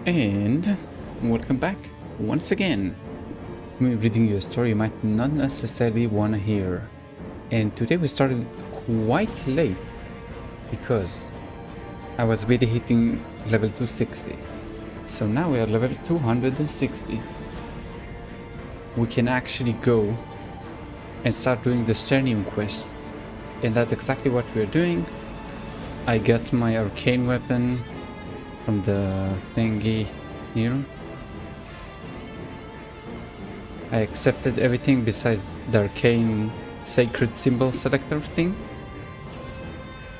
And welcome back once again. I'm reading you a story you might not necessarily want to hear. And today we started quite late because I was really hitting level 260. So now we are level 260. We can actually go and start doing the Cernium quest. And that's exactly what we're doing. I got my arcane weapon from the thingy here. I accepted everything besides the arcane sacred symbol selector thing.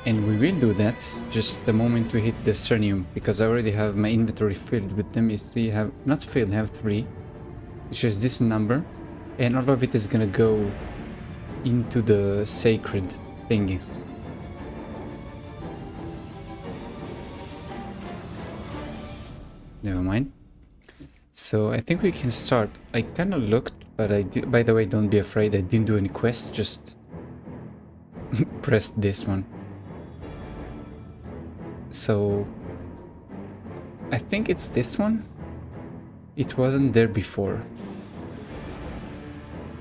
And we will do that just the moment we hit the Cernium, because I already have my inventory filled with them. You see, I have not filled, I have 3. It's just this number. And all of it is gonna go into the sacred thingies. Never mind. So I think we can start. I kind of looked, but by the way, don't be afraid. I didn't do any quests, just pressed this one. So I think it's this one. It wasn't there before.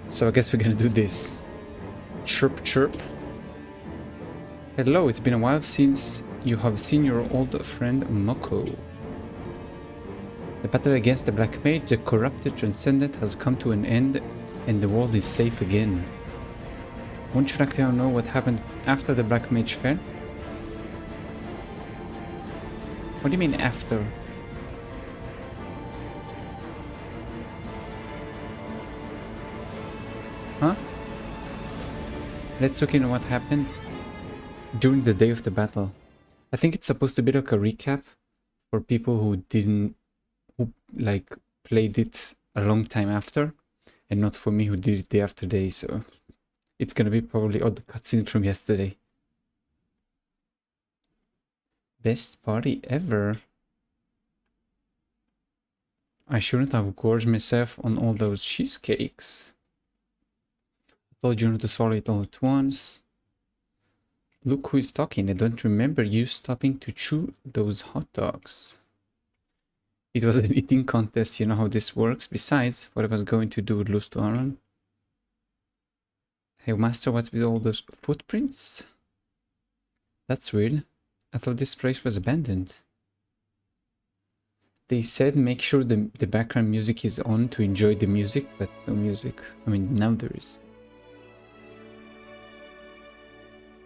So I guess we're gonna do this. Chirp chirp. Hello, it's been a while since you have seen your old friend Moko. The battle against the Black Mage, the corrupted Transcendent, has come to an end and the world is safe again. Won't you like to know what happened after the Black Mage fell? What do you mean after? Huh? Let's look into what happened during the day of the battle. I think it's supposed to be like a recap for people who like played it a long time after, and not for me who did it day after day, so it's gonna be probably all the cutscenes from yesterday. Best party ever. I shouldn't have gorged myself on all those cheesecakes. I told you not to swallow it all at once. Look who is talking. I don't remember you stopping to chew those hot dogs. It was an eating contest, you know how this works. Besides, what I was going to do would lose to Aaron. Hey master, what's with all those footprints? That's weird. I thought this place was abandoned. They said make sure the background music is on to enjoy the music, but no music. I mean, now there is.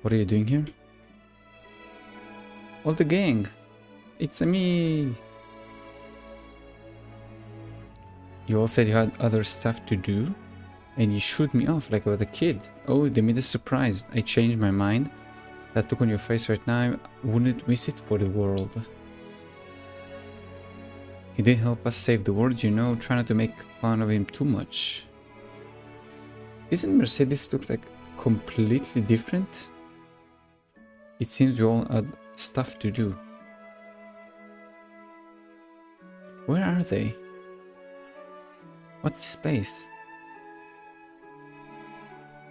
What are you doing here? All the gang. It's me. You all said you had other stuff to do, and you shoot me off like I was a kid. Oh, they made a surprise. I changed my mind. That look on your face right now, I wouldn't miss it for the world. He did help us save the world, you know. Try not to make fun of him too much. Isn't Mercedes look like completely different? It seems we all had stuff to do. Where are they? What's this place?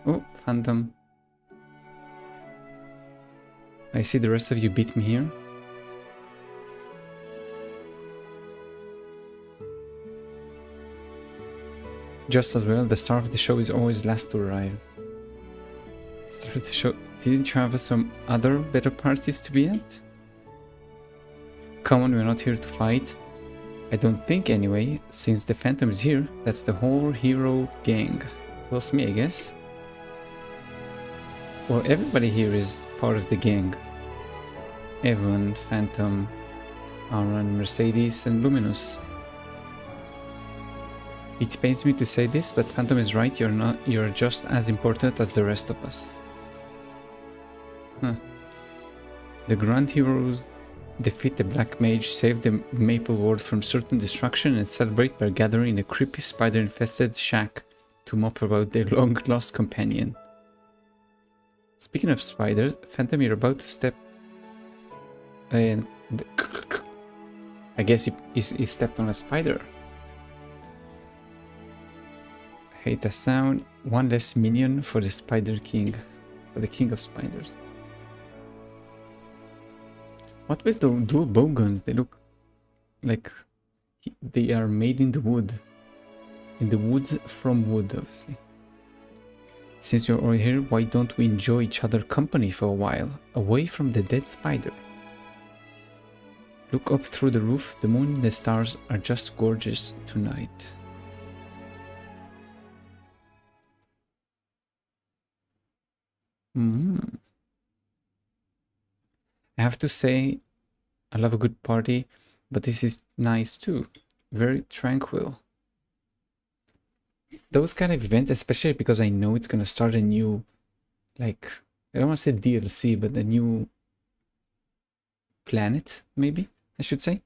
Oh, Phantom. I see the rest of you beat me here. Just as well, the star of the show is always last to arrive. Star of the show? Didn't you have some other better parties to be at? Come on, we're not here to fight. I don't think anyway, since the Phantom is here. That's the whole hero gang. Plus me, I guess. Well, everybody here is part of the gang. Evan, Phantom, Aaron, Mercedes, and Luminous. It pains me to say this, but Phantom is right. You're just as important as the rest of us. Huh. The Grand Heroes defeat the Black Mage, save the Maple World from certain destruction, and celebrate by gathering in a creepy spider-infested shack to mop about their long-lost companion. Speaking of spiders, Phantom, you're about to step... and I guess he stepped on a spider. Hate the sound. One less minion for the Spider King. For the King of Spiders. What with the dual bow guns? They look like They are made in the wood. In the woods from wood, obviously. Since you're all here, why don't we enjoy each other company for a while, away from the dead spider? Look up through the roof, the moon and the stars are just gorgeous tonight. I have to say, I love a good party, but this is nice too. Very tranquil. Those kind of events, especially because I know it's gonna start a new, like, I don't want to say DLC, but a new planet, maybe, I should say.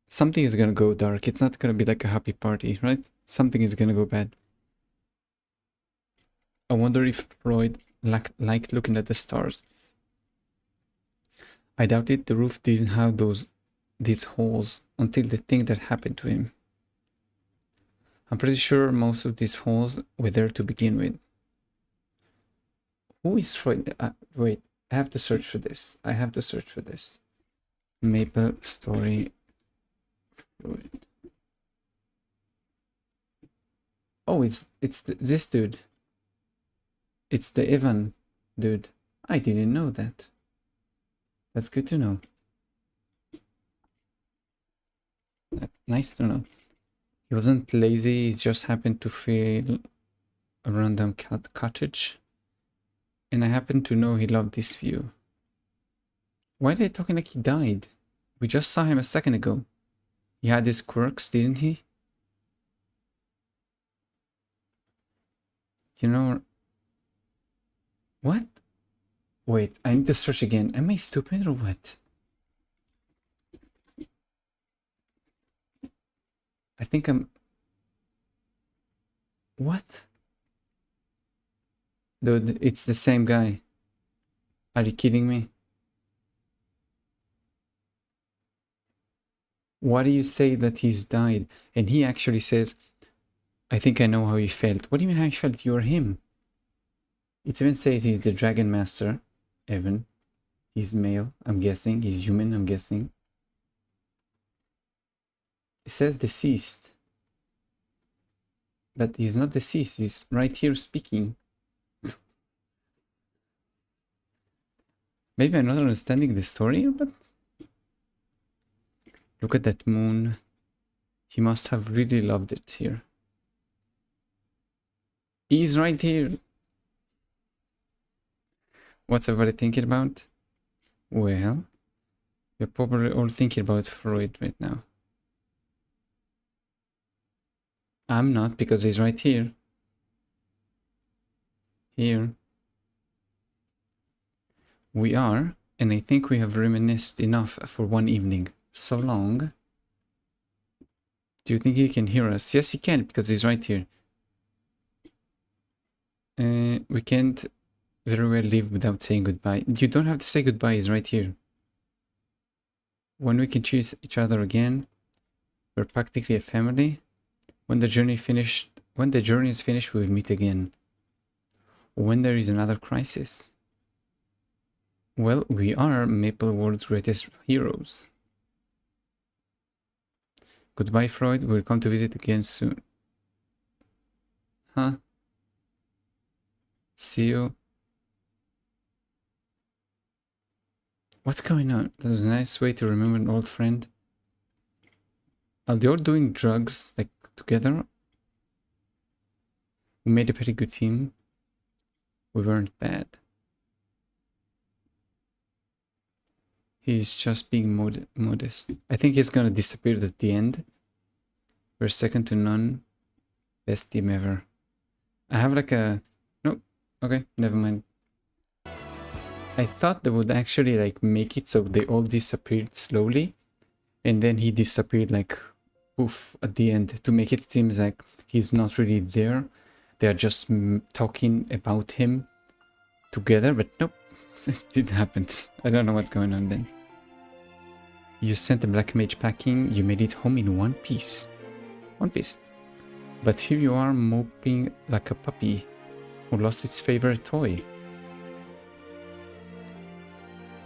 Something is gonna go dark. It's not gonna be like a happy party, right? Something is gonna go bad. I wonder if Freud liked looking at the stars. I doubt it. The roof didn't have these holes until the thing that happened to him. I'm pretty sure most of these holes were there to begin with. Who is Freud? Wait, I have to search for this. MapleStory Freud. Oh, it's this dude. It's the Evan dude. I didn't know that. That's good to know. Nice to know. He wasn't lazy, he just happened to feel a random cottage. And I happen to know he loved this view. Why are they talking like he died? We just saw him a second ago. He had his quirks, didn't he? You know... What? Wait, I need to search again. Am I stupid or what? I think I'm... What? Dude, it's the same guy. Are you kidding me? Why do you say that he's died? And he actually says, I think I know how he felt. What do you mean how he felt? You're him. It even says he's the Dragon Master, Evan. He's male, I'm guessing. He's human, I'm guessing. It says deceased. But he's not deceased, he's right here speaking. Maybe I'm not understanding the story, but... Look at that moon. He must have really loved it here. He's right here. What's everybody thinking about? Well, we're probably all thinking about Freud right now. I'm not, because he's right here. Here. We are, and I think we have reminisced enough for one evening. So long. Do you think he can hear us? Yes, he can, because he's right here. We can't very well leave without saying goodbye. You don't have to say goodbye, he's right here. When we can choose each other again, we're practically a family. When the journey is finished, we will meet again. When there is another crisis. Well, we are Maple World's greatest heroes. Goodbye, Freud. We'll come to visit again soon. Huh? See you. What's going on? That was a nice way to remember an old friend. Are they all doing drugs, like, together? We made a pretty good team. We weren't bad. He's just being modest. I think he's gonna disappear at the end. We're second to none. Best team ever. I have like a... Nope. Okay, never mind. I thought they would actually like make it so they all disappeared slowly. And then he disappeared like poof at the end to make it seem like he's not really there. They're just talking about him together, but nope. It didn't happen. I don't know what's going on then. You sent a black mage packing, you made it home in one piece. One piece. But here you are moping like a puppy who lost its favorite toy.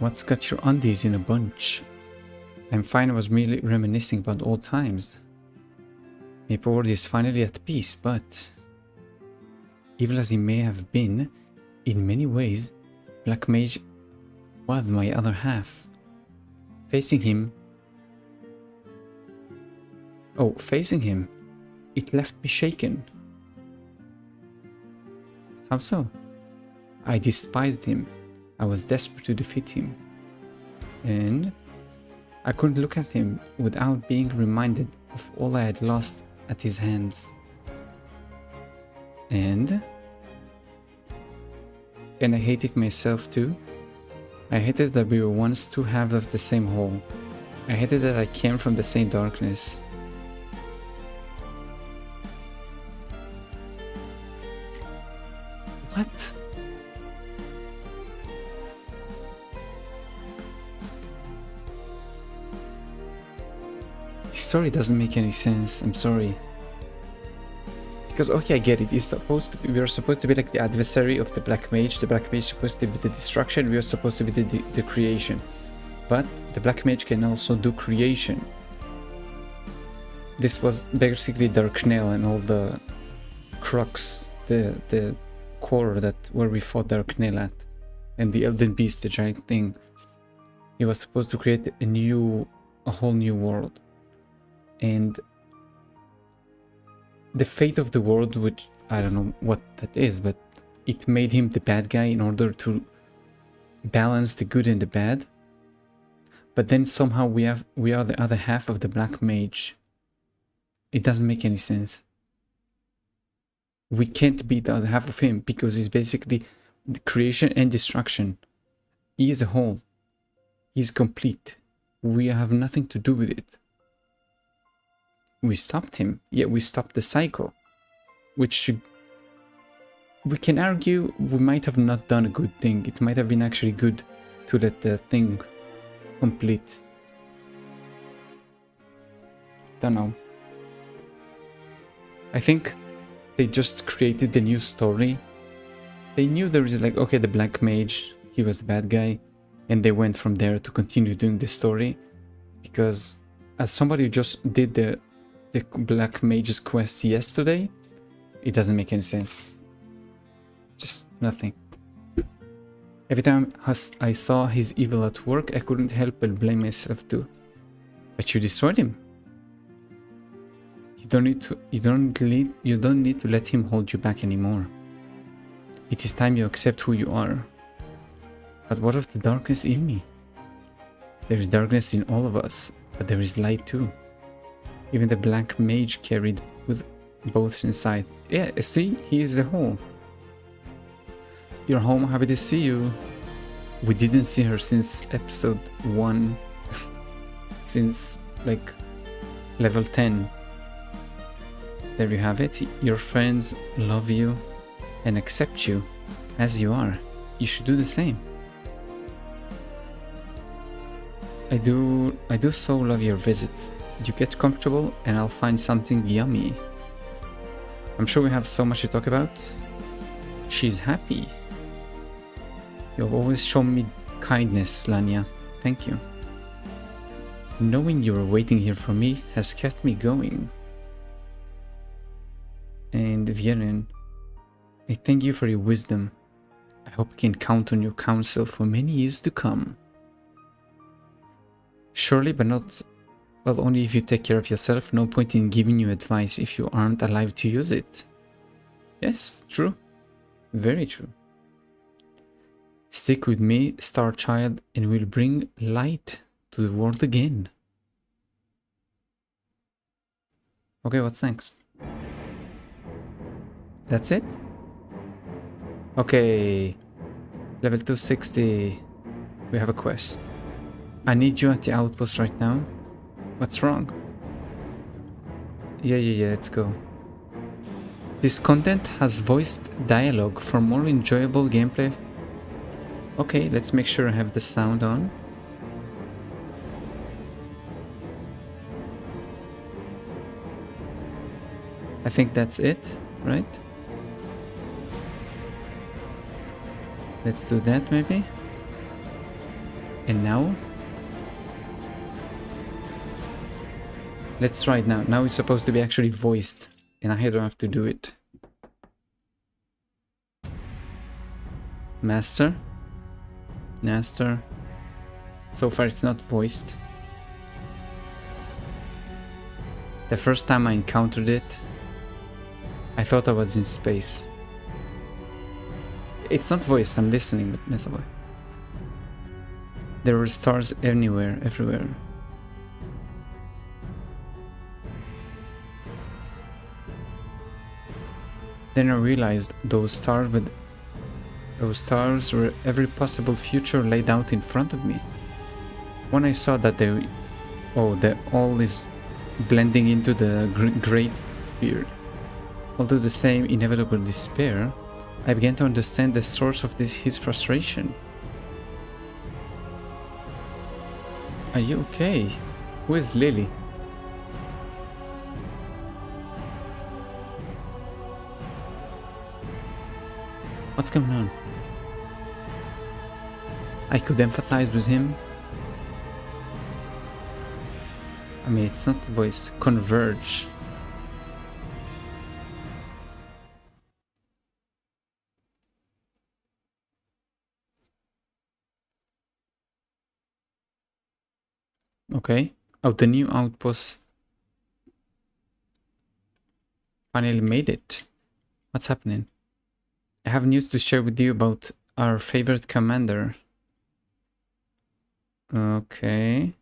What's got your undies in a bunch? I'm fine, I was merely reminiscing about old times. Maple World is finally at peace, but evil as he may have been, in many ways, Black Mage was my other half. Facing him, it left me shaken. How so? I despised him. I was desperate to defeat him. And I couldn't look at him without being reminded of all I had lost at his hands. And I hated myself too. I hated that we were once two halves of the same whole. I hated that I came from the same darkness. What? This story doesn't make any sense, I'm sorry. Because, okay, I get it, it's supposed to be, we are supposed to be like the adversary of the Black Mage. The Black Mage is supposed to be the destruction, we are supposed to be the creation. But the Black Mage can also do creation. This was basically Darknail and all the crux, the core that where we fought Darknail at. And the Elden Beast, the giant thing. He was supposed to create a whole new world. And the fate of the world, which I don't know what that is, but it made him the bad guy in order to balance the good and the bad. But then somehow we are the other half of the Black Mage. It doesn't make any sense. We can't be the other half of him because he's basically the creation and destruction. He is a whole. He's complete. We have nothing to do with it. We stopped him, yet we stopped the cycle, which we can argue we might have not done a good thing. It might have been actually good to let the thing complete. Don't know. I think they just created the new story. They knew there was like, okay, the Black Mage, he was the bad guy, and they went from there to continue doing the story. Because as somebody who just did the Black Mage's quest yesterday, it doesn't make any sense. Just nothing. Every time I saw his evil at work, I couldn't help but blame myself too. But you destroyed him. You don't need to let him hold you back anymore. It is time you accept who you are. But what of the darkness in me? There is darkness in all of us, but there is light too. Even the Black Mage carried with both inside. Yeah, see, he is the whole. You're home, happy to see you. We didn't see her since episode 1. Since like level 10. There you have it. Your friends love you and accept you as you are. You should do the same. I do so love your visits. You get comfortable and I'll find something yummy. I'm sure we have so much to talk about. She's happy. You've always shown me kindness, Lanya. Thank you. Knowing you were waiting here for me has kept me going. And Viren, I thank you for your wisdom. I hope I can count on your counsel for many years to come. Surely, but not... Well, only if you take care of yourself. No point in giving you advice if you aren't alive to use it. Yes, true. Very true. Stick with me, Star Child, and we'll bring light to the world again. Okay, what's next? That's it? Okay. Level 260. We have a quest. I need you at the outpost right now. What's wrong? Yeah, let's go. This content has voiced dialogue for more enjoyable gameplay. Okay, let's make sure I have the sound on. I think that's it, right? Let's do that maybe. And now? Let's try it now. Now it's supposed to be actually voiced, and I don't have to do it. Master. Master. So far it's not voiced. The first time I encountered it, I thought I was in space. It's not voiced, I'm listening, but that's away. There were stars anywhere, everywhere. Then I realized those stars were every possible future laid out in front of me. When I saw that the all is blending into the great beard. Although the same inevitable despair, I began to understand the source of his frustration. Are you okay? Who is Lily? What's going on? I could empathize with him. I mean, it's not the voice. Converge. Okay. Oh, the new outpost finally made it. What's happening? I have news to share with you about our favorite commander. Okay.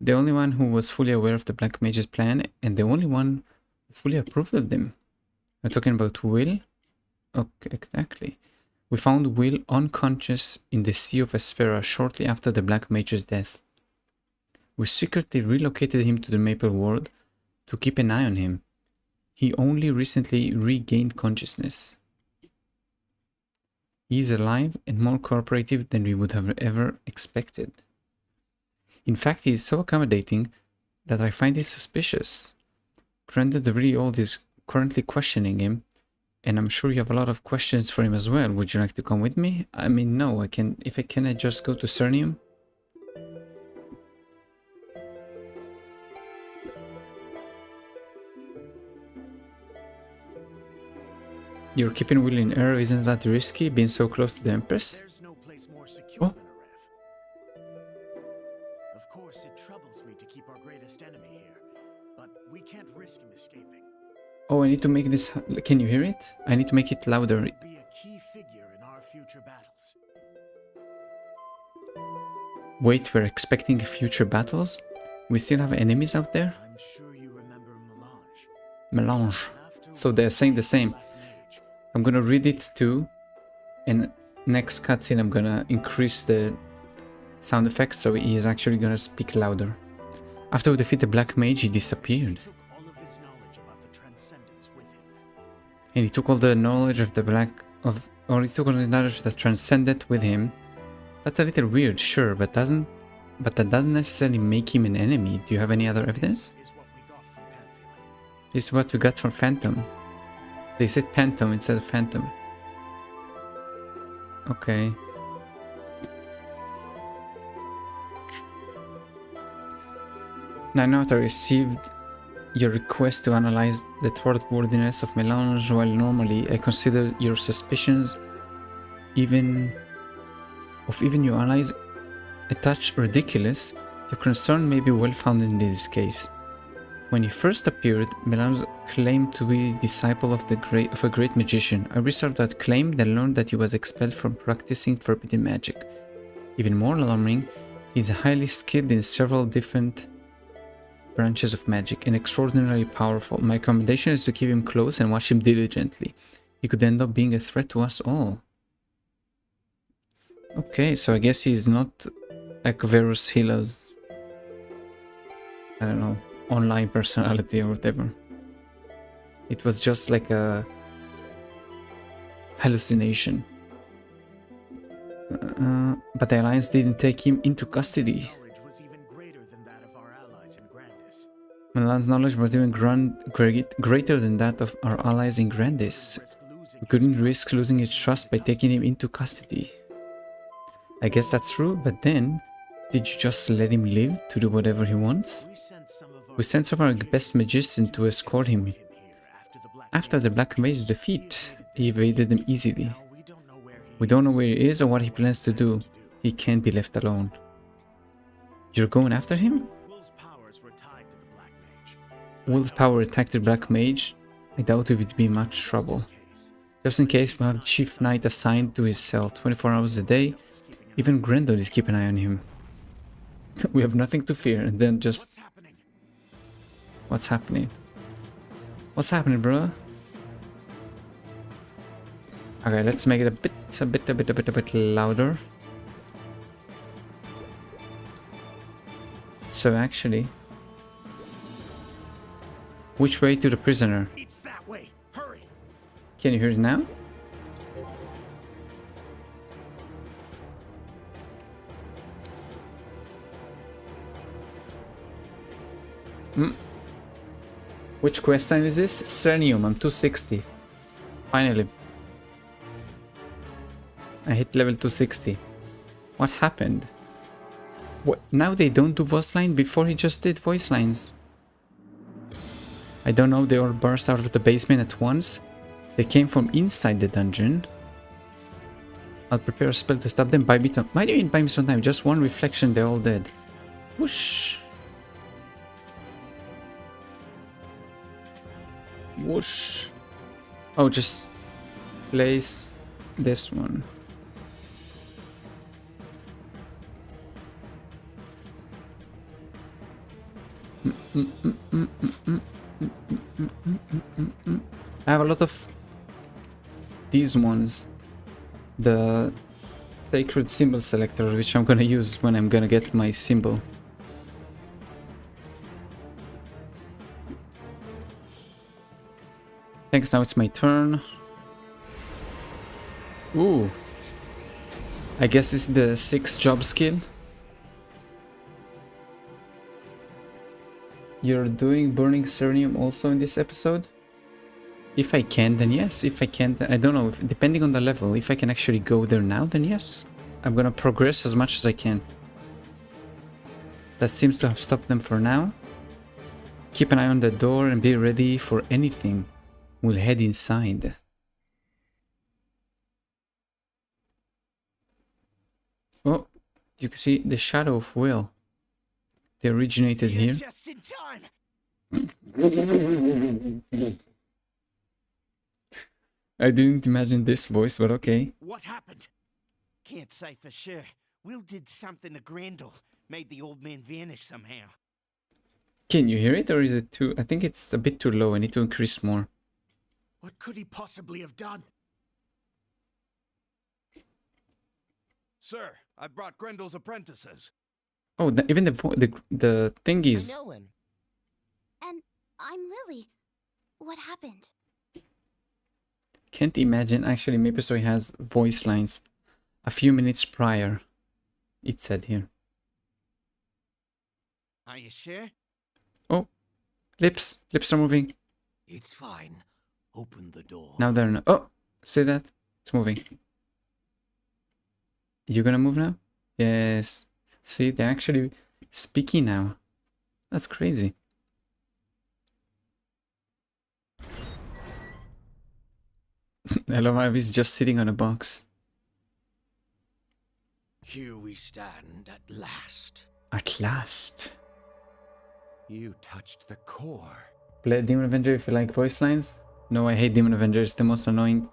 The only one who was fully aware of the Black Mage's plan, and the only one who fully approved of them. We're talking about Will? Okay, exactly. We found Will unconscious in the Sea of Esfera shortly after the Black Mage's death. We secretly relocated him to the Maple World to keep an eye on him. He only recently regained consciousness. He is alive and more cooperative than we would have ever expected. In fact, he is so accommodating that I find it suspicious. Granted, the really old is currently questioning him, and I'm sure you have a lot of questions for him as well. Would you like to come with me? I mean, no, I can. If I can, I just go to Cernium. You're keeping Will in air, isn't that risky, being so close to the Empress? There's no place more secure than a rev. Of course, it troubles me to keep our greatest enemy here, but we can't risk him escaping. Oh, I need to make this... Can you hear it? I need to make it louder. Be a key figure in our future battles. Wait, we're expecting future battles? We still have enemies out there? I'm sure you remember Melange. Melange. So they're saying the same. I'm gonna read it too, and next cutscene I'm gonna increase the sound effects so he is actually gonna speak louder. After we defeat the Black Mage, he disappeared. And he took all the knowledge of the he took all the knowledge that transcended with him. That's a little weird, sure, but that doesn't necessarily make him an enemy. Do you have any other evidence? This is what we got from Phantom. They said Phantom instead of Phantom. Okay. Now that I received your request to analyze the trustworthiness of Melange, while normally I consider your suspicions even your allies a touch ridiculous, your concern may be well founded in this case. When he first appeared, Melange claimed to be a disciple of a great magician. I researched that claim, then learned that he was expelled from practicing forbidden magic. Even more alarming, he is highly skilled in several different branches of magic and extraordinarily powerful. My recommendation is to keep him close and watch him diligently. He could end up being a threat to us all. Okay, so I guess he's not like Verus Hila's, I don't know, online personality or whatever. It was just like a hallucination. But the Alliance didn't take him into custody. Milan's knowledge was even greater than that of our allies in Grandis. We couldn't risk losing his trust by taking him into custody. I guess that's true, but then, did you just let him live to do whatever he wants? We sent some of We sent some of our best magicians to escort him. After the Black Mage's defeat, he evaded them easily. We don't know where he is or what he plans to do. He can't be left alone. You're going after him? Will's power attacked the Black Mage. I doubt it would be much trouble. Just in case, we have Chief Knight assigned to his cell 24 hours a day. Even Grendel is keeping an eye on him. We have nothing to fear, and then just... What's happening? What's happening, bro? Okay, let's make it a bit louder. So actually... Which way to the prisoner? It's that way. Hurry. Can you hear it now? Which quest line is this? Cernium, I'm 260. Finally. I hit level 260. What happened? What? Now they don't do voice line? Before he just did voice lines. I don't know, they all burst out of the basement at once. They came from inside the dungeon. I'll prepare a spell to stop them. Buy me time. Why do you mean buy me some time? Just one reflection, they're all dead. Whoosh. Whoosh. Oh, just place this one. I have a lot of these ones, the sacred symbol selector, which I'm gonna use when I'm gonna get my symbol. Thanks, now it's my turn. Ooh. I guess this is the 6th job skill. You're doing Burning Cernium also in this episode? If I can, then yes. If I can't, I don't know. Depending on the level, if I can actually go there now, then yes. I'm gonna progress as much as I can. That seems to have stopped them for now. Keep an eye on the door and be ready for anything. We'll head inside. Oh, you can see the shadow of Will. They originated here. Just in time. I didn't imagine this voice, but okay. What happened? Can't say for sure. Will did something to Grendel. Made the old man vanish somehow. Can you hear it, or is it too... I think it's a bit too low. I need to increase more. What could he possibly have done? Sir, I brought Grendel's apprentices. Oh, even the thingies. I know him. And I'm Lily. What happened? Can't imagine. Actually, MapleStory has voice lines. A few minutes prior, it said here. Are you sure? Oh, lips. Lips are moving. It's fine. Open the door. Now they're not. Oh, say that. It's moving. You gonna move now? Yes. See, they're actually speaking now. That's crazy. I love how he's just sitting on a box. Here we stand at last. At last. You touched the core. Play Demon Avenger if you like voice lines. No, I hate Demon Avenger. It's the most annoying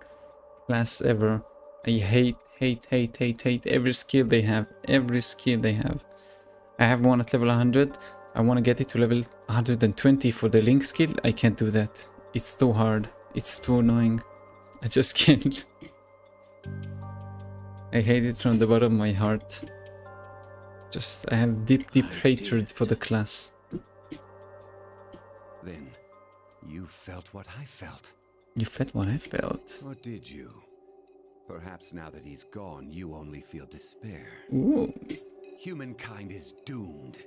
class ever. I hate every skill they have. Every skill they have. I have one at level 100. I want to get it to level 120 for the Link skill. I can't do that. It's too hard. It's too annoying. I just can't. I hate it from the bottom of my heart. Just, I have deep hatred for the class. Then, you felt what I felt. You felt what I felt. Or did you? Perhaps now that he's gone, you only feel despair. Ooh. Humankind is doomed.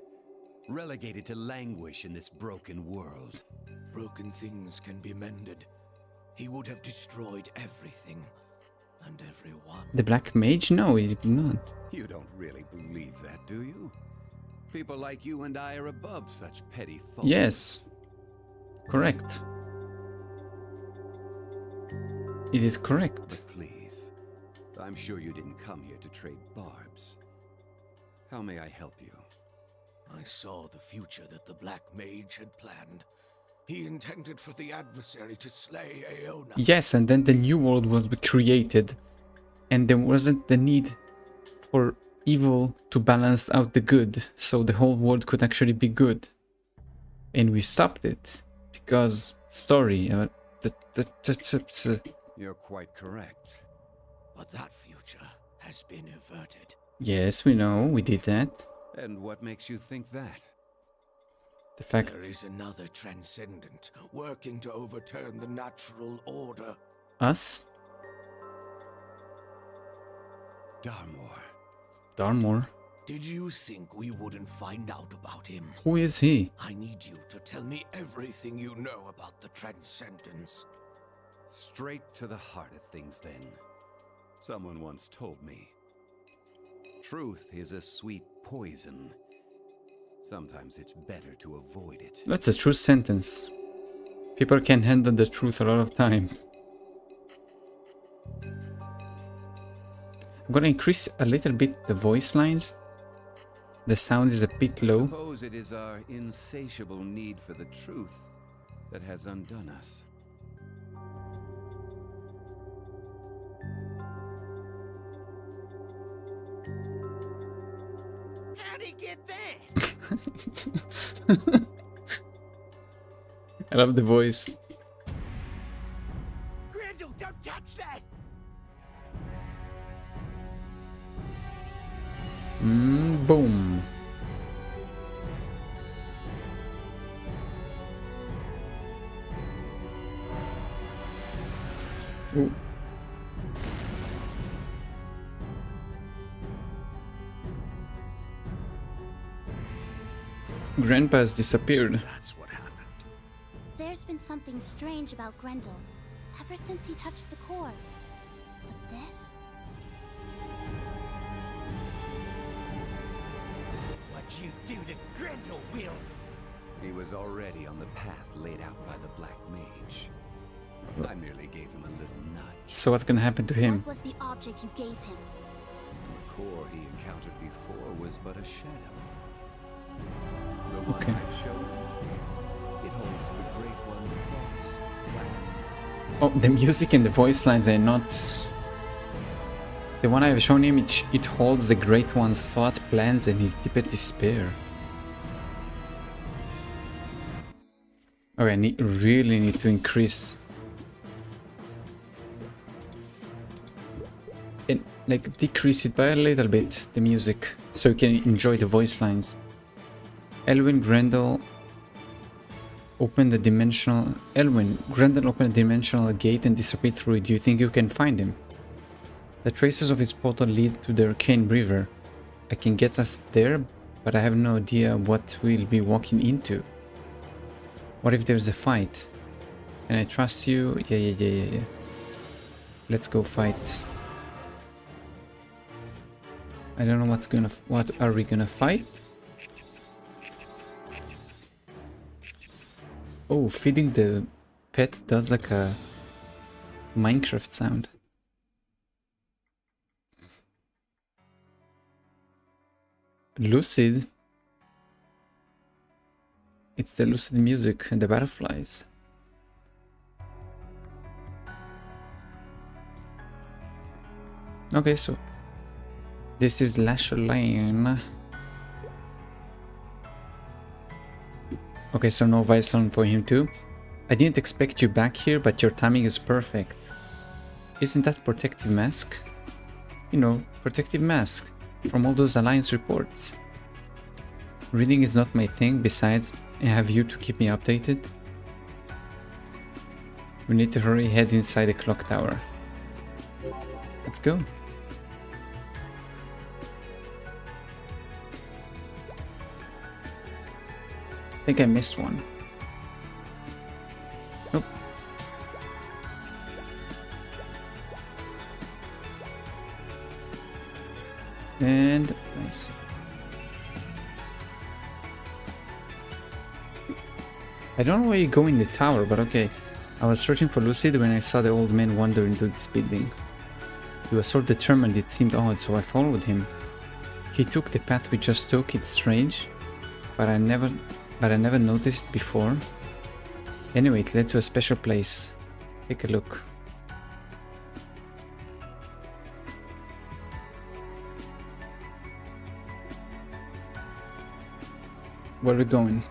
Relegated to languish in this broken world. Broken things can be mended. He would have destroyed everything and everyone. The Black Mage? No, he did not. You don't really believe that, do you? People like you and I are above such petty thoughts. Yes. Correct. It is correct. But please, I'm sure you didn't come here to trade barbs. How may I help you? I saw the future that the Black Mage had planned. He intended for the adversary to slay Aeona. Yes, and then the new world was created, and there wasn't the need for evil to balance out the good, so the whole world could actually be good. And we stopped it because story. You're quite correct. But that future has been averted. Yes, we know we did that. And what makes you think that? The fact. There is another transcendent working to overturn the natural order. Us? Darmor. Did you think we wouldn't find out about him? Who is he? I need you to tell me everything you know about the Transcendence. Straight to the heart of things, then. Someone once told me, truth is a sweet poison. Sometimes it's better to avoid it. That's a true sentence. People can handle the truth a lot of time. I'm gonna increase a little bit the voice lines. The sound is a bit low. Suppose it is our insatiable need for the truth that has undone us. How'd he get that? I love the voice. Grendel, don't touch that! Boom. Ooh. Grandpa has disappeared. That's what happened. There's been something strange about Grendel ever since he touched the core. But this? What you do to Grendel, Will? He was already on the path laid out by the Black Mage. I merely gave him a little nudge. So what's gonna happen to him? What was the object you gave him? The core he encountered before was but a shadow. The one Okay. I've shown him, it holds the Great One's thoughts, plans. Oh, the music and the voice lines are not... The one I have shown him, it holds the Great One's thought, plans, and his deepest despair. Okay, I really need to increase... And, like, decrease it by a little bit, the music, so you can enjoy the voice lines. Elwyn Grendel opened the dimensional... Grendel opened a dimensional gate and disappeared through it. Do you think you can find him? The traces of his portal lead to the Arcane River. I can get us there, but I have no idea what we'll be walking into. What if there's a fight? Can I trust you? Yeah. Let's go fight. I don't know what are we gonna fight? Oh, feeding the pet does like a Minecraft sound. Lucid. It's the lucid music and the butterflies. Okay, so this is Lasher Lane. Okay, so no Viceland for him too. I didn't expect you back here, but your timing is perfect. Isn't that protective mask? You know, protective mask from all those Alliance reports. Reading is not my thing, besides I have you to keep me updated. We need to hurry, head inside the clock tower. Let's go. I think I missed one. Nope. And nice. I don't know why you go in the tower, but okay. I was searching for Lucid when I saw the old man wander into this building. He was so determined it seemed odd, so I followed him. He took the path we just took. It's strange, but I never noticed it before. Anyway, it led to a special place. Take a look. Where are we going?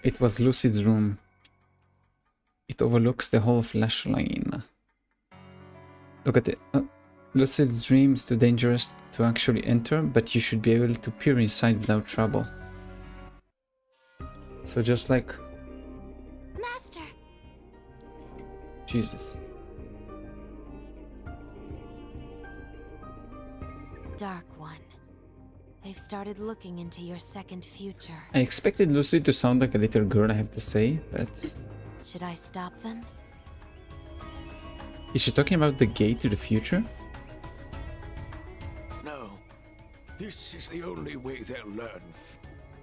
It was Lucid's room. It overlooks the whole flashline. Look at it. Lucid's dream is too dangerous to actually enter, but you should be able to peer inside without trouble. So just like... Master! Jesus. Dark One. They've started looking into your second future. I expected Lucid to sound like a little girl, I have to say, but... Should I stop them? Is she talking about the gate to the future? No. This is the only way they'll learn.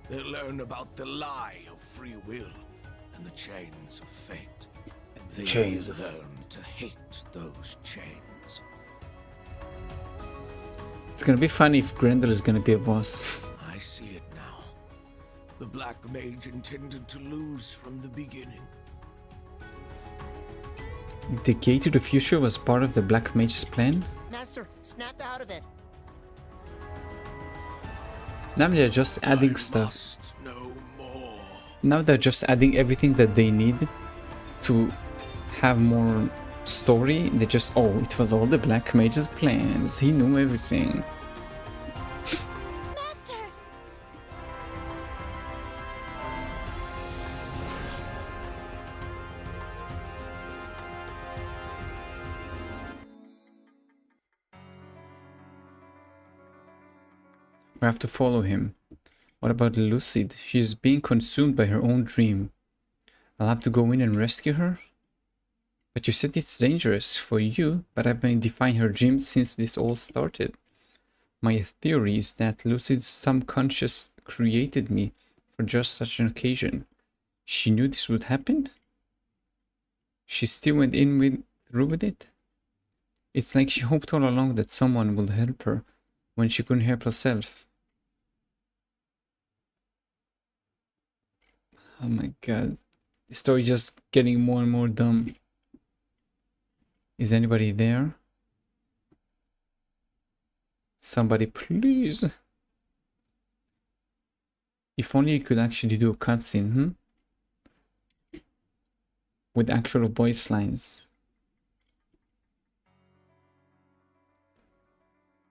They'll learn about the lie of free will and the chains of fate. They'll learn to hate those chains. It's gonna be funny if Grendel is gonna be a boss. I see it now. The Black Mage intended to lose from the beginning. The gate to the future was part of the Black Mage's plan? Master, snap out of it. Now they're just adding stuff. Must know more. Now they're just adding everything that they need to have more story. They just, oh, it was all the Black Mage's plans. He knew everything. Master! We have to follow him. What about Lucid? She's being consumed by her own dream. I'll have to go in and rescue her? But you said it's dangerous for you, but I've been defying her dream since this all started. My theory is that Lucid's subconscious created me for just such an occasion. She knew this would happen? She still went through with it? It's like she hoped all along that someone would help her when she couldn't help herself. Oh my god. The story just getting more and more dumb. Is anybody there? Somebody please. If only you could actually do a cutscene, with actual voice lines.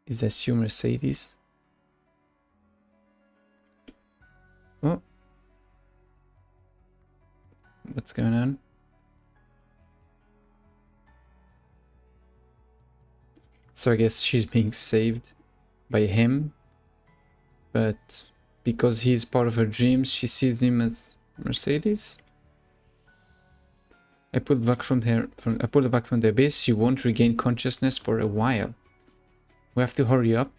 Is that you, Mercedes? Oh. What's going on? So I guess she's being saved by him, but because he's part of her dreams, she sees him as Mercedes. I pulled back from the abyss. She won't regain consciousness for a while. We have to hurry up.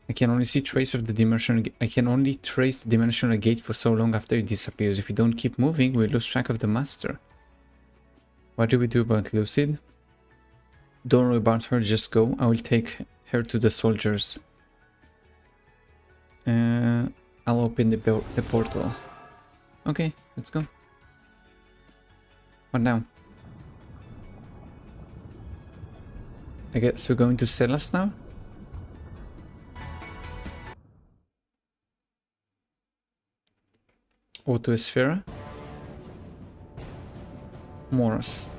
I can only trace the dimensional gate for so long after it disappears. If we don't keep moving, we'll lose track of the master. What do we do about Lucid? Don't worry about her, just go. I will take her to the soldiers. I'll open the portal. Okay, let's go. What now? I guess we're going to Celas now? Autosphere. Moros.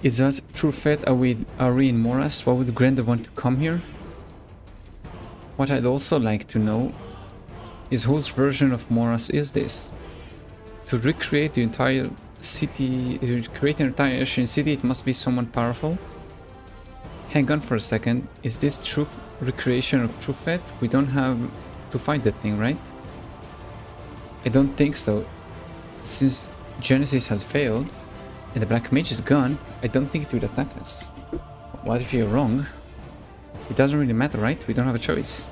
Is that true fate? Are we in Moras? Why would Grendel want to come here? What I'd also like to know is whose version of Moras is this? To recreate the entire city, to create an entire Asian city, it must be someone powerful. Hang on for a second. Is this true recreation of True Fate? We don't have to fight that thing, right? I don't think so. Since Genesis had failed and the Black Mage is gone, I don't think it would attack us. What if you're wrong? It doesn't really matter, right? We don't have a choice.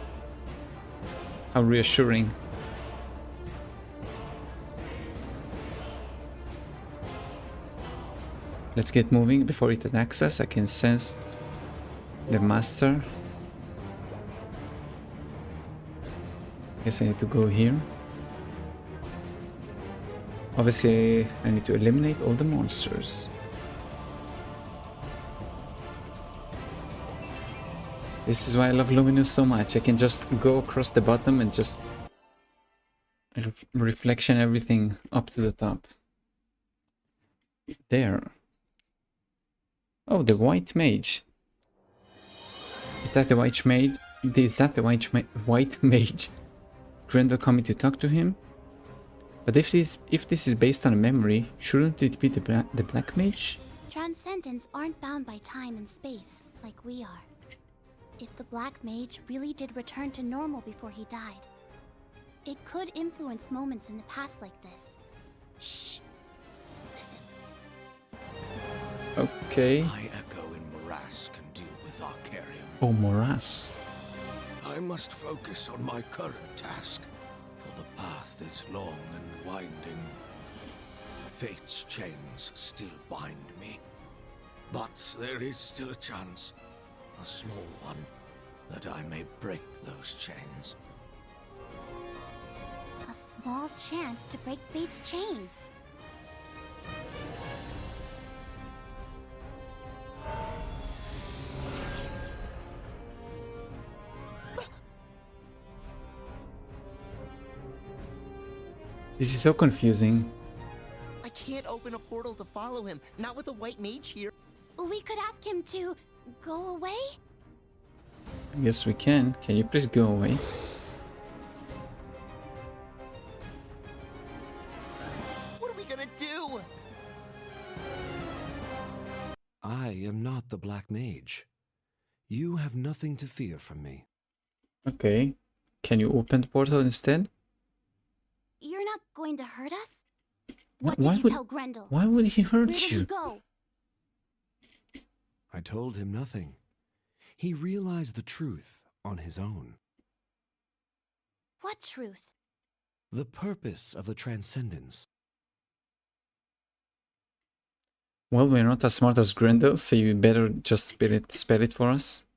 How reassuring. Let's get moving before it attacks us. I can sense the master. Guess I need to go here. Obviously, I need to eliminate all the monsters. This is why I love Luminous so much. I can just go across the bottom and just reflection everything up to the top. There. Oh, the white mage. Is that the white mage? Is that the white mage? Grendel coming to talk to him? But if this is based on a memory, shouldn't it be the black mage? Transcendents aren't bound by time and space, like we are. If the black mage really did return to normal before he died, it could influence moments in the past like this. Shh. Listen. Okay. My echo in morass can deal with Arcarium. Oh, morass. I must focus on my current task, for the path is long and winding. Fate's chains still bind me, but there is still a chance, a small one, that I may break those chains. A small chance to break fate's chains. This is so confusing. I can't open a portal to follow him, not with a white mage here. We could ask him to go away? Yes, we can. Can you please go away? What are we gonna do? I am not the Black Mage. You have nothing to fear from me. Okay. Can you open the portal instead? You're not going to hurt us? What Why did you would- tell Grendel? Why would he Where hurt did you? he go? I told him nothing. He realized the truth on his own. What truth? The purpose of the Transcendence. Well, we're not as smart as Grendel, so you better just spell it for us.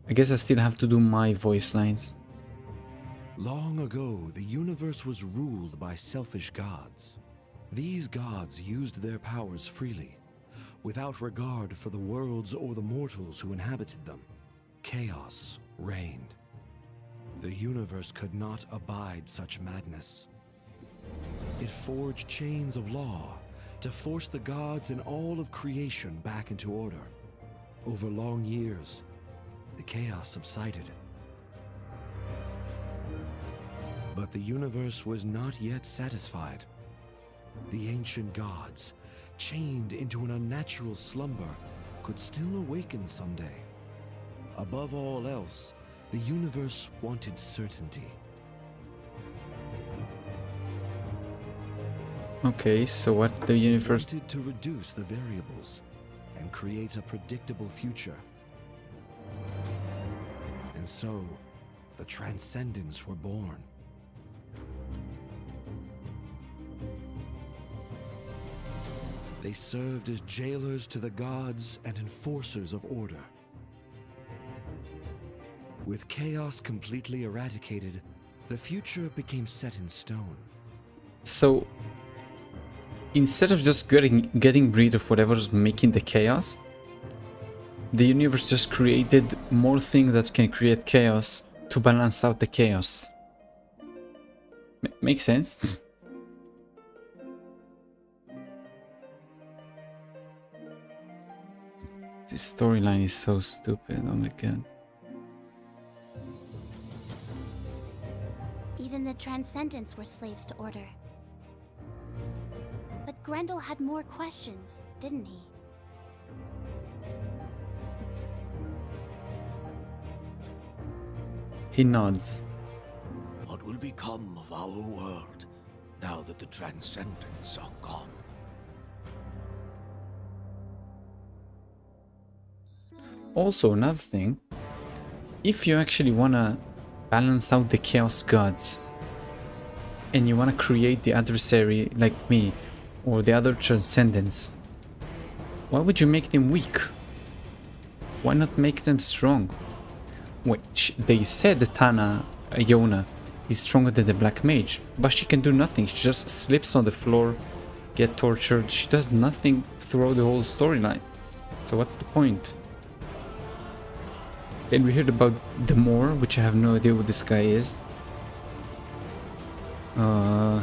I guess I still have to do my voice lines. Long ago, the universe was ruled by selfish gods. These gods used their powers freely, without regard for the worlds or the mortals who inhabited them. Chaos reigned. The universe could not abide such madness. It forged chains of law to force the gods and all of creation back into order. Over long years, the chaos subsided. But the universe was not yet satisfied. The ancient gods, chained into an unnatural slumber, could still awaken someday. Above all else, the universe wanted certainty. Okay, so what the It universe... wanted to reduce the variables and create a predictable future. And so, the Transcendents were born. They served as jailers to the gods and enforcers of order. With chaos completely eradicated, the future became set in stone. So, instead of just getting rid of whatever's making the chaos, the universe just created more things that can create chaos to balance out the chaos. Makes sense? This storyline is so stupid, oh my god. Even the Transcendents were slaves to order. But Grendel had more questions, didn't he? He nods. What will become of our world now that the Transcendents are gone? Also, another thing, if you actually want to balance out the Chaos Gods and you want to create the adversary like me or the other Transcendents, why would you make them weak? Why not make them strong? Which they said Tana Iona is stronger than the Black Mage, but she can do nothing. She just slips on the floor, get tortured. She does nothing throughout the whole storyline. So what's the point? Then we heard about the Moor, which I have no idea what this guy is. Now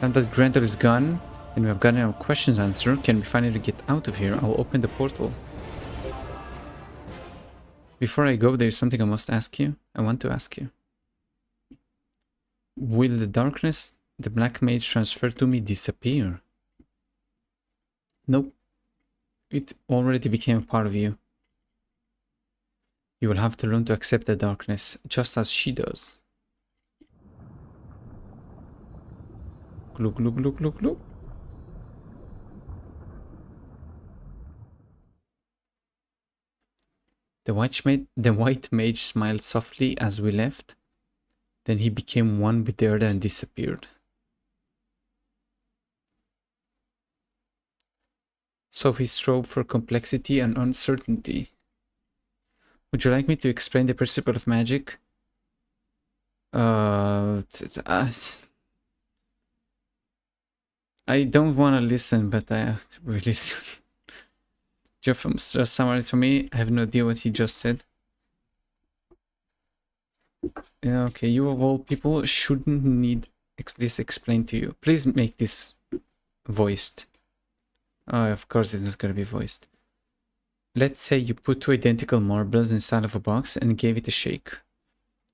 that Grantor is gone, and we have gotten our questions answered, can we finally get out of here? I'll open the portal. Before I go, there's something I must ask you. I want to ask you. Will the darkness the Black Mage transferred to me disappear? Nope. It already became a part of you. You will have to learn to accept the darkness, just as she does. Glug, glug, glug, glug, glug. The white mage smiled softly as we left. Then he became one with the earth and disappeared. So he strove for complexity and uncertainty. Would you like me to explain the principle of magic? I don't want to listen, but I have to listen. Jeff, summarize for me. I have no idea what he just said. Yeah, okay, you of all people shouldn't need this explained to you. Please make this voiced. Oh, of course it's not going to be voiced. Let's say you put two identical marbles inside of a box and gave it a shake.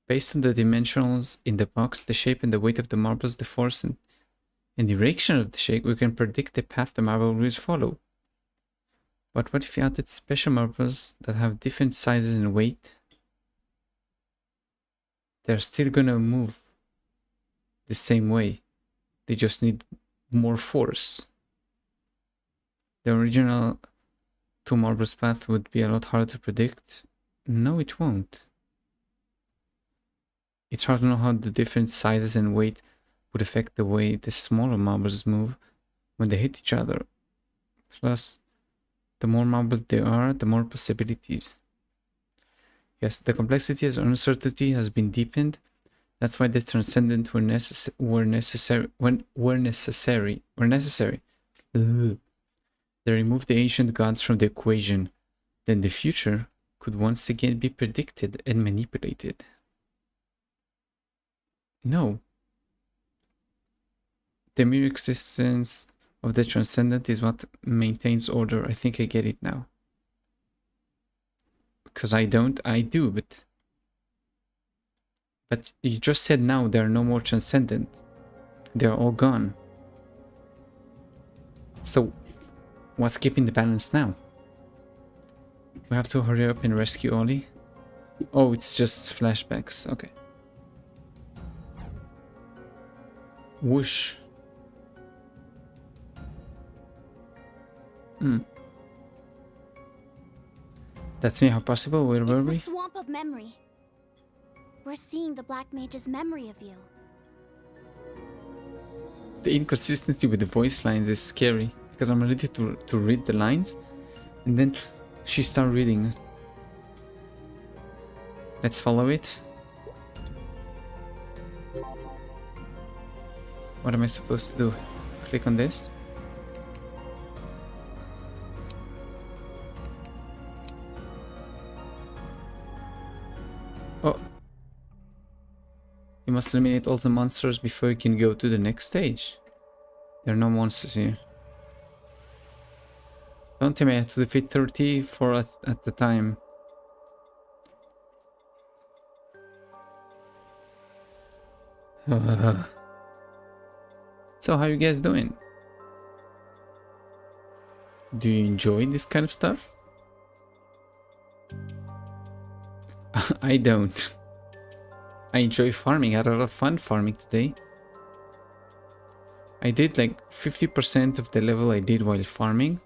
Based on the dimensionals in the box, the shape and the weight of the marbles, the force and direction of the shake, we can predict the path the marble will follow. But what if you added special marbles that have different sizes and weight? They're still gonna move the same way. They just need more force. The original two marbles path would be a lot harder to predict. No, it won't. It's hard to know how the different sizes and weight would affect the way the smaller marbles move when they hit each other. Plus, the more marbled they are, the more possibilities. Yes, the complexity and uncertainty has been deepened. That's why the transcendent were necessary. Ugh. They removed the ancient gods from the equation. Then the future could once again be predicted and manipulated. No. The mere existence of the transcendent is what maintains order. I think I get it now. Because I don't, I do, but you just said now there are no more transcendent. They're all gone. So what's keeping the balance now? We have to hurry up and rescue Ollie. Oh, it's just flashbacks. Okay. Whoosh. That's me. How possible? Where were we? It's the swamp of memory. We're seeing the Black Mage's memory of you. The inconsistency with the voice lines is scary because I'm ready to read the lines and then she started reading. Let's follow it. What am I supposed to do? Click on this. Oh. You must eliminate all the monsters before you can go to the next stage. There are no monsters here. Don't tell me I have to defeat 34 at the time. So how you guys doing? Do you enjoy this kind of stuff? I don't. I enjoy farming. I had a lot of fun farming today. I did like 50% of the level I did while farming.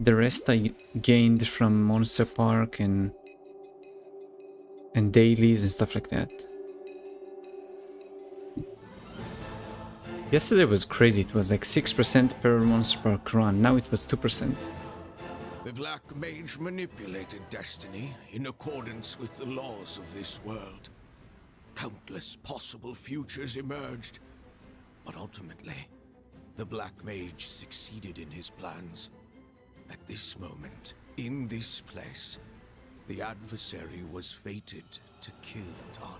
The rest I gained from Monster Park and dailies and stuff like that. Yesterday was crazy. It was like 6% per Monster Park run. Now it was 2%. The Black Mage manipulated destiny in accordance with the laws of this world. Countless possible futures emerged, but ultimately, the Black Mage succeeded in his plans. At this moment, in this place, the adversary was fated to kill Tana.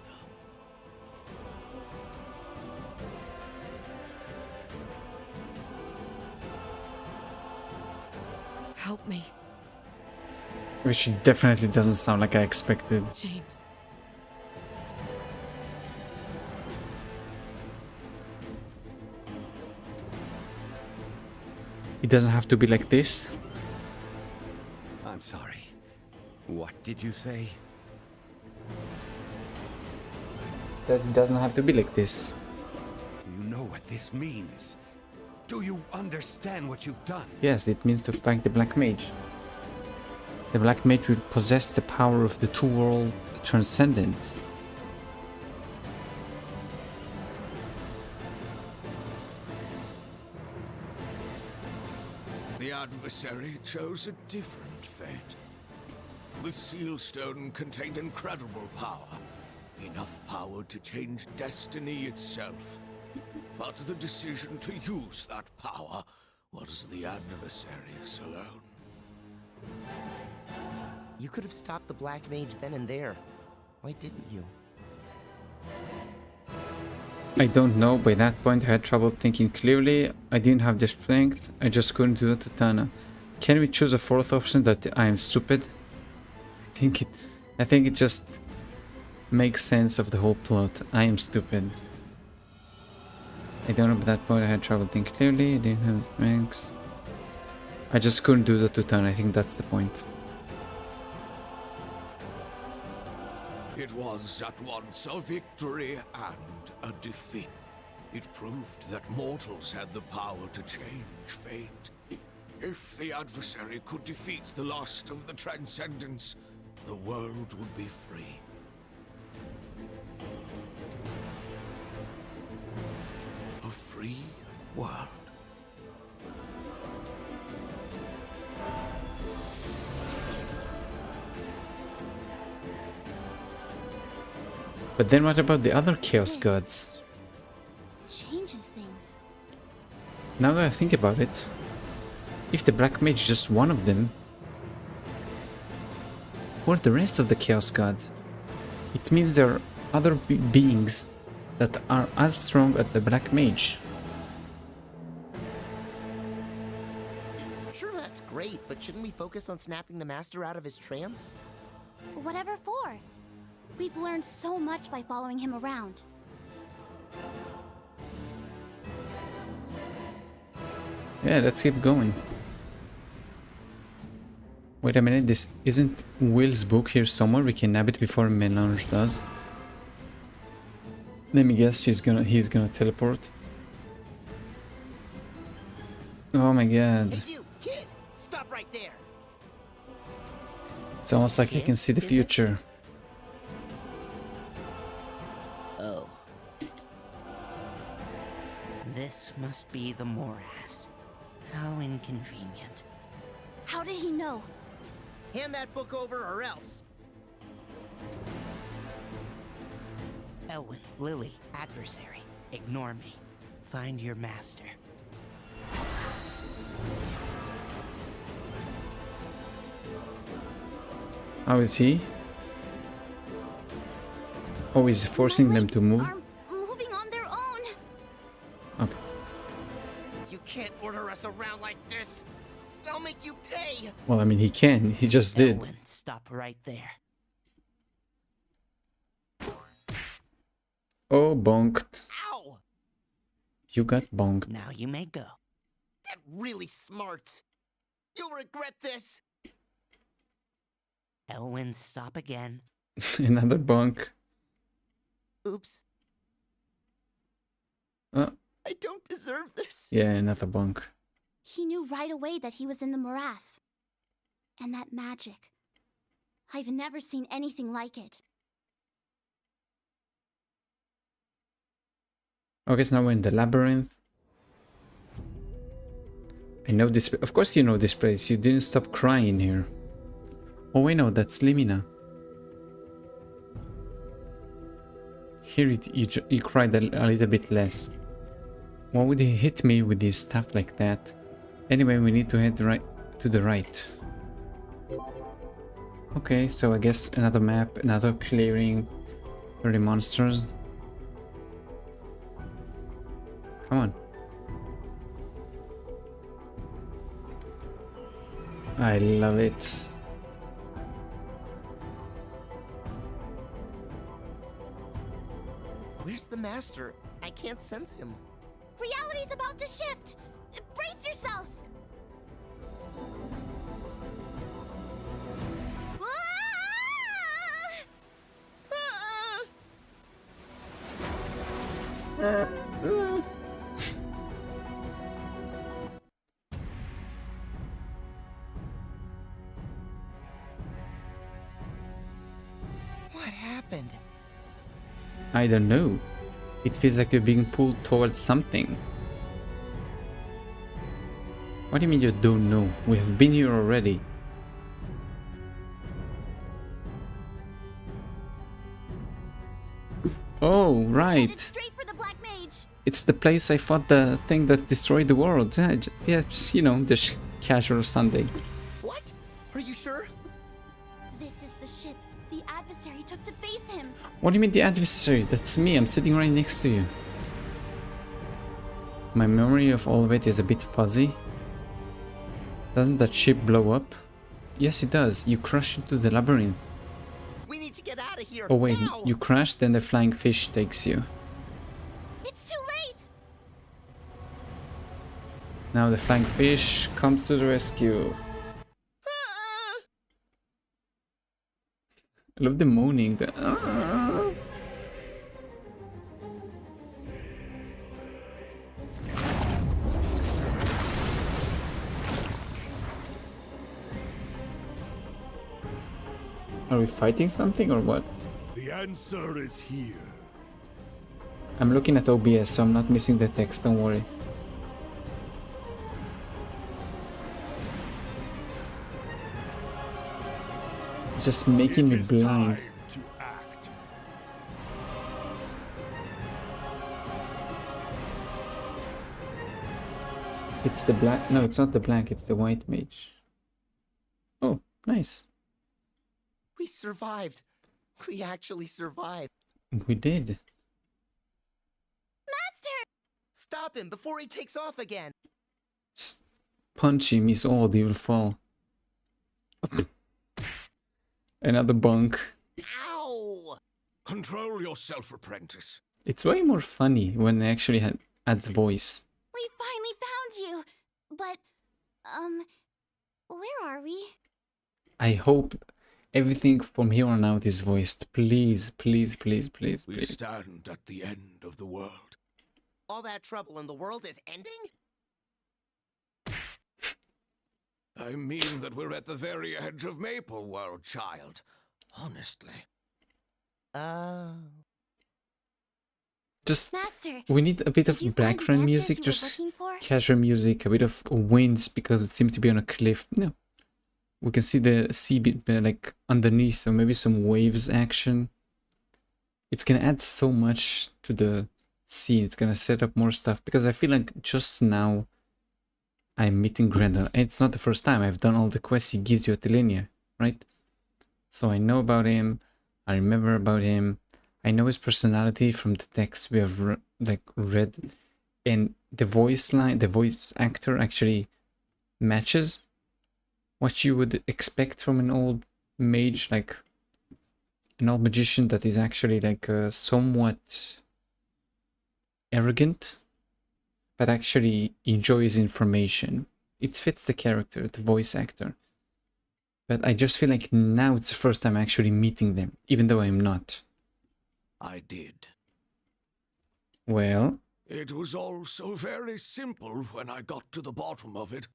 Help me, Which definitely doesn't sound like I expected. Jane. It doesn't have to be like this. I'm sorry. What did you say? That it doesn't have to be like this. Do you know what this means? Do you understand what you've done? Yes, it means to fight the Black Mage. The Black Mage will possess the power of the two-world transcendence. The adversary chose a different fate. The Seal Stone contained incredible power. Enough power to change destiny itself. But the decision to use that power was the adversary's alone. You could have stopped the Black Mage then and there. Why didn't you? I don't know, by that point I had trouble thinking clearly. I didn't have the strength, I just couldn't do it to Tana. Can we choose a fourth option that I am stupid? I think it just makes sense of the whole plot. I am stupid. I don't know, by that point I had trouble thinking clearly, I didn't have the strength. I just couldn't do that to Tana, I think that's the point. It was at once a victory and a defeat. It proved that mortals had the power to change fate. If the adversary could defeat the last of the Transcendence, the world would be free. A free world. But then what about the other Chaos Gods? Changes things. Now that I think about it, if the Black Mage is just one of them, who are the rest of the Chaos Gods? It means there are other beings that are as strong as the Black Mage. Sure, that's great, but shouldn't we focus on snapping the Master out of his trance? Whatever for. We've learned so much by following him around. Yeah, let's keep going. Wait a minute, this isn't Will's book here somewhere? We can nab it before Melange does. Let me guess, he's gonna teleport. Oh my god. Hey you, kid! Stop right there! It's almost like he can see the future. Oh. This must be the morass. How inconvenient. How did he know? Hand that book over or else! Elwyn, Lily, adversary. Ignore me. Find your master. How is he? Oh, he's forcing them to move? Are moving on their own. Okay. You can't order us around like this! I'll make you pay! Well, I mean, he can. He just did. Elwyn, stop right there. Oh, bonked. Ow! You got bonked. Now you may go. That really smart. You'll regret this. Elwyn, stop again. Another bonk. Oops. Oh, I don't deserve this. yeah, another bonk. He knew right away that he was in the morass. And that magic. I've never seen anything like it. Okay, so now we're in the labyrinth. I know this. Of course, you know this place. You didn't stop crying here. Oh, wait, no, that's Limina. Here you cried a little bit less. Why would he hit me with his stuff like that? Anyway, we need to head right to the right. Okay, so I guess another map, another clearing for the monsters. Come on. I love it. Where's the master? I can't sense him. Reality's about to shift! Brace yourselves! What happened? I don't know. It feels like you're being pulled towards something. What do you mean you don't know? We have been here already. Oh, Headed right. straight for the Black Mage. It's the place I fought the thing that destroyed the world. Yeah, you know, just casual Sunday. What? Are you sure? This is the ship the adversary took to face him. What do you mean the adversary? That's me. I'm sitting right next to you. My memory of all of it is a bit fuzzy. Doesn't that ship blow up? Yes, it does. You crash into the labyrinth. We need to get out of here. Oh wait, now! you crash, then the flying fish takes you. It's too late! Now the flying fish comes to the rescue. Ah! I love the moaning. Are we fighting something or what? The answer is here. I'm looking at OBS, so I'm not missing the text, don't worry. Just making me blind. Time to act. It's the black. No, it's not the black, it's the white mage. Oh, nice. We survived. We actually survived. We did. Master! Stop him before he takes off again. Just punch him, he's old, he will fall. Another bunk. Ow! Control yourself, apprentice. It's way more funny when they actually adds voice. We finally found you! But, where are we? I hope everything from here on out is voiced. Please, please, please, please, We please. stand at the end of the world. All that trouble in the world is ending? I mean that we're at the very edge of Maple World, child. Honestly. Oh. Just, Master, we need a bit did you of find the background answers music, you were just looking for? casual music, a bit of winds because it seems to be on a cliff. No. We can see the sea bit like underneath, or maybe some waves action. It's gonna add so much to the scene. It's gonna set up more stuff because I feel like just now I'm meeting Grendel. It's not the first time. I've done all the quests he gives you at Telenia, right? So I know about him. I remember about him. I know his personality from the text we have read, and the voice line, the voice actor actually matches what you would expect from an old mage, like an old magician that is actually like somewhat arrogant, but actually enjoys information. It fits the character, the voice actor. But I just feel like now it's the first time actually meeting them, even though I'm not. I did. Well, It was all so very simple when I got to the bottom of it.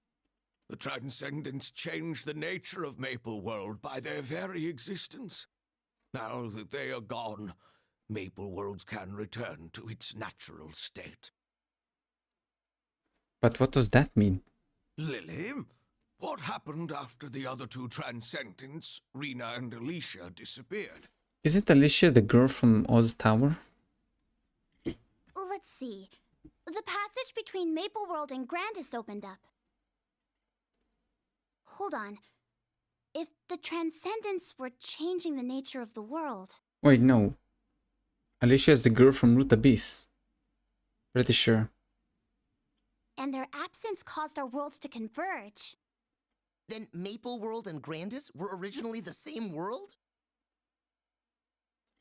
The Transcendents changed the nature of Maple World by their very existence. Now that they are gone, Maple World can return to its natural state. But what does that mean? Lily, what happened after the other two Transcendents, Rena and Alicia, disappeared? Isn't Alicia the girl from Oz Tower? Let's see. The passage between Maple World and Grandis opened up. Hold on. If the Transcendents were changing the nature of the world... Wait, no. Alicia is the girl from Root Abyss. Pretty sure. And their absence caused our worlds to converge. Then Maple World and Grandis were originally the same world?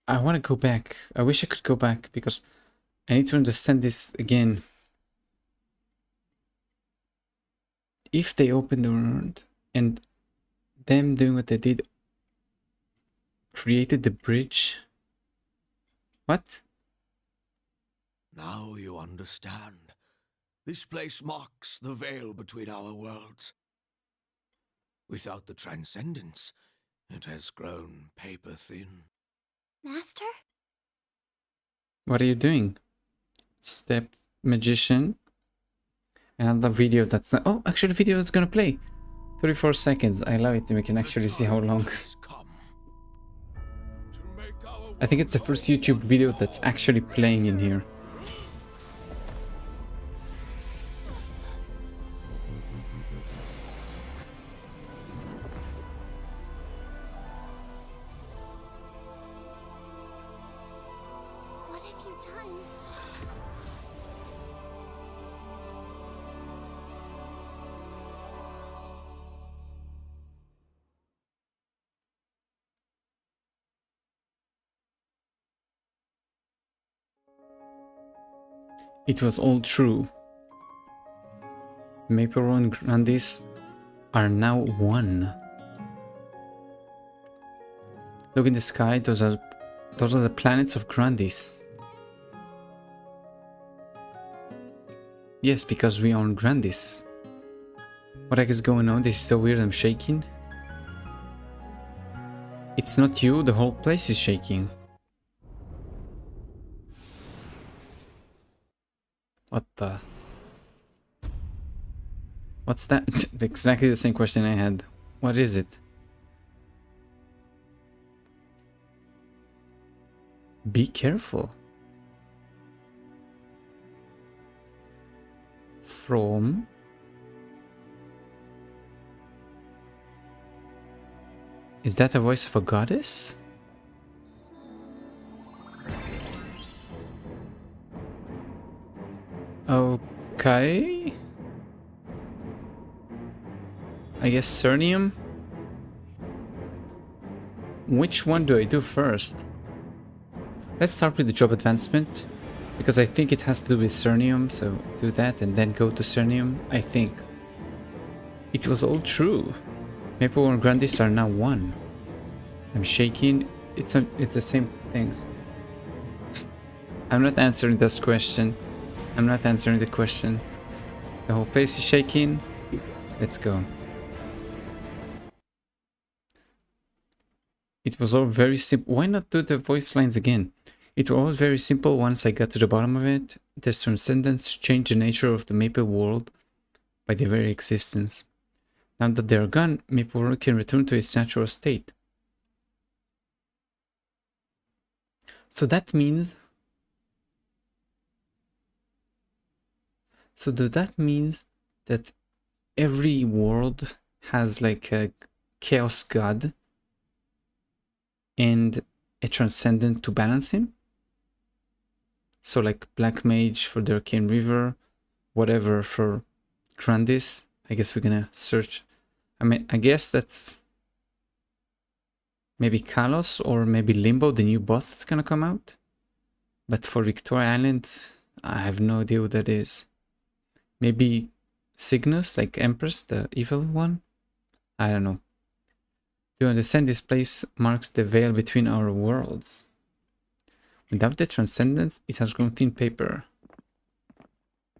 I want to go back. I wish I could go back because I need to understand this again. If they opened the world and them doing what they did created the bridge. What? Now you understand. This place marks the veil between our worlds. Without the Transcendence, it has grown paper thin. Master? What are you doing? Step magician. Another video that's not... Oh, actually the video is gonna play. 34 seconds. I love it. We can actually see how long. I think it's the first YouTube video that's actually playing in here. What have you done? It was all true. Maple and Grandis are now one. Look in the sky, those are the planets of Grandis. Yes, because we are on Grandis. What the heck is going on? This is so weird, I'm shaking. It's not you, the whole place is shaking. What the... What's that? Exactly the same question I had. What is it? Be careful. From... Is that the voice of a goddess? Okay. I guess Cernium? Which one do I do first? Let's start with the job advancement, because I think it has to do with Cernium, so do that and then go to Cernium, I think. It was all true. Maple and Grandis are now one. I'm shaking. It's the same things. I'm not answering this question. I'm not answering the question. The whole place is shaking. Let's go. It was all very simple. Why not do the voice lines again? It was all very simple once I got to the bottom of it. The Transcendents changed the nature of the Maple world by their very existence. Now that they're gone, Maple world can return to its natural state. So that means... So that means that every world has like a chaos god and a transcendent to balance him? So like Black Mage for the Arcane River, whatever for Grandis. I guess we're gonna search. I mean, I guess that's maybe Kalos or maybe Limbo, the new boss that's gonna come out. But for Victoria Island, I have no idea what that is. Maybe Cygnus, like Empress, the evil one? I don't know. To understand, this place marks the veil between our worlds. Without the transcendence, it has grown thin paper.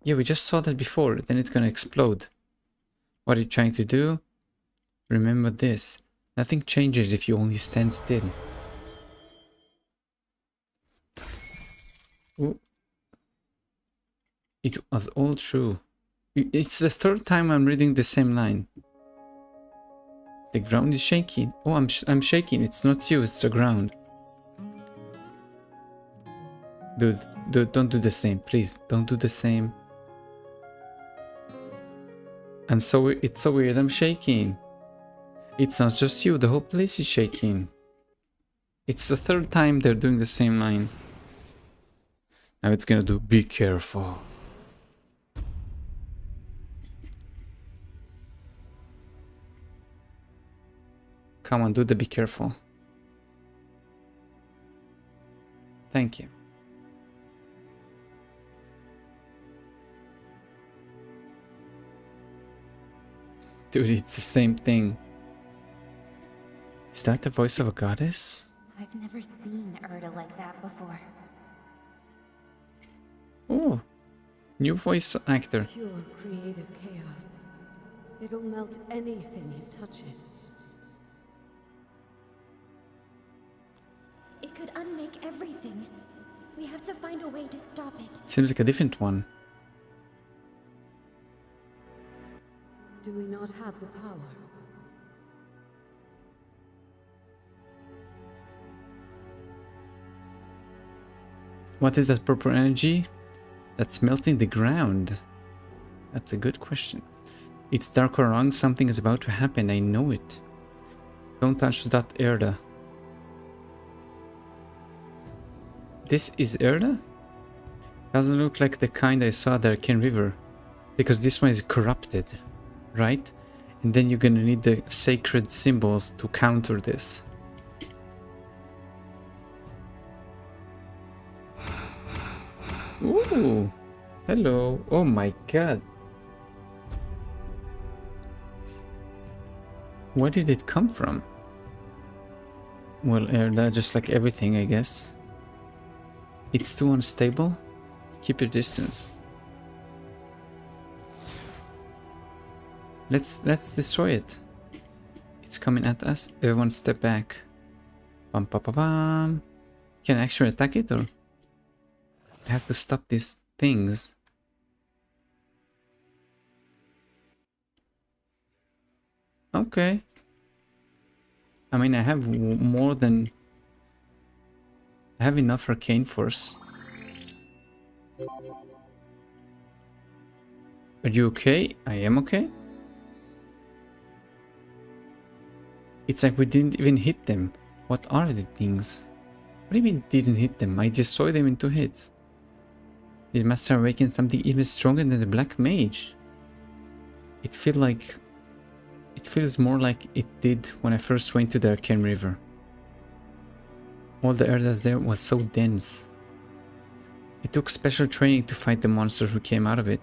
Yeah, we just saw that before, then it's gonna explode. What are you trying to do? Remember this. Nothing changes if you only stand still. Ooh. It was all true. It's the third time I'm reading the same line. The ground is shaking. Oh, I'm shaking. It's not you, it's the ground. Dude, don't do the same, please. Don't do the same. It's so weird. I'm shaking. It's not just you. The whole place is shaking. It's the third time they're doing the same line. Now it's gonna do. Be careful. Come on, do the be careful. Thank you. Dude, it's the same thing. Is that the voice of a goddess? I've never seen Erda like that before. Oh, new voice actor. Pure creative chaos. It'll melt anything it touches. It could unmake everything. We have to find a way to stop it. Seems like a different one. Do we not have the power? What is that purple energy that's melting the ground? That's a good question. It's dark or wrong. Something is about to happen. I know it. Don't touch that Erda. This is Erda? Doesn't look like the kind I saw at the Arcane River. Because this one is corrupted, right? And then you're gonna need the sacred symbols to counter this. Ooh, hello. Oh my god. Where did it come from? Well, Erda, just like everything, I guess. It's too unstable. Keep your distance. Let's destroy it. It's coming at us. Everyone step back. Bum pa pa bum. Can I actually attack it, or I have to stop these things? Okay. I mean, I have more than... I have enough arcane force. Are you okay? I am okay. It's like we didn't even hit them. What are the things? What do you mean didn't hit them? I destroyed them in 2 hits. Did Master awaken something even stronger than the Black Mage? It feels more like it did when I first went to the Arcane River. All the Erdas there was so dense. It took special training to fight the monsters who came out of it.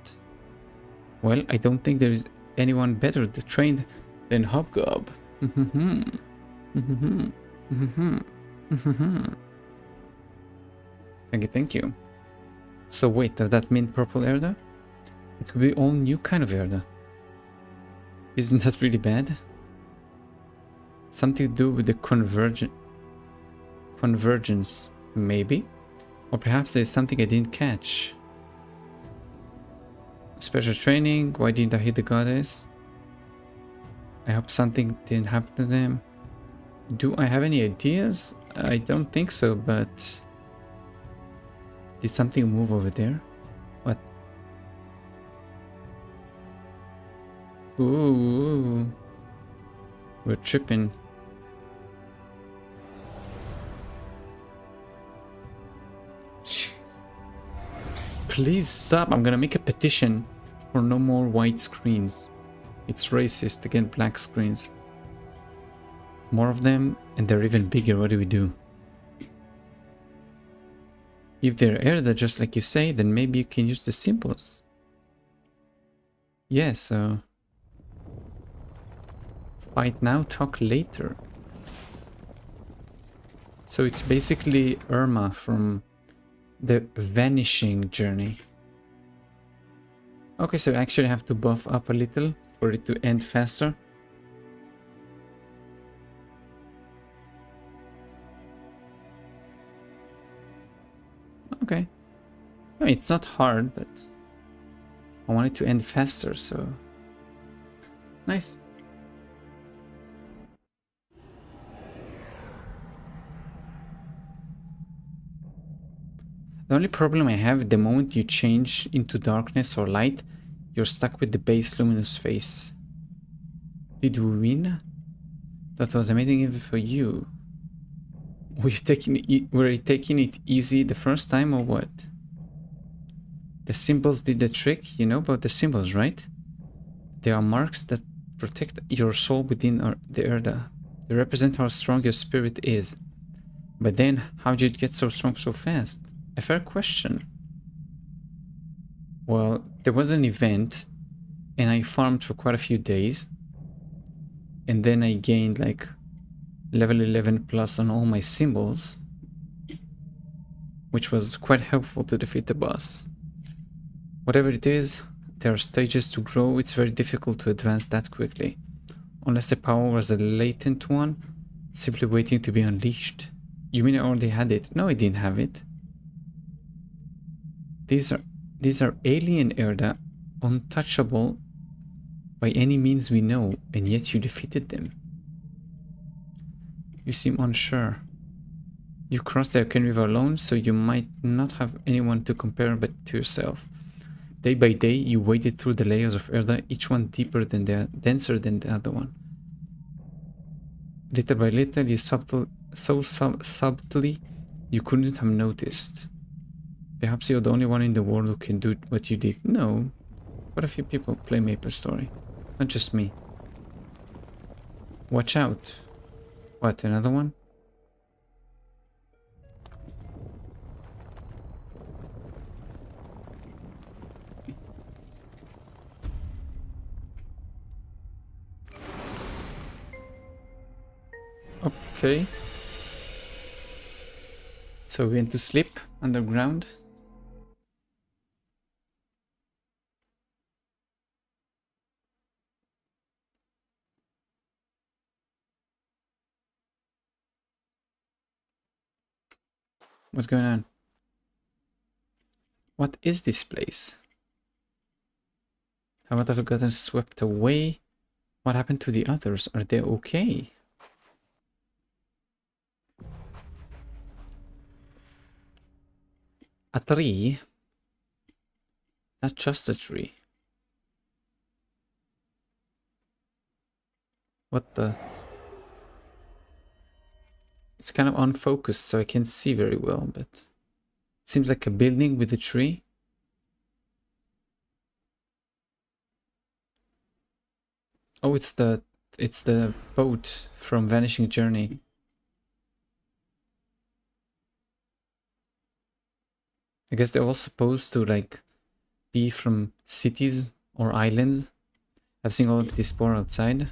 Well, I don't think there is anyone better trained than Hobgob. Thank you. So wait, does that mean purple Erda? It could be all new kind of Erda. Isn't that really bad? Something to do with the convergence, maybe? Or perhaps there's something I didn't catch. Special training, why didn't I hit the goddess? I hope something didn't happen to them. Do I have any ideas? I don't think so, but... Did something move over there? What? Ooh. We're tripping. Please stop. I'm gonna make a petition for no more white screens. It's racist against black screens. More of them, and they're even bigger. What do we do? If they're Erda, just like you say, then maybe you can use the symbols. Yeah, so... Fight now, talk later. So it's basically Irma from the Vanishing Journey. Okay, so I actually have to buff up a little for it to end faster. Okay. I mean, it's not hard, but I want it to end faster, so... Nice. The only problem I have, the moment you change into darkness or light, you're stuck with the base luminous face. Did we win? That was amazing even for you. Were you taking it easy the first time or what? The symbols did the trick. You know about the symbols, right? They are marks that protect your soul within the Erda. They represent how strong your spirit is. But then, how did you get so strong so fast? A fair question. Well, there was an event, and I farmed for quite a few days. And then I gained like level 11 plus on all my symbols, which was quite helpful to defeat the boss. Whatever it is, there are stages to grow. It's very difficult to advance that quickly. Unless the power was a latent one, simply waiting to be unleashed. You mean I already had it? No, I didn't have it. These are alien Erda, untouchable by any means we know, and yet you defeated them. You seem unsure. You crossed the Arcane River alone, so you might not have anyone to compare but to yourself. Day by day, you waded through the layers of Erda, each one deeper than denser than the other one. Little by little, you subtly, you couldn't have noticed. Perhaps you're the only one in the world who can do what you did. No, quite a few people play MapleStory, not just me. Watch out. What, another one? Okay. So we went to sleep underground. What's going on? What is this place? Haven't I gotten swept away? What happened to the others? Are they okay? A tree? Not just a tree. What the? It's kind of unfocused, so I can't see very well, but it seems like a building with a tree. Oh, it's the boat from Vanishing Journey. I guess they're all supposed to like be from cities or islands. I've seen all of this spore outside.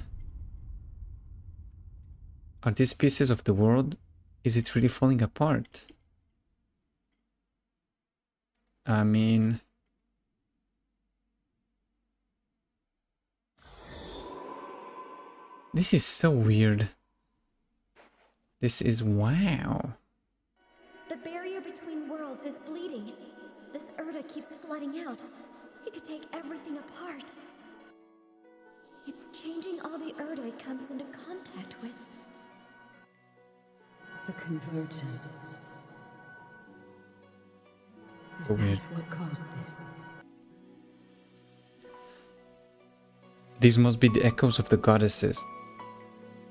Are these pieces of the world? Is it really falling apart? I mean... This is so weird. This is wow. The barrier between worlds is bleeding. This Erda keeps flooding out. It could take everything apart. It's changing all the Erda it comes into contact with. The convergence. Is So that weird. what caused this? These must be the echoes of the goddesses.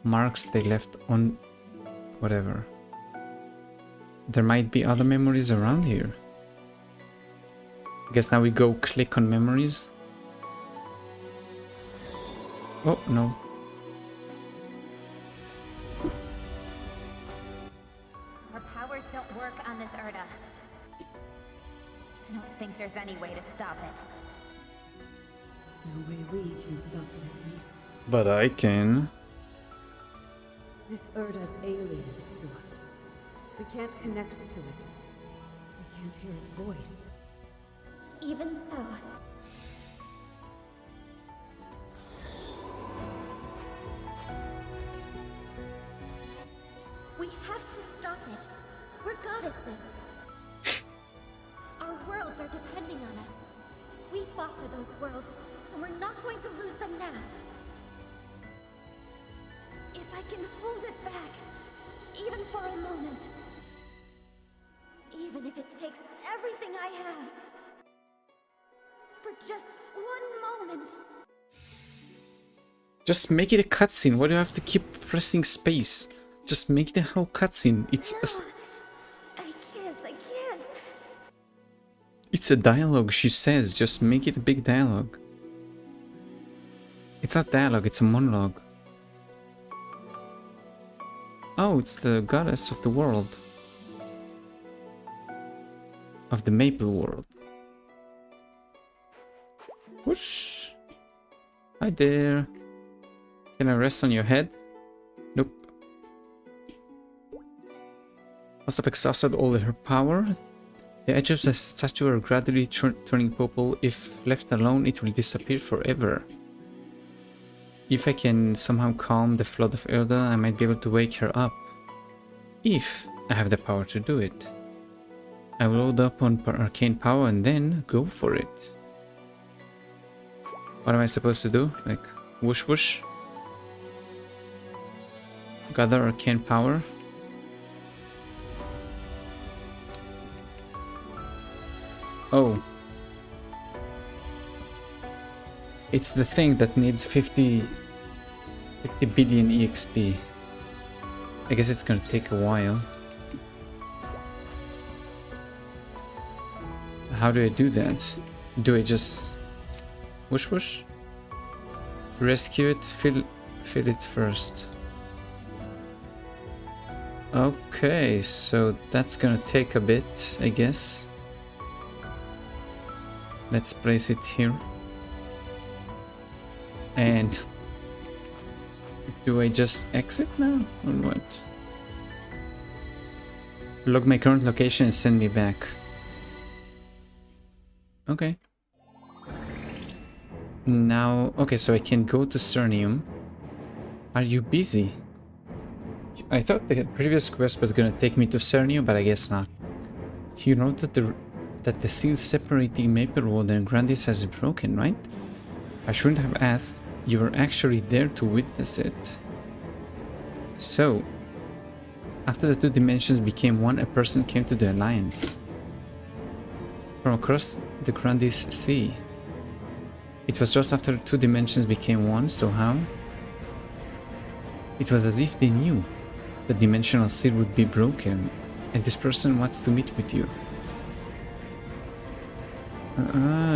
Marks they left on... whatever. There might be other memories around here. I guess now we go click on memories. Oh, no. Our powers don't work on this Erda. I don't think there's any way to stop it. No way we can stop it at least. But I can. This Erda's alien to us. We can't connect to it. We can't hear its voice. Even so, worlds, and we're not going to lose them now. If I can hold it back, even for a moment, even if it takes everything I have, for just one moment. Just make it a cutscene. Why do you have to keep pressing space? Just make it a whole cutscene. It's No, I can't. it's a dialogue, she says. Just make it a big dialogue. It's not dialogue, it's a monologue. Oh, it's the goddess of the world. Of the Maple world. Whoosh. Hi there. Can I rest on your head? Nope. Must have exhausted all her power. The edges of the statue are gradually turning purple. If left alone, it will disappear forever. If I can somehow calm the flood of Erda, I might be able to wake her up. If I have the power to do it. I will load up on arcane power and then go for it. What am I supposed to do? Like, whoosh whoosh? Gather arcane power? Oh. It's the thing that needs 50 billion EXP. I guess it's gonna take a while. How do I do that? Do I just whoosh whoosh? To rescue it, fill it first. Okay, so that's gonna take a bit, I guess. Let's place it here. And do I just exit now or what? Log my current location and send me back. Okay. Now, okay, so I can go to Cernium. Are you busy? I thought the previous quest was gonna take me to Cernium, but I guess not. You know that the seal separating Maple World and Grandis has broken, right? I shouldn't have asked. You were actually there to witness it. So, after the two dimensions became one, a person came to the Alliance. From across the Grandis Sea. It was just after two dimensions became one, so how? It was as if they knew the dimensional seal would be broken, and this person wants to meet with you.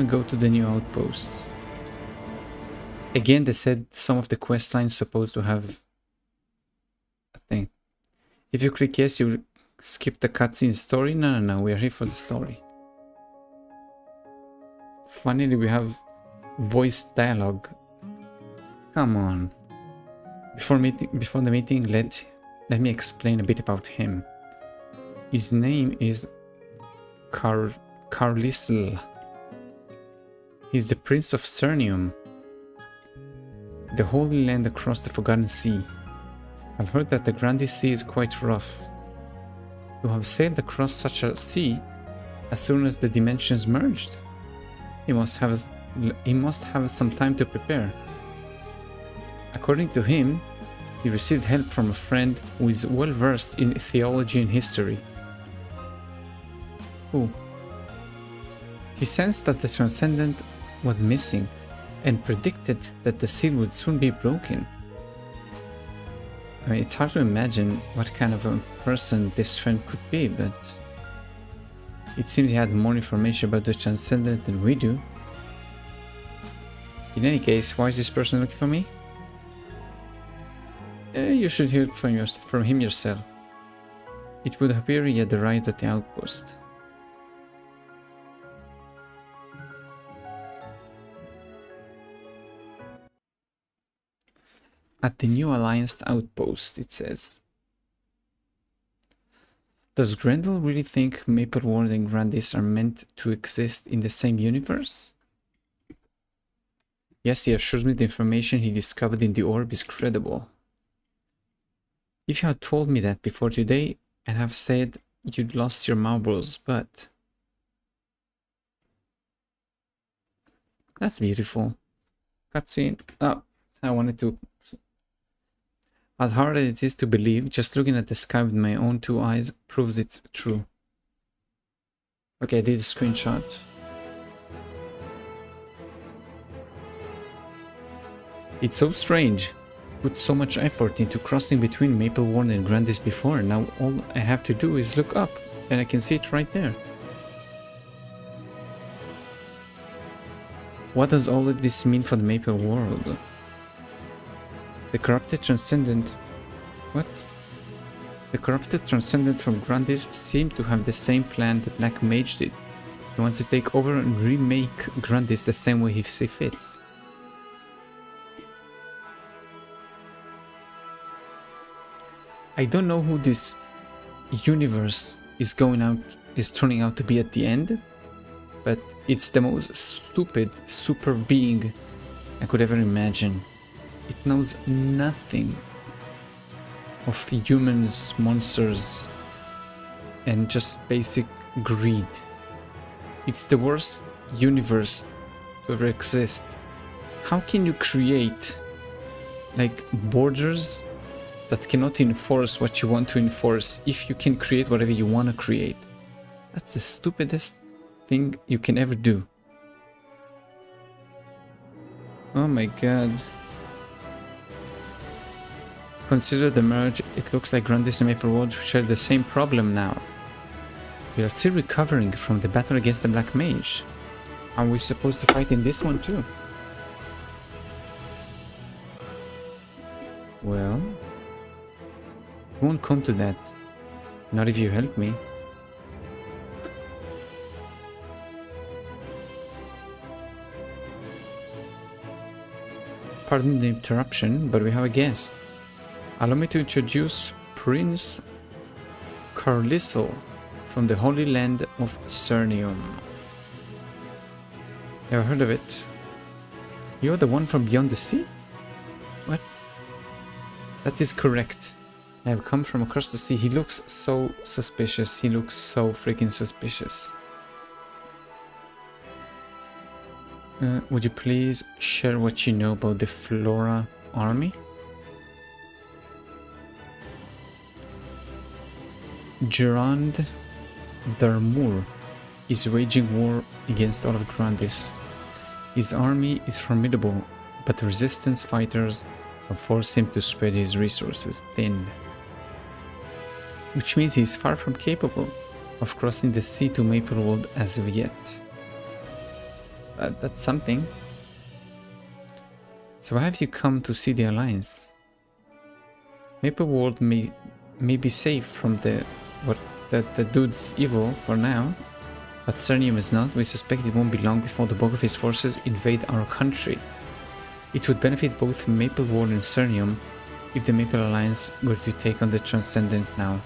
Go to the new outpost. Again, they said some of the quest lines supposed to have a thing. If you click yes, you will skip the cutscene story. No, we are here for the story. Finally, we have voice dialogue. Come on. Before the meeting, let me explain a bit about him. His name is Carlisle. He's the Prince of Cernium, the Holy Land across the Forgotten Sea. I've heard that the Grandis Sea is quite rough. To have sailed across such a sea as soon as the dimensions merged, he must have some time to prepare. According to him, he received help from a friend who is well versed in theology and history. Who? He sensed that the Transcendent was missing and predicted that the seal would soon be broken. I mean, it's hard to imagine what kind of a person this friend could be, but it seems he had more information about the Transcendent than we do. In any case, why is this person looking for me? You should hear it from him yourself. It would appear he had arrived at the outpost. At the new Alliance outpost, it says. Does Grendel really think Maple World and Grandis are meant to exist in the same universe? Yes, he assures me the information he discovered in the orb is credible. If you had told me that before today, I'd have said you'd lost your marbles, but... That's beautiful. Cutscene. Oh, I wanted to... As hard as it is to believe, just looking at the sky with my own two eyes proves it's true. Okay, I did a screenshot. It's so strange. Put so much effort into crossing between Mapleworld and Grandis before. Now all I have to do is look up and I can see it right there. What does all of this mean for the Maple world? The corrupted transcendent... What? The corrupted transcendent from Grandis seemed to have the same plan the Black Mage did. He wants to take over and remake Grandis the same way he sees fits. I don't know who this universe is turning out to be at the end, but it's the most stupid super being I could ever imagine. It knows nothing of humans, monsters, and just basic greed. It's the worst universe to ever exist. How can you create like borders that cannot enforce what you want to enforce if you can create whatever you want to create? That's the stupidest thing you can ever do. Oh my god. Consider the merge. It looks like Grandis and Mapleworld share the same problem now. We are still recovering from the battle against the Black Mage. Are we supposed to fight in this one too? Well, it won't come to that. Not if you help me. Pardon the interruption, but we have a guest. Allow me to introduce Prince Carlisle from the Holy Land of Cernium. Ever heard of it? You're the one from beyond the sea? What? That is correct. I have come from across the sea. He looks so suspicious. He looks so freaking suspicious. Would you please share what you know about the Flora army? Gerard Darmour is waging war against all of Grandis. His army is formidable, but the resistance fighters have forced him to spread his resources thin. Which means he is far from capable of crossing the sea to Mapleworld as of yet. That's something. So why have you come to see the Alliance? Mapleworld may be safe from the dude's evil for now, but Cernium is not. We suspect it won't be long before the bulk of his forces invade our country. It would benefit both Mapleworld and Cernium if the Maple Alliance were to take on the Transcendent now,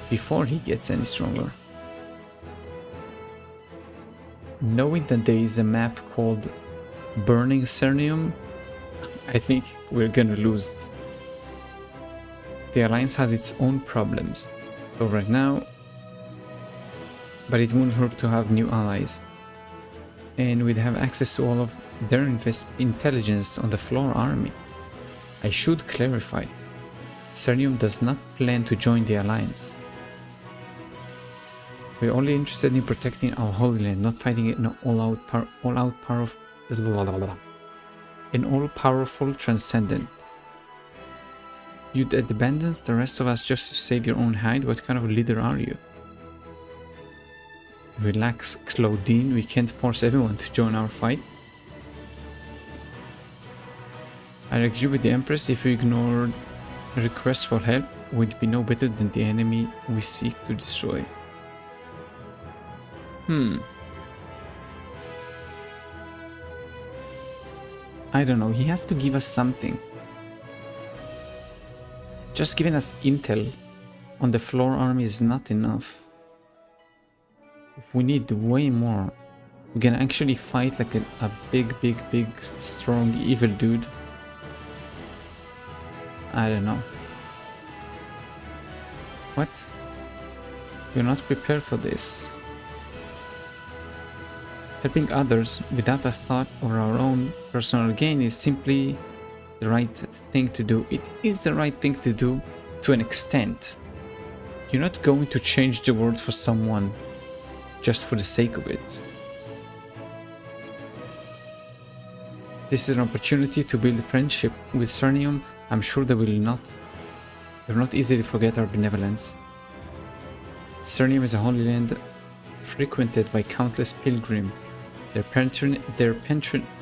before he gets any stronger. Knowing that there is a map called Burning Cernium, I think we're gonna lose. The Alliance has its own problems, so right now, but it won't hurt to have new allies. And we'd have access to all of their intelligence on the Flora army. I should clarify, Cernium does not plan to join the Alliance. We're only interested in protecting our Holy Land, not fighting it in an all-powerful Transcendent. You'd abandon the rest of us just to save your own hide? What kind of leader are you? Relax, Claudine. We can't force everyone to join our fight. I agree with the Empress. If we ignored requests for help, we'd be no better than the enemy we seek to destroy. I don't know, he has to give us something. Just giving us intel on the Flora army is not enough. We need way more. We can actually fight like a big, strong, evil dude. I don't know. What? You're not prepared for this. Helping others without a thought or our own personal gain is simply the right thing to do. It is the right thing to do to an extent. You're not going to change the world for someone just for the sake of it. This is an opportunity to build friendship with Cernium. I'm sure they will not easily forget our benevolence. Cernium is a holy land frequented by countless pilgrims. Their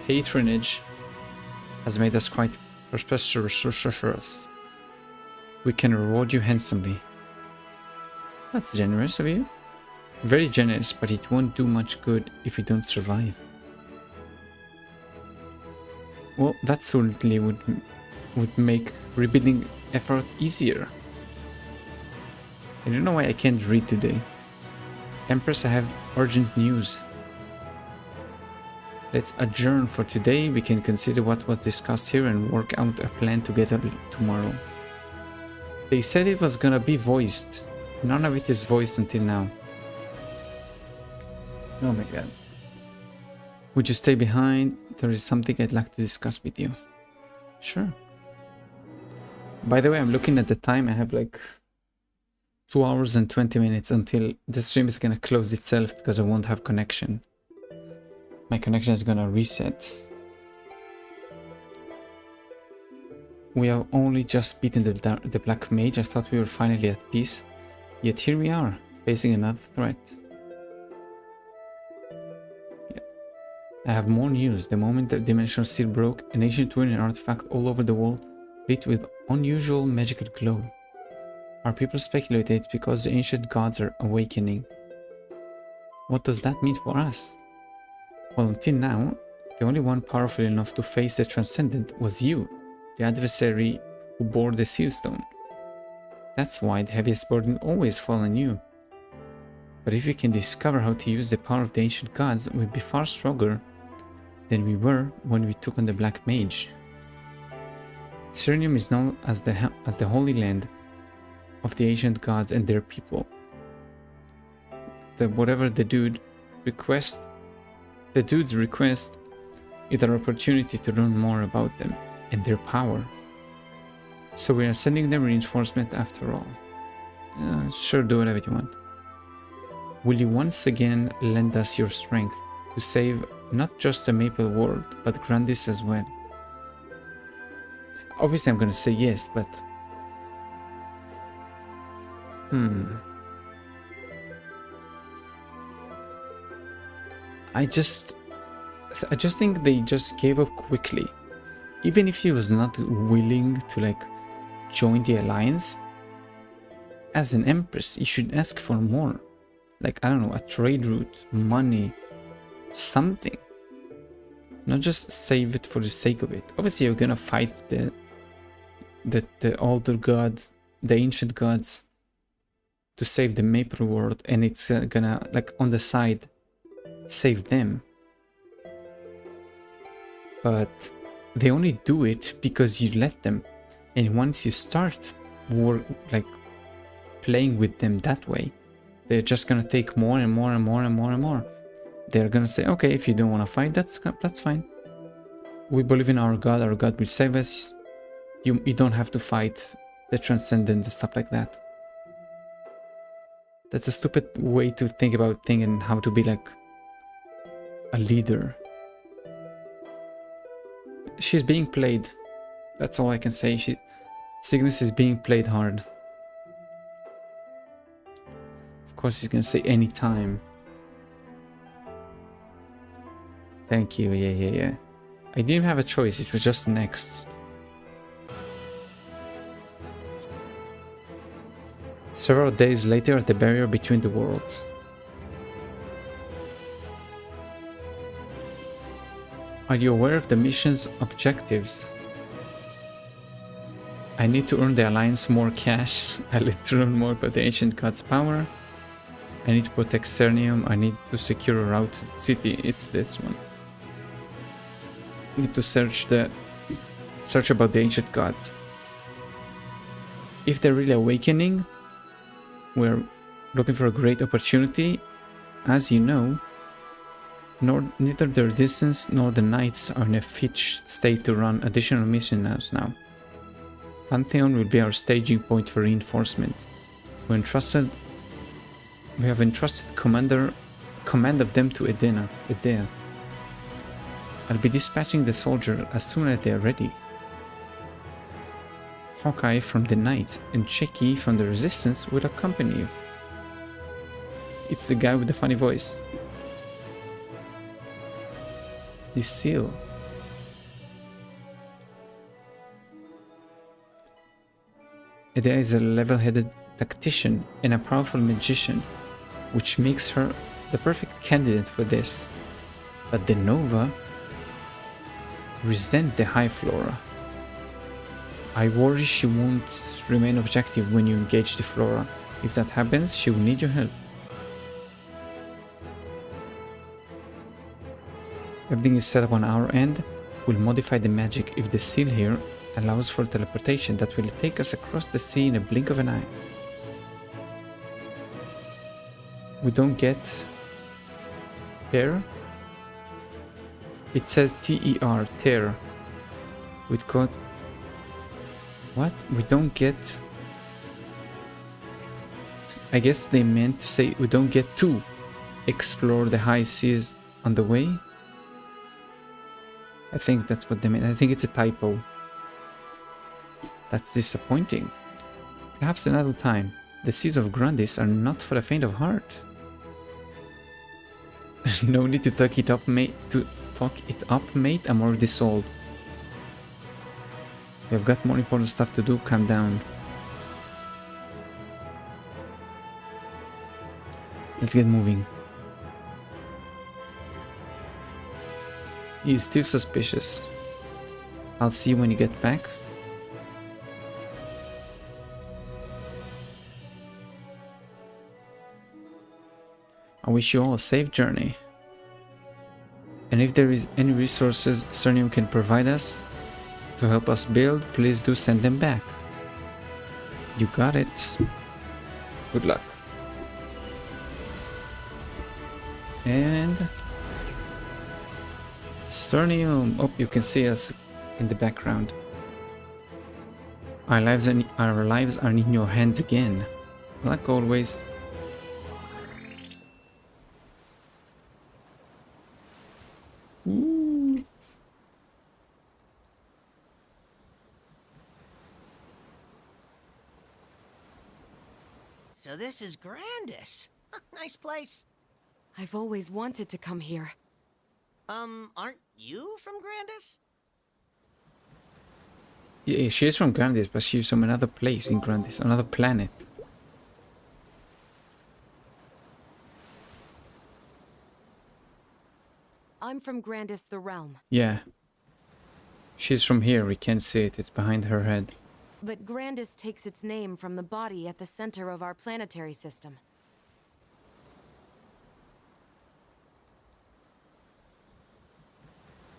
patronage has made us quite prosperous. We can reward you handsomely. That's generous of you. Very generous, but it won't do much good if we don't survive. Well, that certainly would make rebuilding effort easier. I don't know why I can't read today. Empress, I have urgent news. Let's adjourn for today. We can consider what was discussed here and work out a plan together tomorrow. They said it was gonna be voiced. None of it is voiced until now. Oh my god. Would you stay behind? There is something I'd like to discuss with you. Sure. By the way, I'm looking at the time. I have like 2 hours and 20 minutes until the stream is gonna close itself because I won't have connection. My connection is gonna reset. We have only just beaten the Black Mage. I thought we were finally at peace. Yet here we are, facing another threat. Yeah. I have more news. The moment the Dimensional Seal broke, an ancient ruin and artifact all over the world lit with unusual magical glow. Our people speculate it's because the ancient gods are awakening. What does that mean for us? Well, until now, the only one powerful enough to face the Transcendent was you, the adversary who bore the Sealstone. That's why the heaviest burden always falls on you. But if we can discover how to use the power of the ancient gods, we'll be far stronger than we were when we took on the Black Mage. Cernium is known as the Holy Land of the ancient gods and their people. Whatever the dude's request is an opportunity to learn more about them and their power. So we are sending them reinforcement after all. Sure, do whatever you want. Will you once again lend us your strength to save not just the Maple world, but Grandis as well? Obviously I'm gonna say yes, but... I just think they just gave up quickly. Even if he was not willing to like join the alliance, as an empress, you should ask for more. Like, I don't know, a trade route, money, something. Not just save it for the sake of it. Obviously you're gonna fight the older gods, the ancient gods, to save the Maple world, and it's gonna, like, on the side, save them. But they only do it because you let them. And once you start playing with them that way, they're just gonna take more and more and more and more and more. They're gonna say, okay, if you don't want to fight, that's fine. We believe in our God will save us. You don't have to fight the Transcendent and stuff like that. That's a stupid way to think about things and how to be like a leader. She's being played. That's all I can say. Cygnus is being played hard. Of course he's gonna say anytime. Thank you, yeah. I didn't have a choice, it was just next. Several days later at the barrier between the worlds. Are you aware of the mission's objectives? I need to earn the Alliance more cash. I need to learn more about the ancient god's power. I need to protect Cernium. I need to secure a route to the city. It's this one. I need to search about the ancient gods. If they're really awakening, we're looking for a great opportunity. As you know, Neither the Resistance nor the Knights are in a fit state to run additional missions now. Pantheon will be our staging point for reinforcement. We have entrusted command of them to Edea. I'll be dispatching the soldier as soon as they are ready. Hawkeye from the Knights and Checky from the Resistance will accompany you. It's the guy with the funny voice. The seal. Edea is a level-headed tactician and a powerful magician, which makes her the perfect candidate for this. But the Nova resent the High Flora. I worry she won't remain objective when you engage the Flora. If that happens, she will need your help. Everything is set up on our end. We'll modify the magic if the seal here allows for teleportation that will take us across the sea in a blink of an eye. We don't get Tear. It says T-E-R, Tear. We got... What? We don't get... I guess they meant to say we don't get to explore the high seas on the way. I think that's what they meant. I think it's a typo. That's disappointing. Perhaps another time. The seas of Grandis are not for the faint of heart. No need to talk it up, mate. I'm already sold. We've got more important stuff to do. Calm down. Let's get moving. He's still suspicious. I'll see you when you get back. I wish you all a safe journey. And if there is any resources Cernium can provide us to help us build, please do send them back. You got it. Good luck. And Cernium. Oh, you can see us in the background. Our lives are in your hands again. Like always. Ooh. So this is Grandis. Nice place. I've always wanted to come here. Aren't you from Grandis? Yeah, she is from Grandis, but she's from another place in Grandis, another planet. I'm from Grandis the Realm. Yeah. She's from here, we can't see it, it's behind her head. But Grandis takes its name from the body at the center of our planetary system.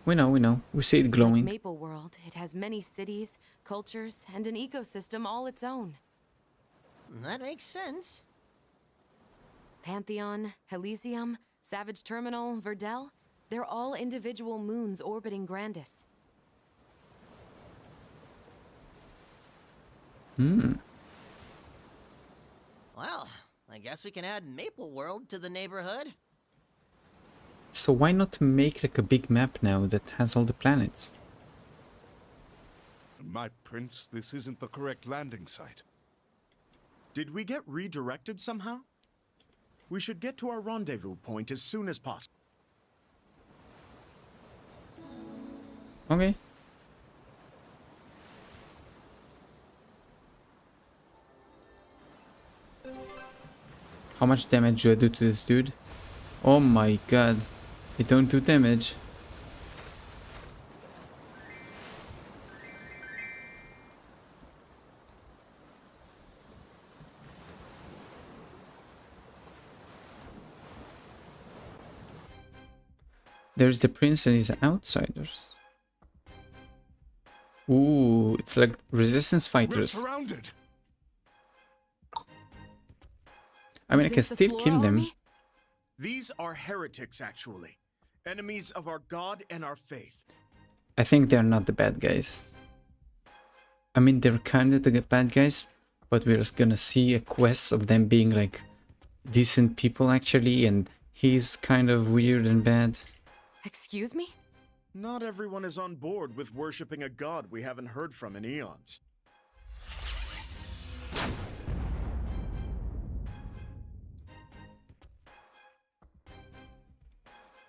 We know. We see it glowing. Like Maple World, it has many cities, cultures, and an ecosystem all its own. That makes sense. Pantheon, Elysium, Savage Terminal, Verdel, they're all individual moons orbiting Grandis. Well, I guess we can add Maple World to the neighborhood. So why not make like a big map now that has all the planets? My prince, this isn't the correct landing site. Did we get redirected somehow? We should get to our rendezvous point as soon as possible. Okay. How much damage do I do to this dude? Oh my god. I don't do damage. There's the prince and his outsiders. Ooh, it's like resistance fighters. We're surrounded. I mean, I can still kill them. These are heretics, actually. Enemies of our God and our faith. I think they're not the bad guys. I mean, they're kind of the bad guys, but we're just gonna see a quest of them being like decent people actually, and he's kind of weird and bad. Excuse me? Not everyone is on board with worshipping a god we haven't heard from in eons.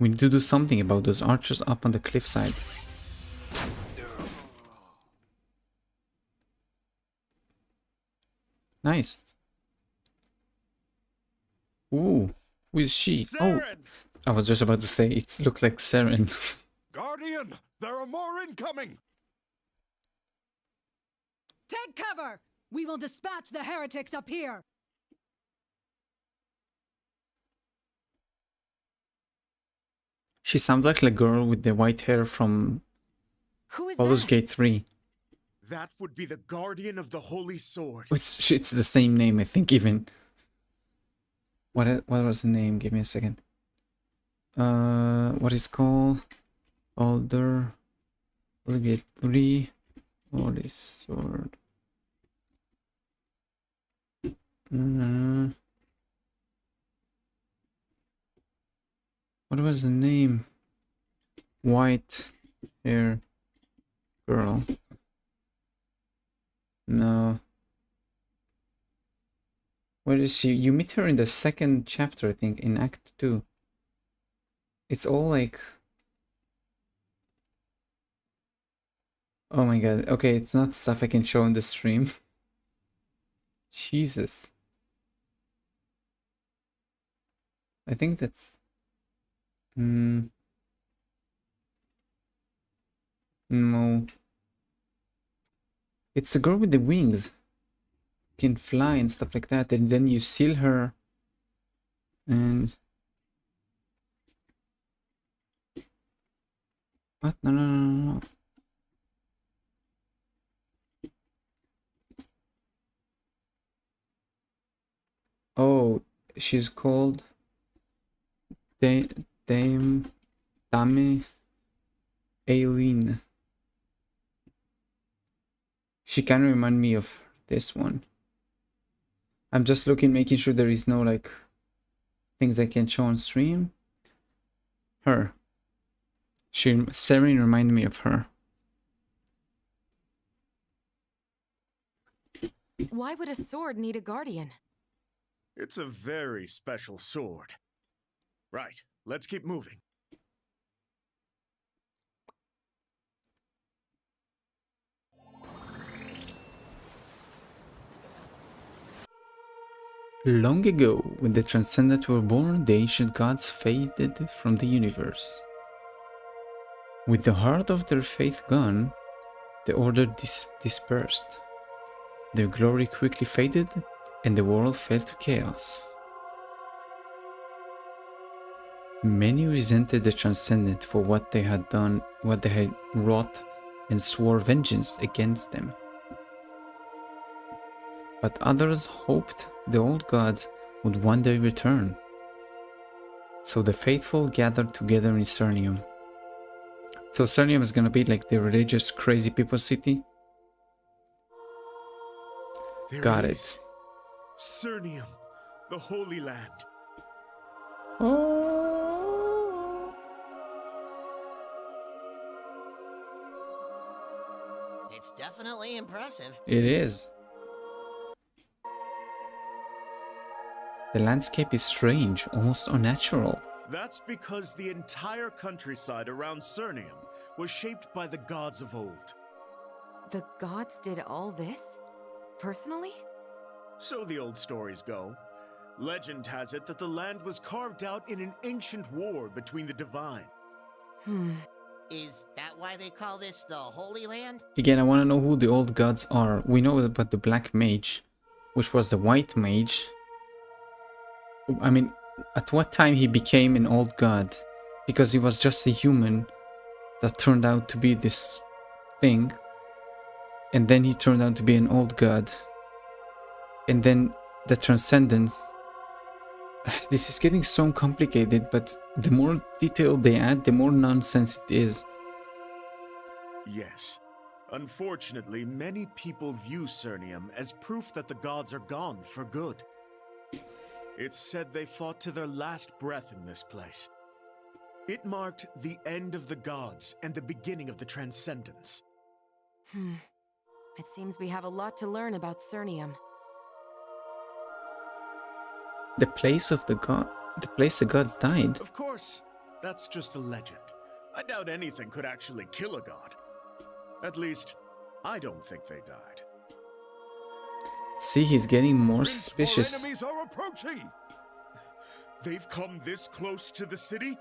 We need to do something about those archers up on the cliffside. Nice. Ooh, who is she? Saren! Oh, I was just about to say, it looks like Saren. Guardian, there are more incoming! Take cover! We will dispatch the heretics up here! She sounds like the girl with the white hair from Who is Baldur's that? Gate 3. That would be the Guardian of the Holy Sword. It's the same name, I think, even. What was the name? Give me a second. What is called? Baldur's Gate 3. Holy Sword. What was the name? White hair girl. No. Where is she? You meet her in the second chapter, I think, in Act 2. It's all like... Oh my god. Okay, it's not stuff I can show on the stream. Jesus. I think that's... No. It's the girl with the wings. Can fly and stuff like that, and then you seal her. And... What? No. Oh, she's called Dame Aileen. She can remind me of this one. I'm just looking, making sure there is no like things I can show on stream. Her. Saren reminded me of her. Why would a sword need a guardian? It's a very special sword. Right, let's keep moving. Long ago, when the Transcendent were born, the ancient gods faded from the universe. With the heart of their faith gone, the order dispersed. Their glory quickly faded, and the world fell to chaos. Many resented the Transcendent for what they had done, what they had wrought, and swore vengeance against them. But others hoped the old gods would one day return. So the faithful gathered together in Cernium. So Cernium is gonna be like the religious crazy people city. There Got it it. is. Cernium, the Holy Land. Oh. It's definitely impressive. It is. The landscape is strange, almost unnatural. That's because the entire countryside around Cernium was shaped by the gods of old. The gods did all this? Personally? So the old stories go. Legend has it that the land was carved out in an ancient war between the divine. Is that why they call this the Holy Land? Again, I want to know who the old gods are. We know about the Black Mage, which was the White Mage. I mean, at what time he became an old god? Because he was just a human that turned out to be this thing. And then he turned out to be an old god. And then the Transcendence This is getting so complicated, but the more detail they add, the more nonsense it is. Yes. Unfortunately, many people view Cernium as proof that the gods are gone for good. It's said they fought to their last breath in this place. It marked the end of the gods and the beginning of the Transcendence. It seems we have a lot to learn about Cernium. The place the gods died. Of course, that's just a legend. I doubt anything could actually kill a god. At least, I don't think they died. See, he's getting more Prince, suspicious. our enemies are approaching. They've come this close to the city?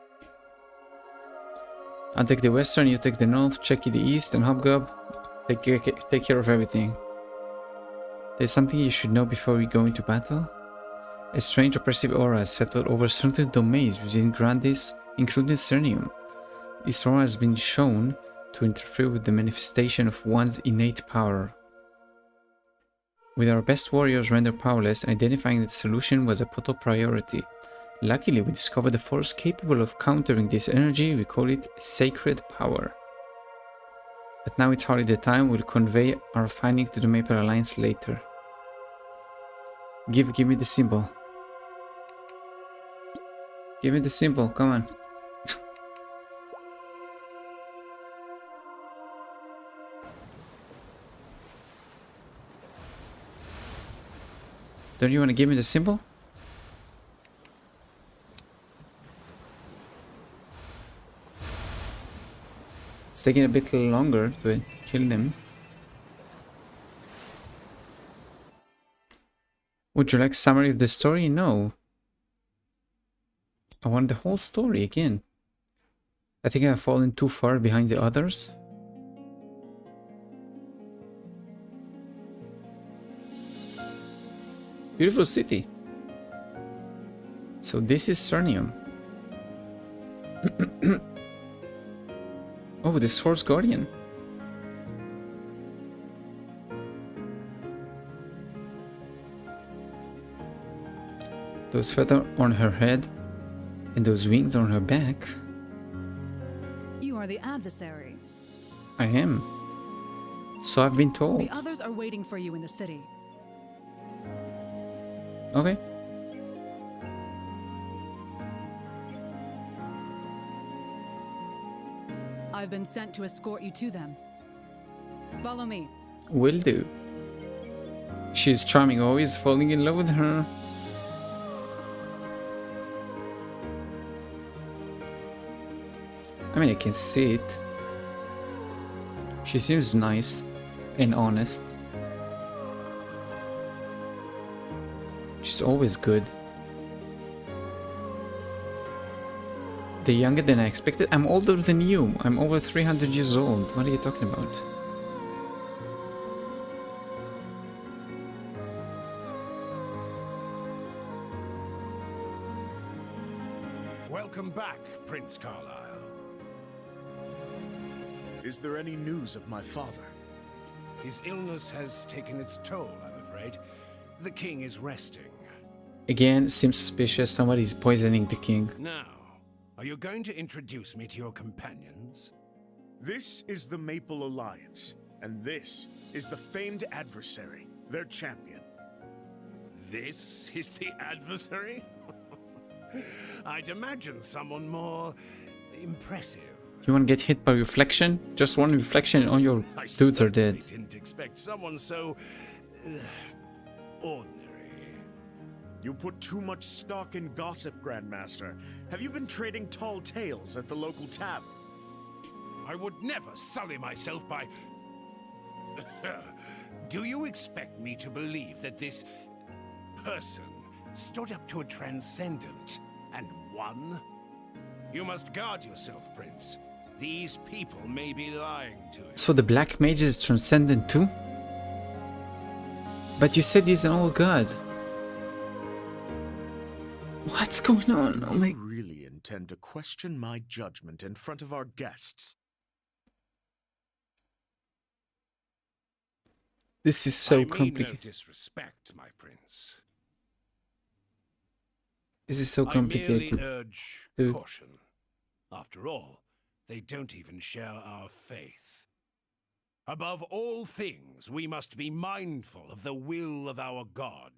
I'll take the western, you take the north, check the east, and Hobgob, take care of everything. There's something you should know before we go into battle. A strange oppressive aura has settled over certain domains within Grandis, including Cernium. This aura has been shown to interfere with the manifestation of one's innate power. With our best warriors rendered powerless, identifying the solution was a top priority. Luckily, we discovered a force capable of countering this energy. We call it sacred power. But now it's hardly the time. We'll convey our finding to the Maple Alliance later. Give me the symbol. Give me the symbol, come on. Don't you want to give me the symbol? It's taking a bit longer to kill them. Would you like a summary of the story? No. I want the whole story again. I think I've fallen too far behind the others. Beautiful city. So this is Cernium. Oh, the Source Guardian. Those feathers on her head and those wings on her back. You are the adversary. I am. So I've been told. The others are waiting for you in the city. Okay. I've been sent to escort you to them. Follow me. Will do. She's charming, always falling in love with her. I mean, I can see it. She seems nice and honest. She's always good. They're younger than I expected. I'm older than you. I'm over 300 years old. What are you talking about? Welcome back, Prince Carlisle. Is there any news of my father? His illness has taken its toll, I'm afraid. The king is resting. Again, seems suspicious. Somebody's poisoning the king. Now, are you going to introduce me to your companions? This is the Maple Alliance, and this is the famed adversary, their champion. This is the adversary? I'd imagine someone more impressive. You want to get hit by reflection? Just one reflection and all your dudes are dead. I didn't expect someone so ordinary. You put too much stock in gossip, Grandmaster. Have you been trading tall tales at the local tavern? I would never sully myself by... Do you expect me to believe that this person stood up to a transcendent and won? You must guard yourself, Prince. These people may be lying to you. So the Black Mage is transcendent too? But you said he's an old god. What's going on? Oh my... You really intend to question my judgment in front of our guests? This is so I mean complicated. no disrespect, my prince. This is so I complicated. merely urge Dude. caution. After all, they don't even share our faith. Above all things, we must be mindful of the will of our god.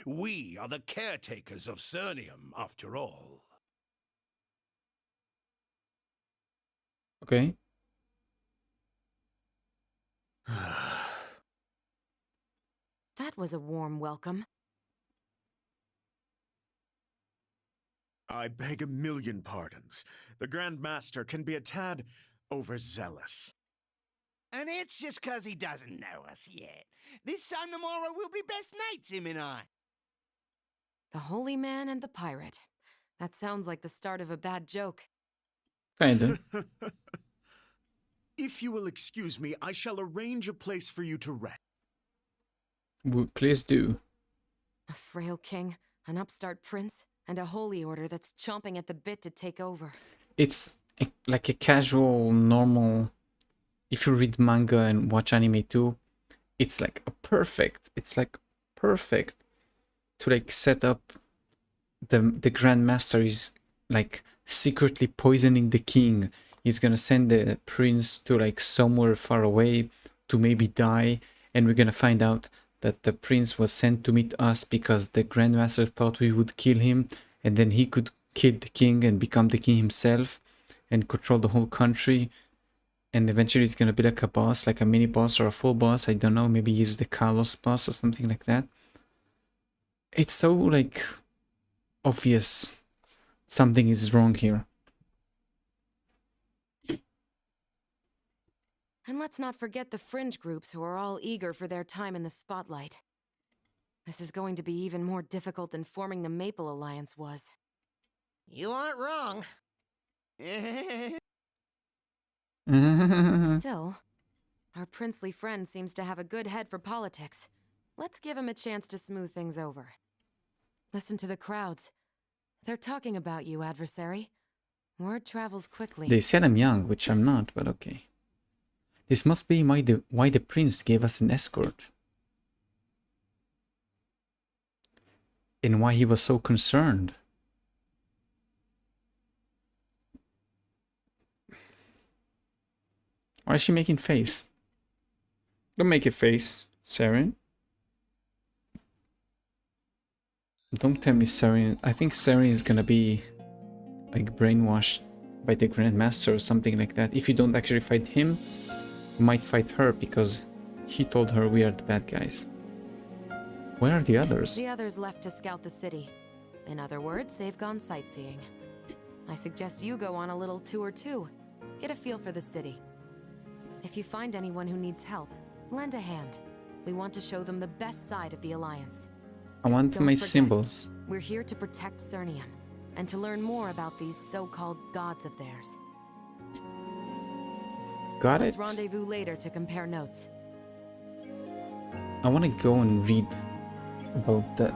We are the caretakers of Cernium, after all. Okay. That was a warm welcome. I beg a million pardons. The Grand Master can be a tad overzealous. And it's just 'cause he doesn't know us yet. This time tomorrow we'll be best mates, him and I. The holy man and the pirate. That sounds like the start of a bad joke. Kinda. If you will excuse me, I shall arrange a place for you to rest. Please do. A frail king, an upstart prince, and a holy order that's chomping at the bit to take over. It's like a casual, normal. If you read manga and watch anime too, it's like a perfect. It's like perfect to like set up. The Grand Master is like secretly poisoning the king. He's gonna send the prince to like somewhere far away to maybe die, and we're gonna find out that the prince was sent to meet us because the Grand Master thought we would kill him, and then he could kill the king and become the king himself and control the whole country. And eventually he's gonna be like a boss, like a mini boss or a full boss. I don't know, maybe he's the Kalos boss or something like that. It's so like obvious something is wrong here. And let's not forget the fringe groups who are all eager for their time in the spotlight. This is going to be even more difficult than forming the Maple Alliance was. You aren't wrong. Still, our princely friend seems to have a good head for politics. Let's give him a chance to smooth things over. Listen to the crowds. They're talking about you, adversary. Word travels quickly. They said I'm young, which I'm not, but okay. This must be why the prince gave us an escort. And why he was so concerned. Why is she making face? Don't make a face, Saren. Don't tell me Saren. I think Saren is gonna be like brainwashed by the Grand Master or something like that. If you don't actually fight him, you might fight her because he told her we are the bad guys. Where are the others? The others left to scout the city. In other words, they've gone sightseeing. I suggest you go on a little tour too. Get a feel for the city. If you find anyone who needs help, lend a hand. We want to show them the best side of the Alliance. I want Don't my forget, symbols. We're here to protect Cernium, and to learn more about these so-called gods of theirs. Got Let's it? rendezvous later to compare notes. I want to go and read about that.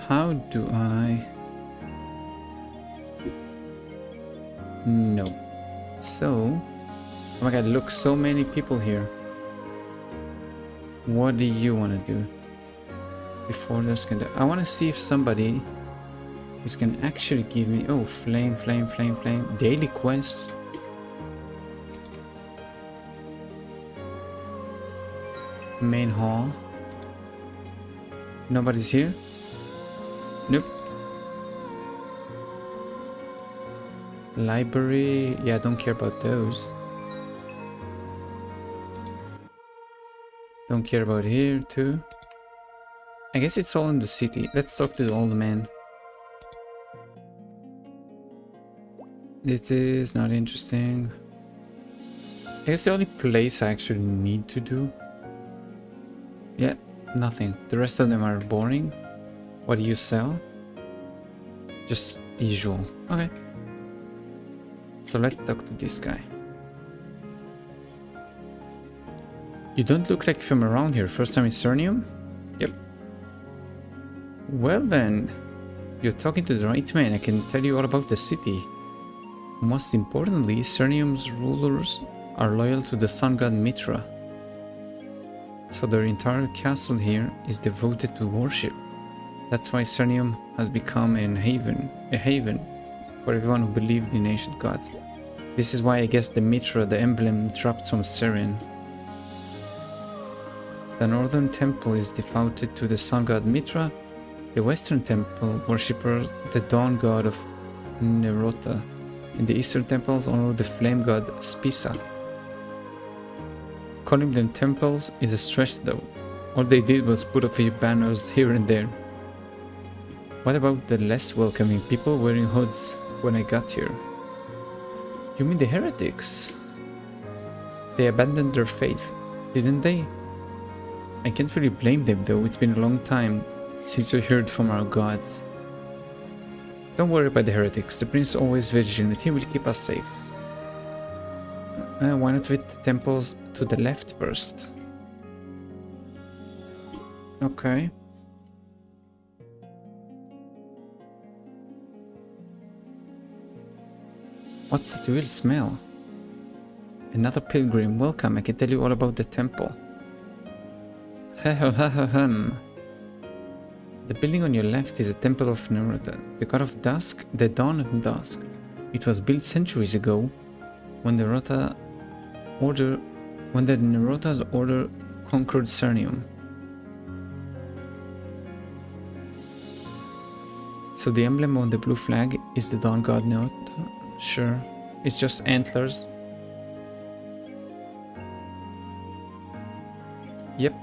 How do I... No. So... Oh my god, look, so many people here. What do you want to do? Before this can do... I want to see if somebody is can actually give me... Oh, flame. Daily quest. Main hall. Nobody's here? Nope. Library. Yeah, I don't care about those. Don't care about here too. I guess it's all in the city. Let's talk to the old man. This is not interesting. I guess the only place I actually need to do. Yeah, nothing. The rest of them are boring. What do you sell? Just usual. Okay. So let's talk to this guy. You don't look like from around here. First time in Cernium? Yep. Well then, you're talking to the right man. I can tell you all about the city. Most importantly, Cernium's rulers are loyal to the sun god Mitra. So their entire castle here is devoted to worship. That's why Cernium has become a haven for everyone who believed in ancient gods. This is why I guess the Mitra, the emblem, dropped from Seren. The northern temple is devoted to the sun god Mitra. The western temple worshippers the dawn god of Nerota. And the eastern temples honor the flame god Spisa. Calling them temples is a stretch though. All they did was put a few banners here and there. What about the less welcoming people wearing hoods when I got here? You mean the heretics? They abandoned their faith, didn't they? I can't really blame them though, it's been a long time since we heard from our gods. Don't worry about the heretics, the prince is always vigilant, he will keep us safe. Why not visit the temples to the left first? Okay. What's that weird smell? Another pilgrim, welcome, I can tell you all about the temple. The building on your left is a temple of Nerota, the god of dusk, the dawn of dusk. It was built centuries ago when the Nerota's order conquered Cernium. So the emblem on the blue flag is the dawn god note. Sure, it's just antlers. Yep,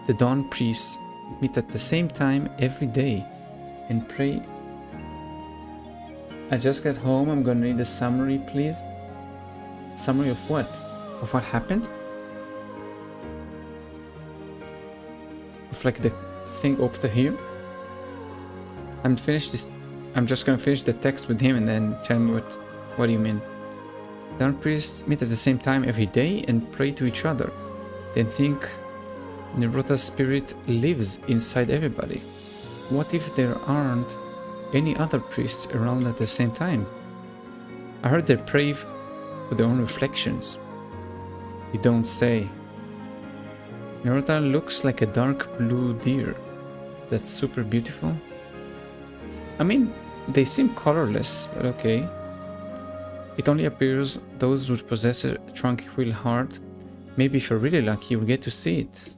the dawn priests meet at the same time every day and pray. I just got home, I'm gonna need a summary, please. Summary of what? Of what happened? Of like the thing up to here? I'm just gonna finish the text with him and then tell me what do you mean? Dawn priests meet at the same time every day and pray to each other. They think Nerota's spirit lives inside everybody. What if there aren't any other priests around at the same time? I heard they pray for their own reflections. You don't say. Nerota looks like a dark blue deer. That's super beautiful. I mean, they seem colorless, but okay. It only appears those which possess a tranquil heart. Maybe if you're really lucky, you'll get to see it.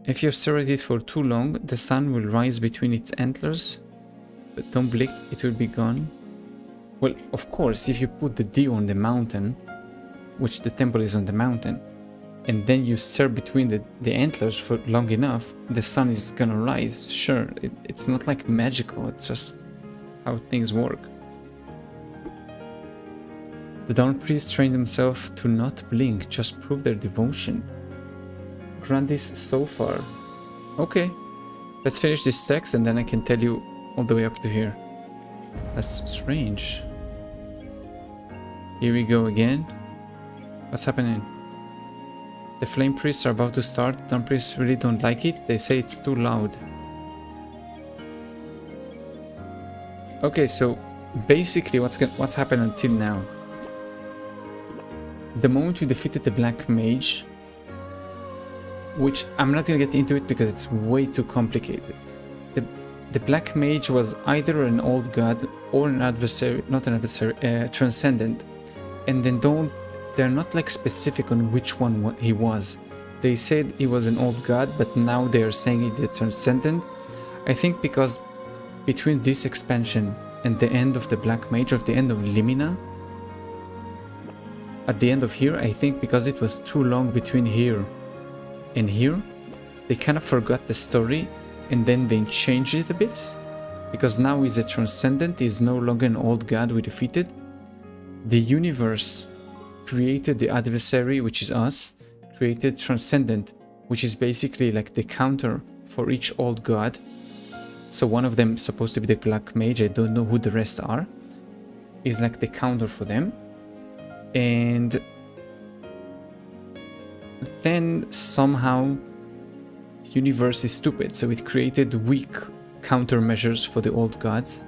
If you stare at it for too long, the sun will rise between its antlers, but don't blink, it will be gone. Well, of course, if you put the dew on the mountain, which the temple is on the mountain, and then you stare between the antlers for long enough, the sun is gonna rise. Sure, it's not like magical, it's just how things work. The dawn priests train themselves to not blink, just prove their devotion. Grandis so far. Okay, let's finish this text and then I can tell you all the way up to here. That's strange. Here we go again. What's happening? The flame priests are about to start. The dawn priests really don't like it. They say it's too loud. Okay, so basically what's happened until now. The moment you defeated the black mage, which I'm not gonna get into it because it's way too complicated. The black mage was either an old god or an adversary, not an adversary, transcendent. And then they're not like specific on which one he was. They said he was an old god, but now they are saying he's a transcendent. I think because between this expansion and the end of the black mage, of the end of Limina, at the end of here, I think because it was too long between here and here, they kind of forgot the story and then they changed it a bit. Because now he's a transcendent, he's no longer an old god we defeated. The universe created the adversary, which is us, created transcendent, which is basically like the counter for each old god. So one of them is supposed to be the black mage, I don't know who the rest are, is like the counter for them. And then somehow the universe is stupid, so it created weak countermeasures for the old gods.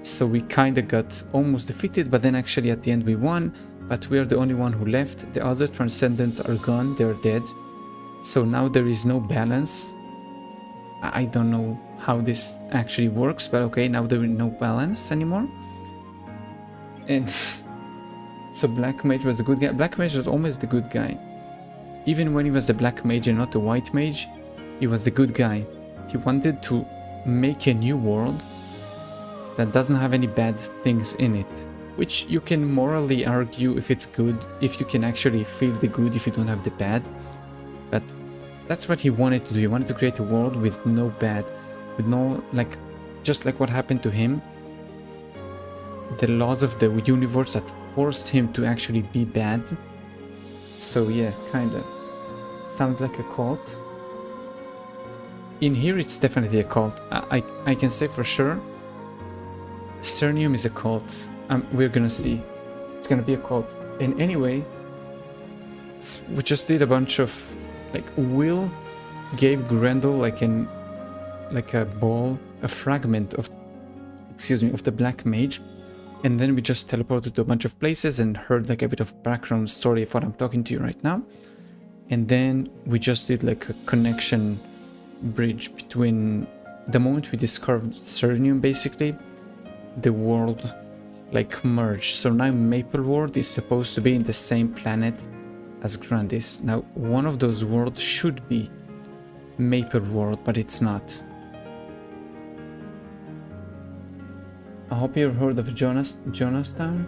So we kinda got almost defeated, but then actually at the end we won. but we are the only one who left. The other transcendents are gone, they're dead. So now there is no balance. I don't know how this actually works, but okay, now there is no balance anymore. And so Black Mage was the good guy. Black Mage was always the good guy. Even when he was the Black Mage and not the White Mage, he was the good guy. He wanted to make a new world that doesn't have any bad things in it. Which you can morally argue if it's good, if you can actually feel the good if you don't have the bad. But that's what he wanted to do. He wanted to create a world with no bad. With no, like, just like what happened to him. The laws of the universe that forced him to actually be bad. So yeah, kinda. Sounds like a cult. In here it's definitely a cult. I can say for sure Cernium is a cult. We're gonna see. It's gonna be a cult. And anyway, we just did a bunch of, like, Will gave Grendel like a ball, a fragment of, excuse me, of the Black Mage. And then we just teleported to a bunch of places and heard like a bit of background story of what I'm talking to you right now. And then we just did like a connection bridge between the moment we discovered Cernium, basically, the world like merged. So now Maple World is supposed to be in the same planet as Grandis. Now one of those worlds should be Maple World, but it's not. I hope you've heard of Jonastown?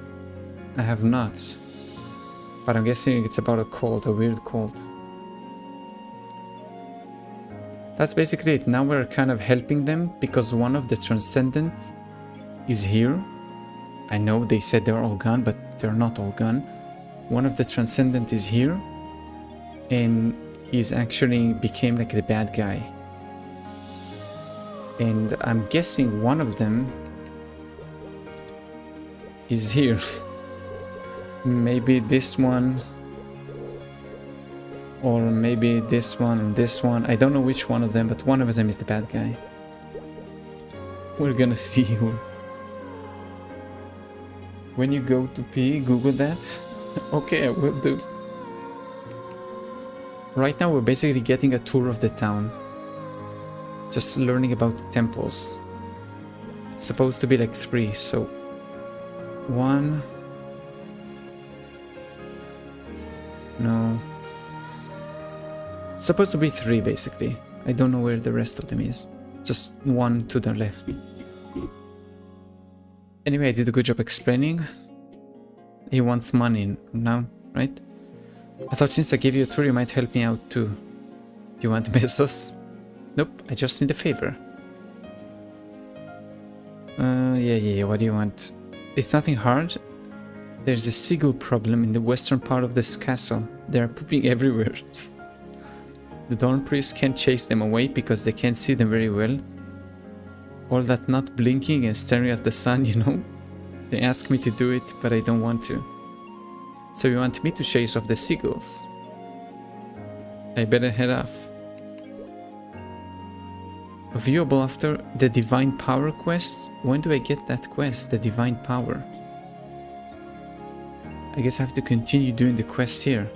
I have not. But I'm guessing it's about a cult, a weird cult. That's basically it. Now we're kind of helping them because one of the Transcendent is here. I know they said they're all gone, but they're not all gone. One of the Transcendent is here. And he's actually became like the bad guy. And I'm guessing one of them is here. Maybe this one, or maybe this one and this one. I don't know which one of them, but one of them is the bad guy. We're gonna see who. When you go to pee, Google that. Okay, I will do. Right now we're basically getting a tour of the town. Just learning about the temples. Supposed to be like 3, so 1. No. Supposed to be 3 basically. I don't know where the rest of them is. Just 1 to the left. Anyway, I did a good job explaining. He wants money now, right? I thought since I gave you a tour you might help me out too. Do you want pesos? Nope, I just need a favor. Yeah, what do you want? It's nothing hard. There's a seagull problem in the western part of this castle. They're pooping everywhere. The Dawn Priests can't chase them away because they can't see them very well. All that not blinking and staring at the sun, you know? They ask me to do it, but I don't want to. So you want me to chase off the seagulls? I better head off. Viewable after the Divine Power quest? When do I get that quest, the Divine Power? I guess I have to continue doing the quests here.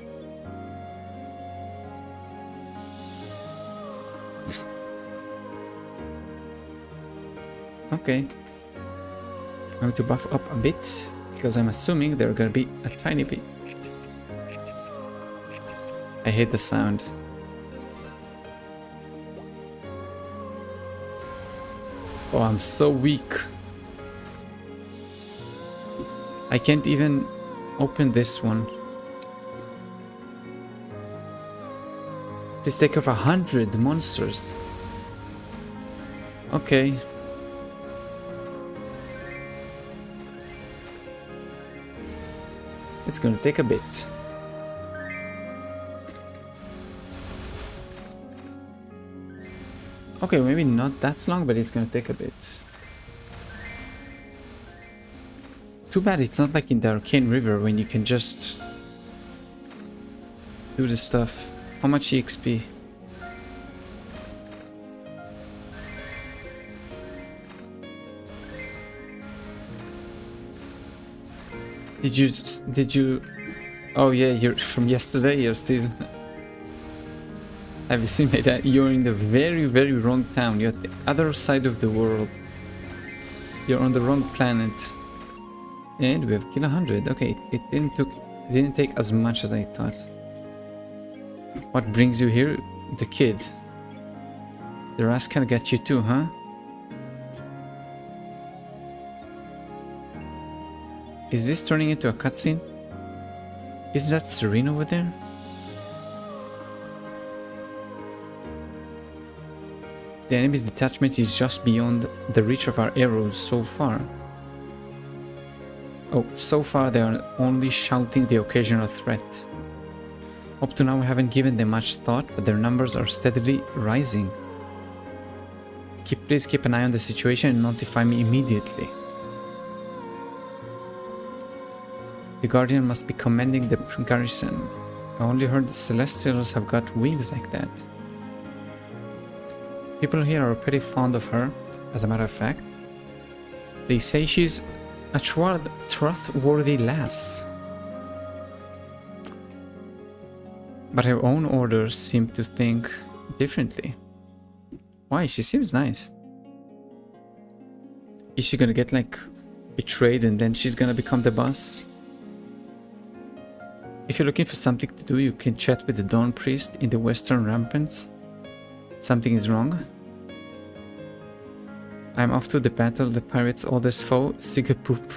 Okay. I have to buff up a bit, because I'm assuming they're gonna be a tiny bit. I hate the sound. Oh, I'm so weak. I can't even open this one. Please take off 100 monsters. Okay. It's gonna take a bit. Okay, maybe not that long, but it's gonna take a bit. Too bad it's not like in the Arcane River when you can just do the stuff. How much EXP? Did you... Oh yeah, you're from yesterday, you're still... Have you seen that? You're in the very, very wrong town. You're at the other side of the world. You're on the wrong planet. And we have killed 100. Okay, it didn't take as much as I thought. What brings you here? The kid. The rascal got you too, huh? Is this turning into a cutscene? Is that Serene over there? The enemy's detachment is just beyond the reach of our arrows so far. Oh, so far they are only shouting the occasional threat. Up to now I haven't given them much thought, but their numbers are steadily rising. Please keep an eye on the situation and notify me immediately. The Guardian must be commanding the garrison. I only heard the Celestials have got wings like that. People here are pretty fond of her, as a matter of fact. They say she's a trustworthy lass. But her own orders seem to think differently. Why? She seems nice. Is she gonna get like betrayed and then she's gonna become the boss? If you're looking for something to do, you can chat with the Dawn Priest in the Western Ramparts. Something is wrong. I'm off to the battle, the pirates' oldest foe, Sigapoop.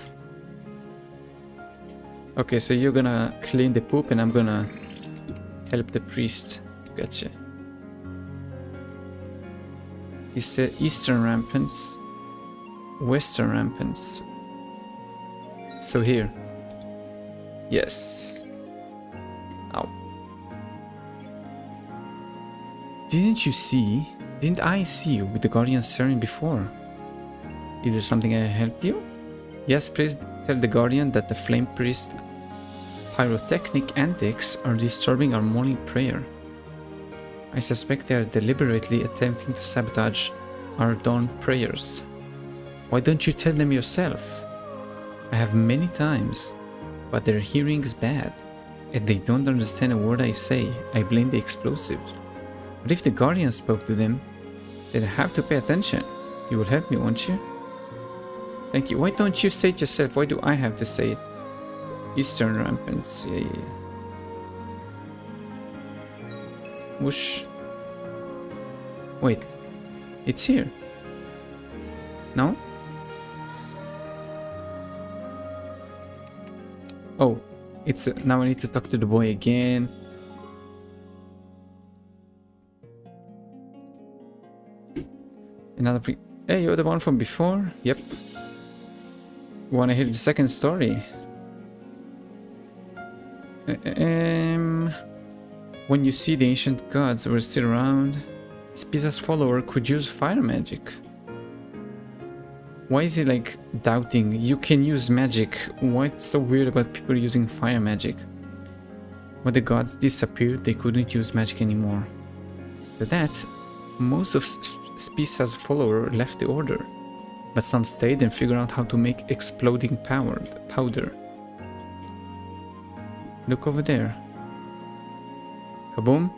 Okay, so you're gonna clean the poop and I'm gonna help the priest. Gotcha. He said Eastern Ramparts, Western Ramparts. So here. Yes. Ow. Didn't I see you with the Guardian Serene before? Is there something I help you? Yes, please tell the Guardian that the Flame Priest pyrotechnic antics are disturbing our morning prayer. I suspect they are deliberately attempting to sabotage our dawn prayers. Why don't you tell them yourself? I have many times, but their hearing is bad, and they don't understand a word I say. I blame the explosives. But if the Guardian spoke to them, they'd have to pay attention. You will help me, won't you? Thank you. Why don't you say it yourself? Why do I have to say it? Eastern Ramparts. Yeah. Whoosh. Wait. It's here. No? Oh. It's now I need to talk to the boy again. Another Hey, you're the one from before? Yep. Wanna hear the second story? When you see the ancient gods were still around, Spisa's follower could use fire magic. Why is he like doubting you can use magic? What's so weird about people using fire magic? When the gods disappeared, they couldn't use magic anymore. After that, most of Spisa's followers left the order, but some stayed and figured out how to make exploding powder. Look over there. Kaboom.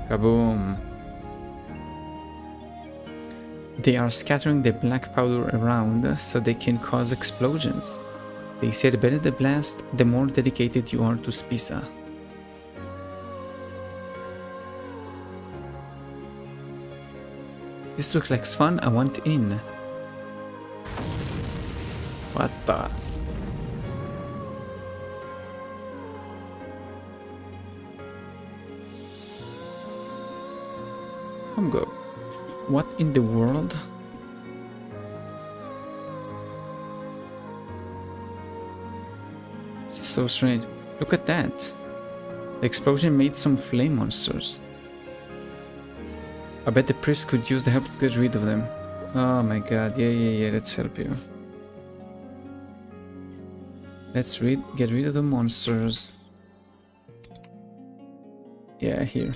Kaboom. They are scattering the black powder around so they can cause explosions. They say the better the blast, the more dedicated you are to Spisa. This looks like fun, I want in. What the? Humgo. What in the world? This is so strange. Look at that. The explosion made some flame monsters. I bet the priest could use the help to get rid of them. Oh my god, yeah, let's help you. Let's get rid of the monsters. Yeah, here.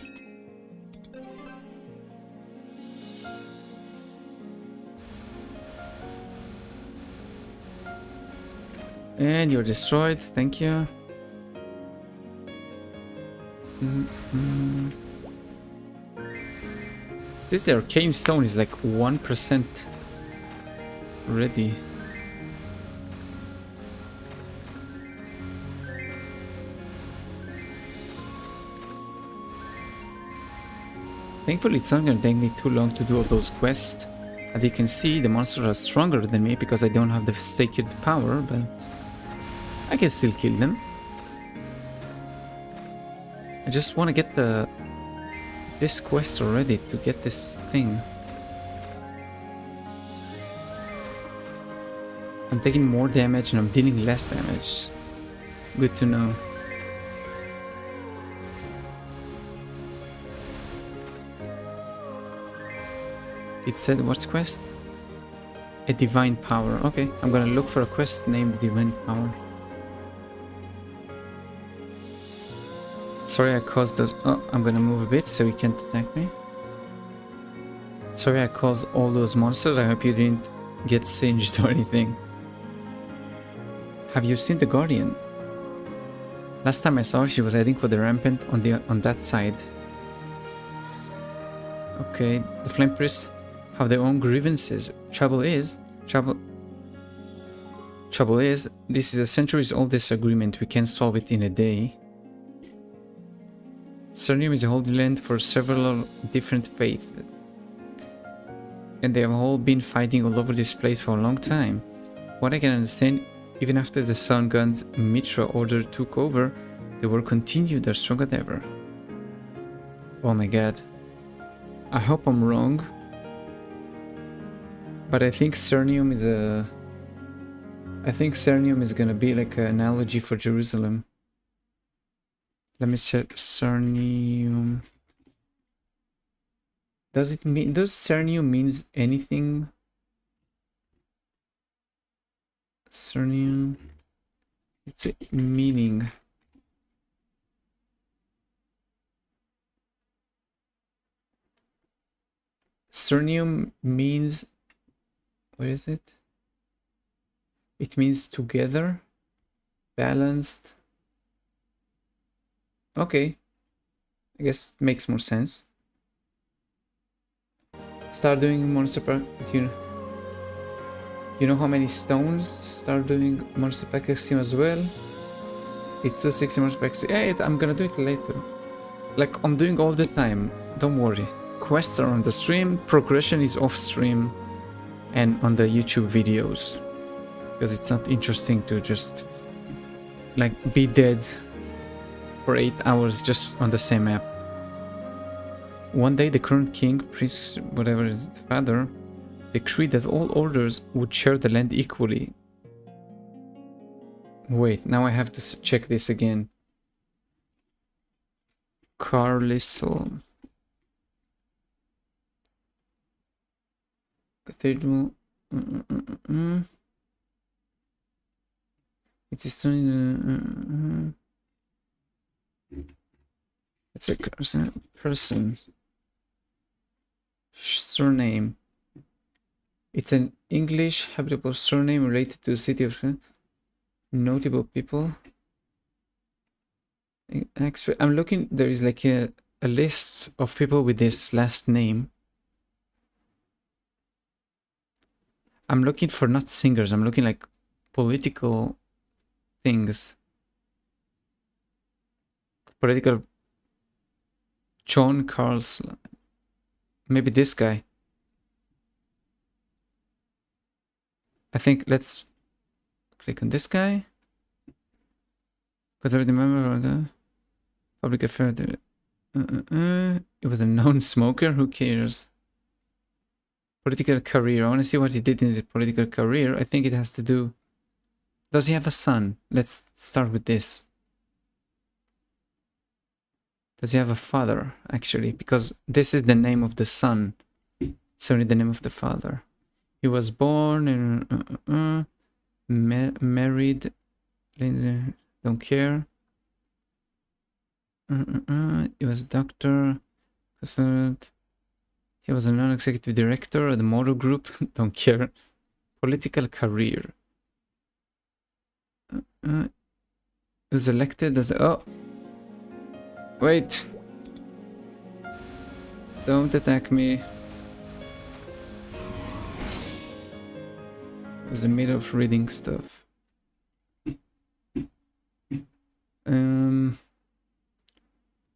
And you're destroyed, thank you. This arcane stone is like 1% ready. Thankfully, it's not gonna take me too long to do all those quests. As you can see, the monsters are stronger than me because I don't have the sacred power, but I can still kill them. I just want to get this quest already to get this thing. I'm taking more damage and I'm dealing less damage. Good to know. It said what's quest? A divine power. Okay, I'm gonna look for a quest named divine power. Sorry I caused those. Oh, I'm gonna move a bit so he can't attack me. Sorry I caused all those monsters. I hope you didn't get singed or anything. Have you seen the Guardian? Last time I saw her, she was heading for the rampant on that side. Okay, the Flame Priests have their own grievances. Trouble is, this is a centuries-old disagreement. We can't solve it in a day. Cernium is a holy land for several different faiths, and they have all been fighting all over this place for a long time. What I can understand, even after the Sun God's Mitra order took over, the war continued. They're stronger than ever. Oh my god. I hope I'm wrong, but I think Cernium is gonna be like an analogy for Jerusalem. Let me check Cernium. Does Cernium means anything? Cernium. It's a meaning. Cernium means, what is it? It means together, balanced. Okay, I guess it makes more sense. Start doing monster pack. You know how many stones? Start doing monster pack team as well. It's 260 monster packs. Yeah, I'm gonna do it later. Like I'm doing all the time. Don't worry. Quests are on the stream. Progression is off stream and on the YouTube videos, because it's not interesting to just like be dead for 8 hours just on the same map. One day the current king, priest, whatever is the father, decreed that all orders would share the land equally. Wait, now I have to check this again. Carlisle. Cathedral. It is still it's a person. Surname. It's an English habitable surname related to the city of notable people. Actually, I'm looking. There is like a list of people with this last name. I'm looking for not singers. I'm looking like political things. Political. John Carl's. Maybe this guy. I think let's click on this guy. Because I remember the public affair. It was a known smoker. Who cares? Political career. I want to see what he did in his political career. I think it has to do. Does he have a son? Let's start with this. Does he have a father, actually? Because this is the name of the son. It's only the name of the father. He was born in... married... Don't care. He was a doctor. He was a non-executive director at the motor group. Don't care. Political career. Was elected as... Oh! Wait! Don't attack me. I was in the middle of reading stuff.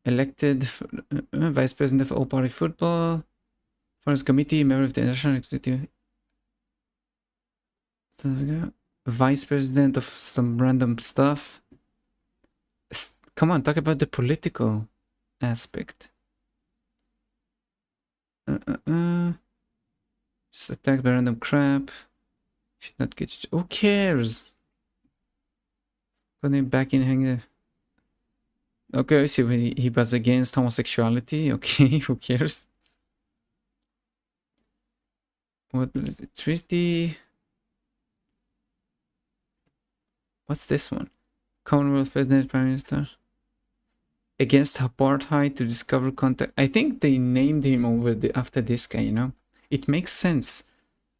Elected Vice President of All Party Football, Finance Committee, Member of the National Executive, Vice President of some random stuff. Come on, talk about the political aspect. Just attack by random crap. Should not get. Who cares? Put him back in hangar. Okay, I see he was against homosexuality. Okay, who cares? What is it? Treaty. What's this one? Commonwealth President, Prime Minister. Against apartheid to discover contact. I think they named him after this guy, you know? It makes sense.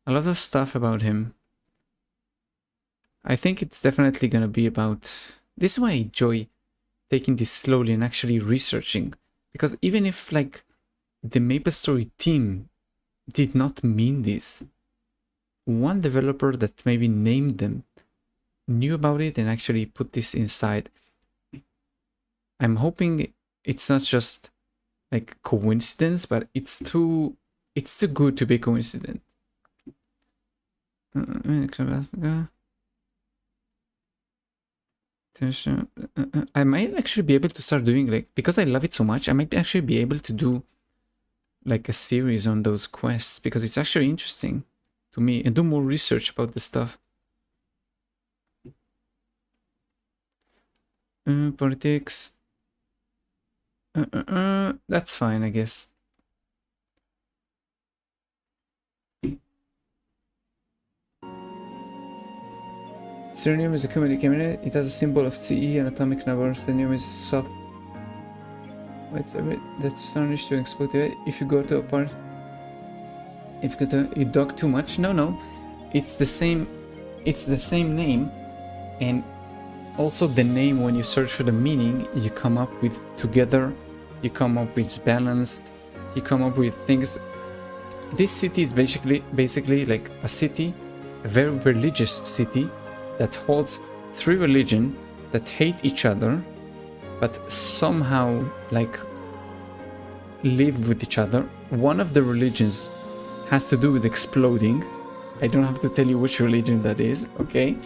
A lot of stuff about him. I think it's definitely gonna be about... This is why I enjoy taking this slowly and actually researching. Because even if, like, the MapleStory team did not mean this, one developer that maybe named them knew about it and actually put this inside. I'm hoping it's not just like coincidence, but it's too good to be coincident. I might actually be able to start doing, like, because I love it so much, I might actually be able to do like a series on those quests, because it's actually interesting to me, and do more research about the stuff. Politics. That's fine, I guess. Selenium is a community cabinet. It has a symbol of CE and atomic number. Selenium is soft. What's a bit that's tarnished to exploit it. If you go to a part, if you dock too much, no, it's the same. It's the same name, and also the name. When you search for the meaning, you come up with together. You come up with balanced. You come up with things. This city is basically like a city, a very religious city that holds 3 religions that hate each other, but somehow like live with each other. One of the religions has to do with exploding. I don't have to tell you which religion that is, okay?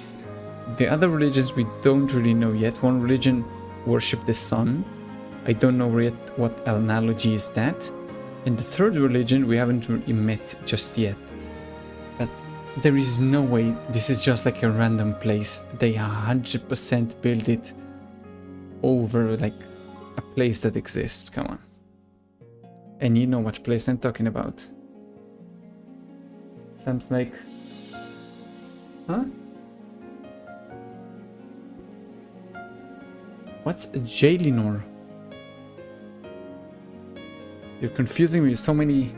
The other religions we don't really know yet. One religion worship the sun. I don't know yet what analogy is that. And the third religion we haven't really met just yet. But there is no way this is just like a random place. They 100% build it over like a place that exists. Come on. And you know what place I'm talking about. Sounds like... Huh? What's Jalinor? You're confusing me with so many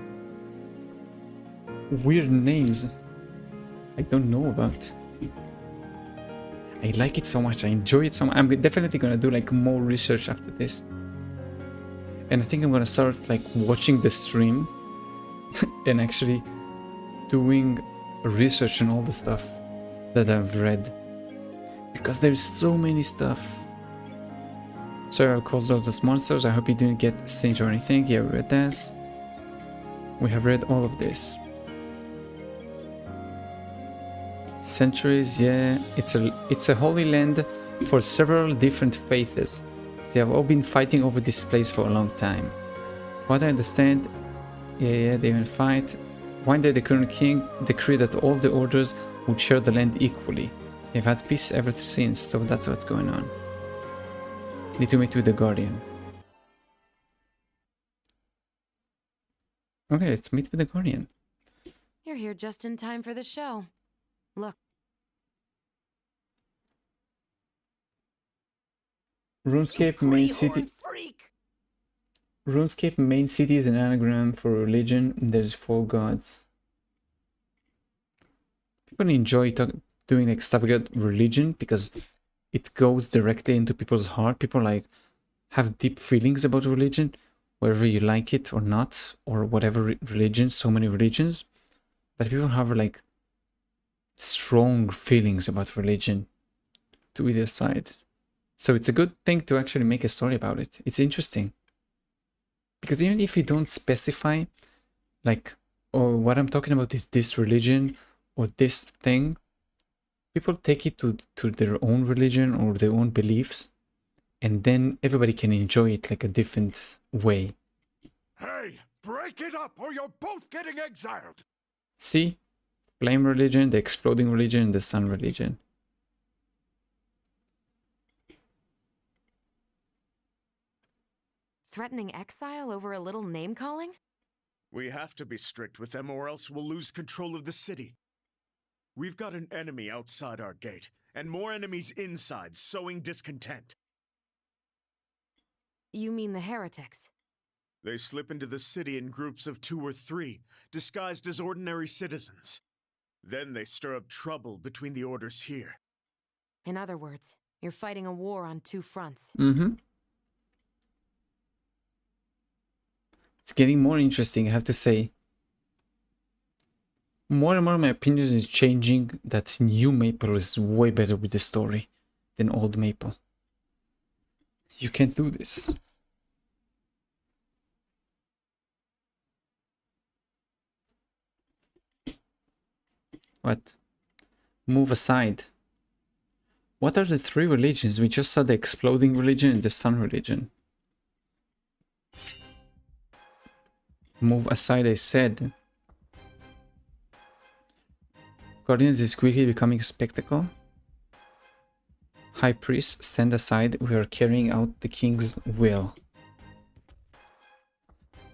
weird names I don't know about. I like it so much. I enjoy it so much. I'm definitely gonna do like more research after this. And I think I'm gonna start like watching the stream and actually doing research on all the stuff that I've read. Because there's so many stuff. Sorry I caused all those monsters. I hope you didn't get singed or anything. Yeah, we read this. We have read all of this. Centuries, yeah. It's a holy land for several different faiths. They have all been fighting over this place for a long time. What I understand, yeah, they even fight. One day the current king decreed that all the orders would share the land equally. They've had peace ever since, so that's what's going on. Need to meet with the Guardian. Okay, let's meet with the Guardian. You're here just in time for the show. Look. RuneScape main city. RuneScape main city is an anagram for religion. There's 4 gods. People enjoy doing like stuff about religion because it goes directly into people's heart. People like have deep feelings about religion, whether you like it or not, or whatever religion, so many religions. But people have like strong feelings about religion to either side. So it's a good thing to actually make a story about it. It's interesting. Because even if you don't specify, like, oh, what I'm talking about is this religion or this thing, people take it to their own religion or their own beliefs, and then everybody can enjoy it like a different way. Hey, break it up or you're both getting exiled! See? Flame religion, the exploding religion, and the sun religion. Threatening exile over a little name-calling? We have to be strict with them or else we'll lose control of the city. We've got an enemy outside our gate, and more enemies inside, sowing discontent. You mean the heretics? They slip into the city in groups of 2 or 3, disguised as ordinary citizens. Then they stir up trouble between the orders here. In other words, you're fighting a war on 2 fronts. Mm-hmm. It's getting more interesting, I have to say. More and more my opinion is changing that new Maple is way better with the story than old Maple. You can't do this. What? Move aside. What are the 3 religions? We just saw the exploding religion and the sun religion. Move aside, I said. Guardians is quickly becoming a spectacle. High Priest, stand aside. We are carrying out the king's will.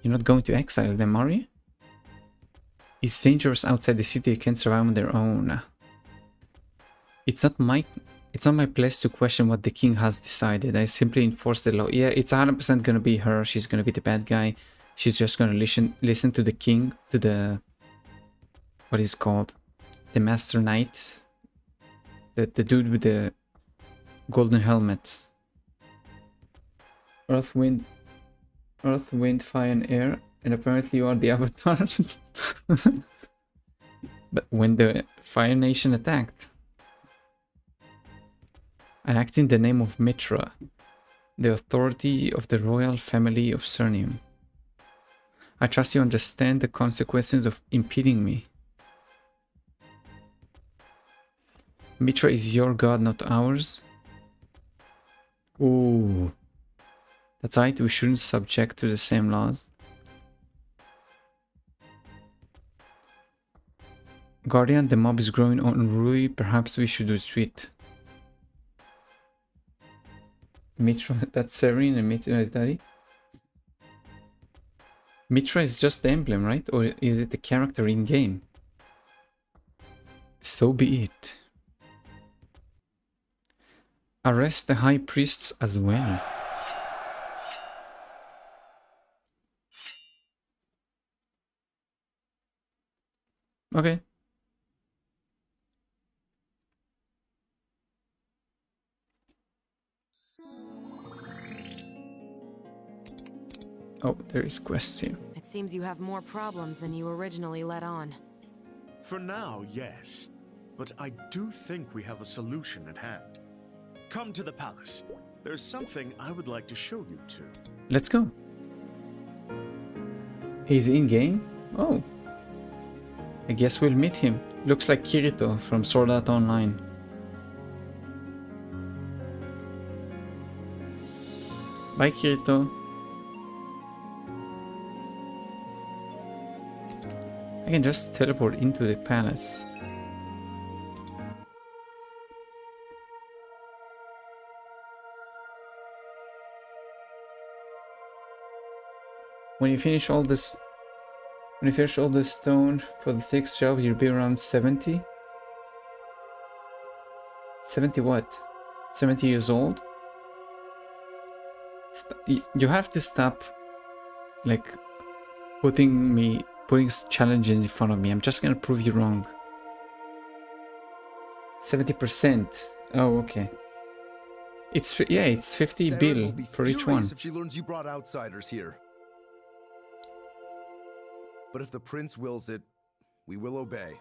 You're not going to exile them, are you? It's dangerous outside the city. They can't survive on their own. It's not my place to question what the king has decided. I simply enforce the law. Yeah, it's 100% gonna be her. She's gonna be the bad guy. She's just gonna listen to the king, to the... what is called? The Master Knight. The dude with the golden helmet. Earth, wind, fire, and air. And apparently you are the Avatar. But when the Fire Nation attacked, I act in the name of Mitra, the authority of the royal family of Cernium. I trust you understand the consequences of impeding me. Mitra is your god, not ours. Ooh. That's right, we shouldn't subject to the same laws. Guardian, the mob is growing unruly. Perhaps we should retreat. Mitra, that's Serene and Mitra is Daddy. Mitra is just the emblem, right? Or is it the character in game? So be it. Arrest the high priests as well. Okay. Oh, there is quests here. It seems you have more problems than you originally let on. For now, yes. But I do think we have a solution at hand. Come to the palace. There's something I would like to show you two. Let's go. He's in-game? Oh. I guess we'll meet him. Looks like Kirito from Sword Art Online. Bye, Kirito. I can just teleport into the palace. When you finish all the stone for the sixth job, you'll be around 70. 70 what? 70 years old? You have to stop, like, putting challenges in front of me. I'm just gonna prove you wrong. 70%. Oh, okay. Yeah, it's 50 Saren bill will be for each one. furious if she learns you brought outsiders here. But if the prince wills it, we will obey.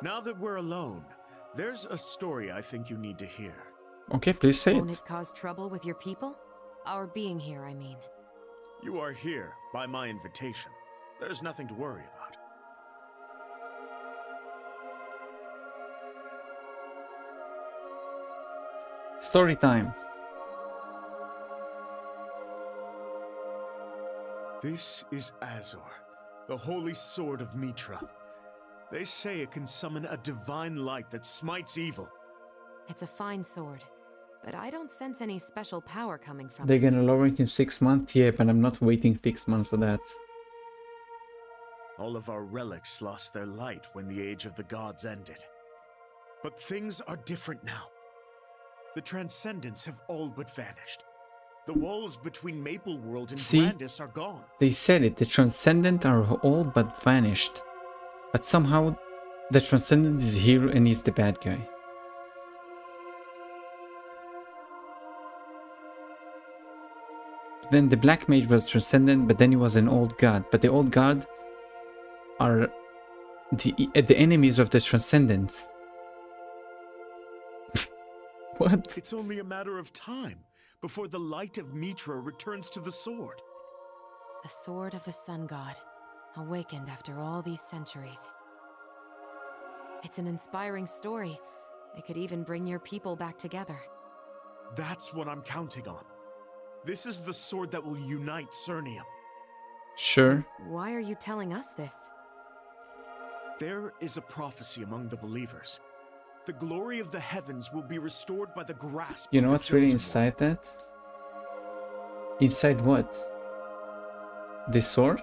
Now that we're alone, there's a story I think you need to hear. Okay, please say Won't it. it cause trouble with your people? Our being here, I mean. You are here by my invitation. There's nothing to worry about. Story time. This is Azor, the holy sword of Mitra. They say it can summon a divine light that smites evil. It's a fine sword, but I don't sense any special power coming from They're it. gonna lower it in 6 months? Yeah, but I'm not waiting 6 months for that. All of our relics lost their light when the Age of the Gods ended. But things are different now. The Transcendents have all but vanished. The walls between Maple World and See? Brandis are gone. They said it, the Transcendent are all but vanished. But somehow, the Transcendent is here and he's the bad guy. Then the Black Mage was Transcendent, but then he was an old god. But the old god are the enemies of the Transcendents. What? It's only a matter of time before the light of Mitra returns to the sword. The sword of the sun god, awakened after all these centuries. It's an inspiring story. It could even bring your people back together. That's what I'm counting on. This is the sword that will unite Cernium. Sure. Why are you telling us this? There is a prophecy among the believers. The glory of the heavens will be restored by the grasp You know of the what's really Chosen One. inside that? Inside what? The sword?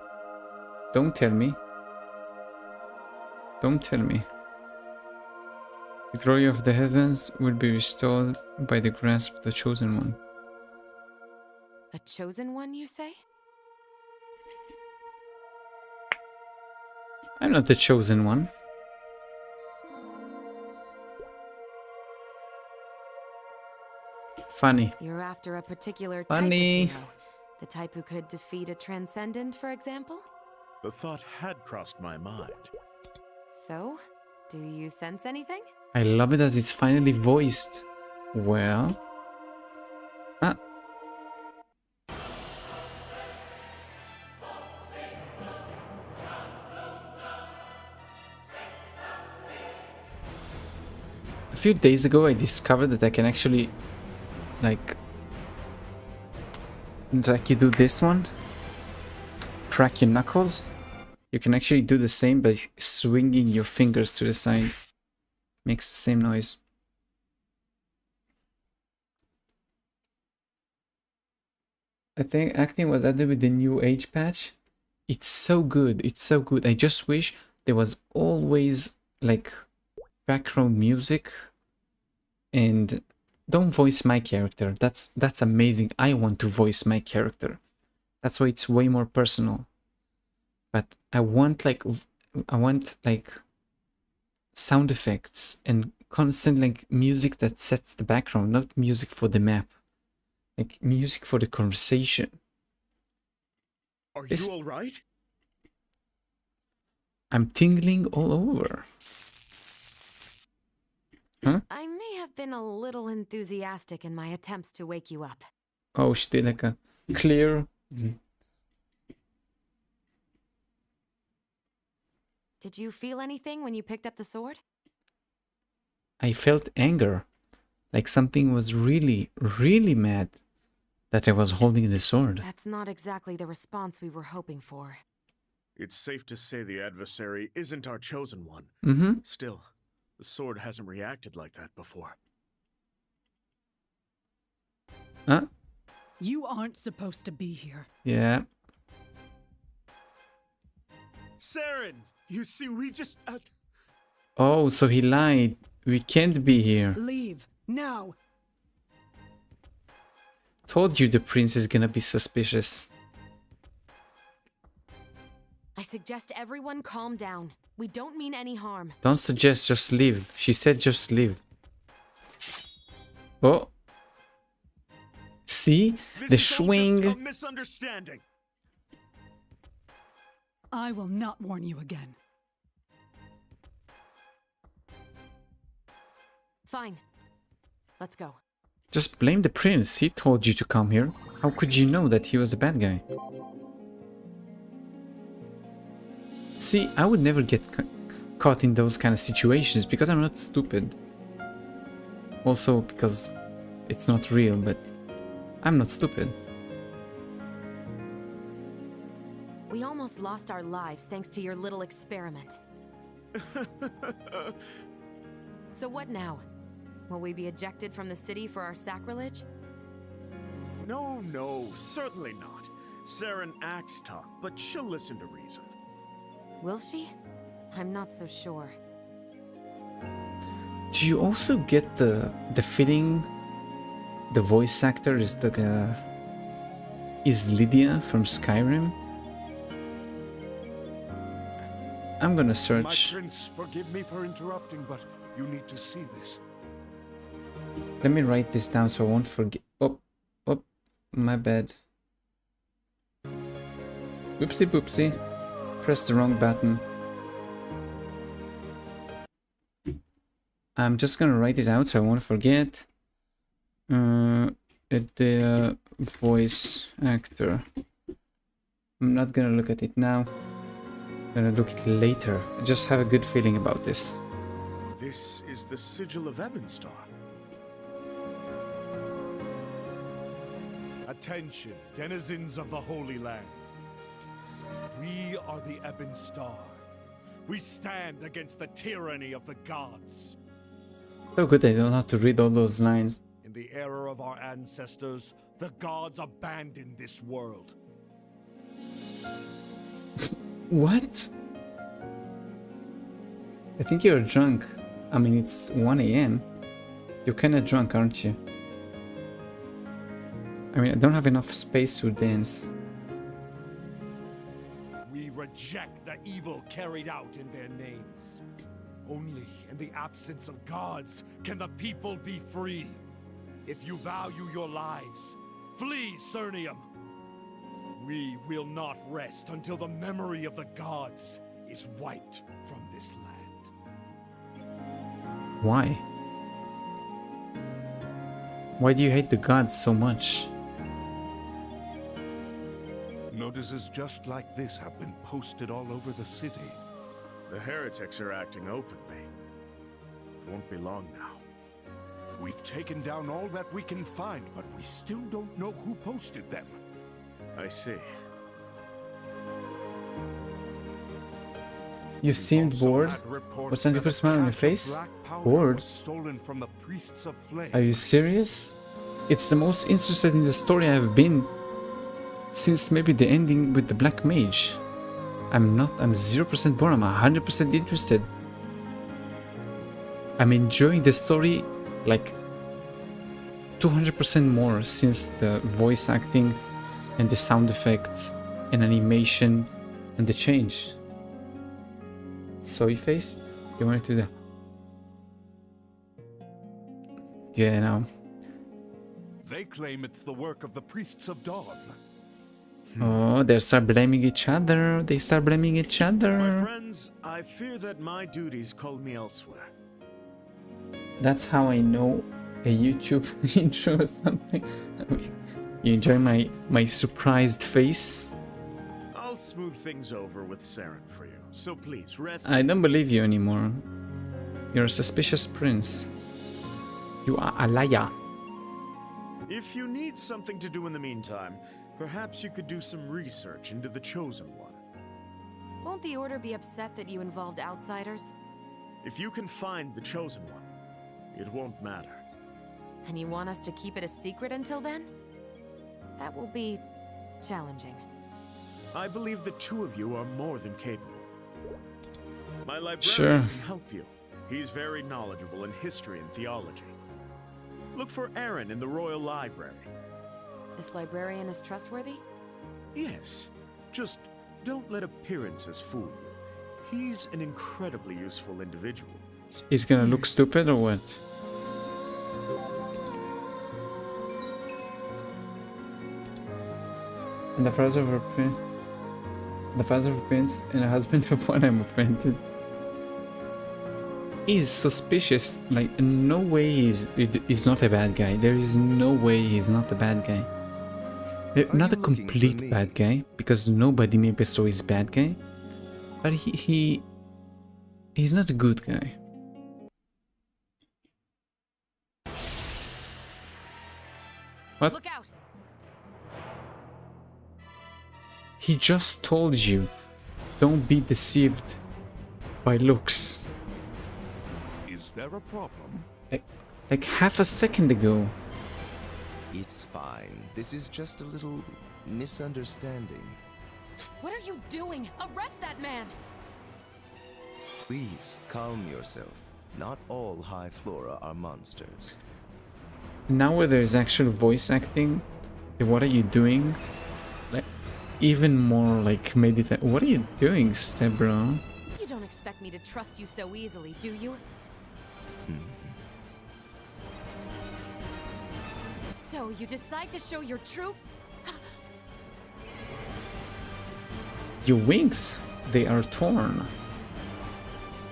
Don't tell me. Don't tell me. The glory of the heavens will be restored by the grasp of the Chosen One. A chosen one, you say? I'm not the Chosen One. Funny. You're after a particular type Funny. of hero. The type who could defeat a Transcendent, for example? The thought had crossed my mind. So, do you sense anything? I love it as it's finally voiced. Well... Ah. A few days ago I discovered that I can actually... Like you do this one. Crack your knuckles. You can actually do the same by swinging your fingers to the side. Makes the same noise. I think acting was added with the new age patch. It's so good. It's so good. I just wish there was always like background music. And don't voice my character. That's amazing. I want to voice my character. That's why it's way more personal. But I want like sound effects and constant like music that sets the background, not music for the map. Like music for the conversation. Are you all right? I'm tingling all over. Huh? I may have been a little enthusiastic in my attempts to wake you up. Oh, she did like a clear... Did you feel anything when you picked up the sword? I felt anger. Like something was really, really mad that I was holding the sword. That's not exactly the response we were hoping for. It's safe to say the adversary isn't our chosen one. Mm-hmm. Still, the sword hasn't reacted like that before. Huh? You aren't supposed to be here. Yeah. Saren! You see, we just... Oh, so he lied. We can't be here. Leave, now! Told you the prince is gonna be suspicious. I suggest everyone calm down. We don't mean any harm. Don't suggest, just leave. She said just leave. Oh. See? The swing. A misunderstanding. I will not warn you again. Fine. Let's go. Just blame the prince. He told you to come here. How could you know that he was the bad guy? See, I would never get caught in those kind of situations because I'm not stupid. Also because it's not real, but I'm not stupid. We almost lost our lives thanks to your little experiment. So what now? Will we be ejected from the city for our sacrilege? No, certainly not. Saren acts tough, but she'll listen to reason. Will she? I'm not so sure. Do you also get the feeling the voice actor is is Lydia from Skyrim? I'm gonna search. My prince, forgive me for interrupting, but you need to see this. Let me write this down so I won't forget. Oh, my bad. Oopsie boopsie. Pressed the wrong button. I'm just gonna write it out so I won't forget. The voice actor. I'm not gonna look at it now. I'm gonna look at it later. I just have a good feeling about this. This is the sigil of Ebonstar. Attention, denizens of the Holy Land. We are the Ebon Star. We stand against the tyranny of the gods. So good I don't have to read all those lines. In the era of our ancestors, the gods abandoned this world. What? I think you're drunk. I mean, it's 1 AM. You're kinda drunk, aren't you? I mean, I don't have enough space to dance. We reject the evil carried out in their names. Only in the absence of gods can the people be free. If you value your lives, flee Cernium. We will not rest until the memory of the gods is wiped from this land. Why? Why do you hate the gods so much? Notices just like this have been posted all over the city. The heretics are acting openly. It won't be long now. We've taken down all that we can find, but we still don't know who posted them. I see. You seemed bored? What's on your smile on your face? Bored? Stolen from the priests of flame. Are you serious? It's the most interested in the story I've been since maybe the ending with the Black Mage. I'm 0% bored, I'm 100% interested. I'm enjoying the story like 200% more since the voice acting and the sound effects and animation and the change. Soy face? You want to do that? Yeah, no. They claim it's the work of the priests of Dawn. Oh, they start blaming each other. They start blaming each other. My friends, I fear that my duties call me elsewhere. That's how I know a YouTube intro or something. You enjoy my surprised face? I'll smooth things over with Saren for you, so please rest. I don't believe you anymore. You're a suspicious prince. You are a liar. If you need something to do in the meantime, perhaps you could do some research into the Chosen One. Won't the Order be upset that you involved outsiders? If you can find the Chosen One, it won't matter. And you want us to keep it a secret until then? That will be challenging. I believe the two of you are more than capable. My librarian Sure. can help you. He's very knowledgeable in history and theology. Look for Aaron in the Royal Library. This librarian is trustworthy? Yes. Just don't let appearances fool you. He's an incredibly useful individual. He's gonna look stupid or what? And the father of a prince. The father of a prince and a husband of one I'm offended. He's suspicious. Like, no way he's not a bad guy. There is no way he's not a bad guy. Not a complete bad guy, because nobody in MapleStory is a bad guy. But he's not a good guy. What? Look out. He just told you, don't be deceived by looks. Is there a problem? Like half a second ago. It's fine. This is just a little misunderstanding. What are you doing? Arrest that man! Please, calm yourself. Not all high flora are monsters. Now where there's actual voice acting, the what are you doing? Like, even more like meditative. What are you doing, Stebro? You don't expect me to trust you so easily, do you? So you decide to show your true... Your wings, they are torn.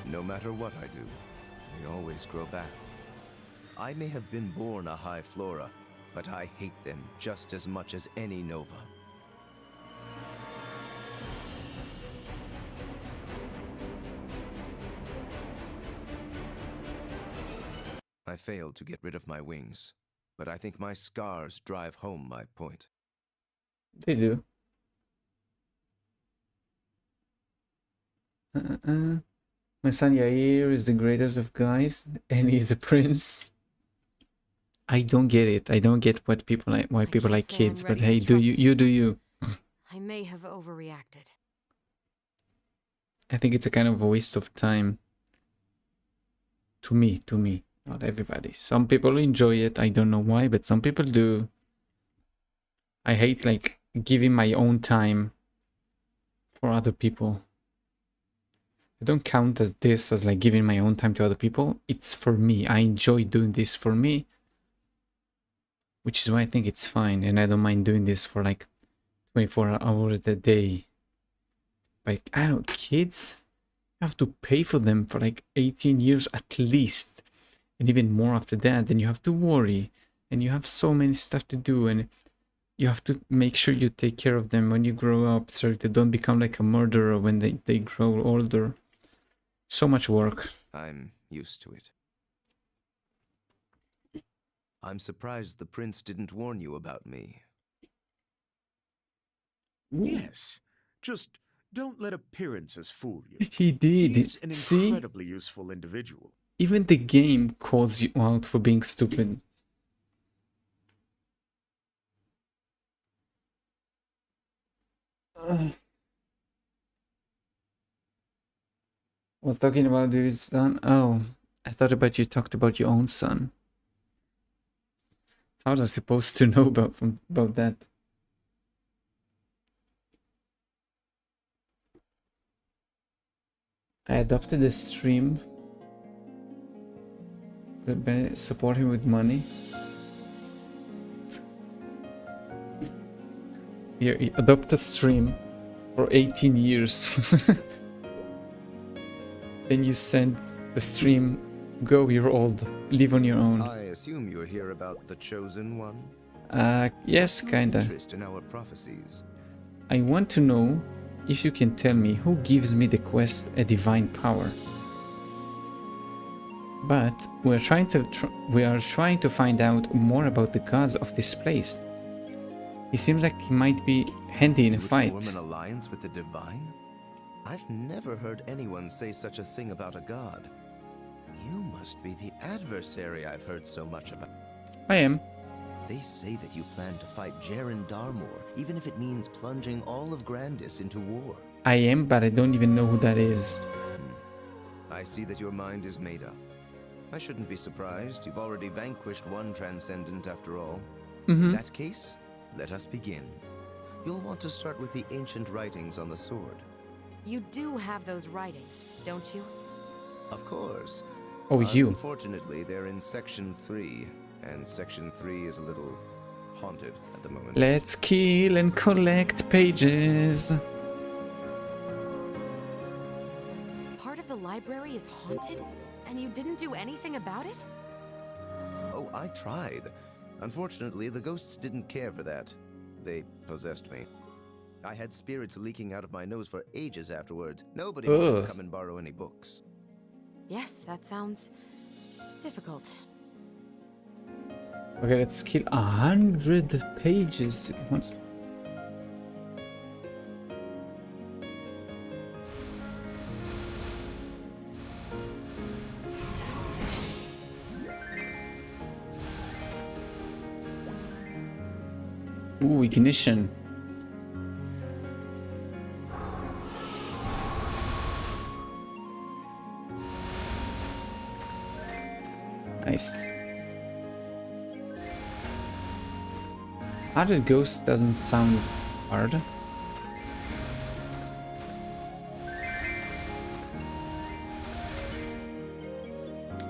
No matter what I do, they always grow back. I may have been born a high flora, but I hate them just as much as any nova. I failed to get rid of my wings, but I think my scars drive home my point. They do. My son Yair is the greatest of guys, and he's a prince. I don't get it. I don't get what people like. Why people like kids? But hey, do you? You do you. I may have overreacted. I think it's a kind of a waste of time. To me, not everybody. Some people enjoy it. I don't know why, but some people do. I hate like giving my own time for other people. I don't count this as like giving my own time to other people. It's for me. I enjoy doing this for me, which is why I think it's fine, and I don't mind doing this for like 24 hours a day. Like, I don't, kids, you have to pay for them for like 18 years at least, and even more after that. Then you have to worry, and you have so many stuff to do, and you have to make sure you take care of them when you grow up, so they don't become like a murderer when they grow older. So much work. I'm used to it. I'm surprised the prince didn't warn you about me. Yes, just don't let appearances fool you. He did. He's an See? incredibly useful individual. Even the game calls you out for being stupid. Was talking about his son? Oh, I thought about you talked about your own son. How was I supposed to know about that? I adopted a stream. Support him with money. You adopt a stream for 18 years. Then you send the stream, go, you're old, live on your own. I assume you're here about the Chosen One? Yes, kinda. Interest in our prophecies. I want to know if you can tell me who gives me the quest a divine power. But we are trying to find out more about the gods of this place. He seems like he might be handy in a fight. Form an alliance with the divine? I've never heard anyone say such a thing about a god. You must be the adversary I've heard so much about. I am. They say that you plan to fight Jaren Darmor, even if it means plunging all of Grandis into war. I am, but I don't even know who that is. I see that your mind is made up. I shouldn't be surprised. You've already vanquished one transcendent after all. In that case, let us begin. You'll want to start with the ancient writings on the sword. You do have those writings, don't you? Of course. Oh, you. Unfortunately, they're in Section 3, and Section 3 is a little haunted at the moment. Let's kill and collect pages. Part of the library is haunted, and you didn't do anything about it? Oh, I tried. Unfortunately, the ghosts didn't care for that. They possessed me. I had spirits leaking out of my nose for ages afterwards. Nobody wanted to come and borrow any books. Yes, that sounds difficult. Okay, let's kill 100 pages. Ooh, ignition. Nice. 100 ghosts doesn't sound hard.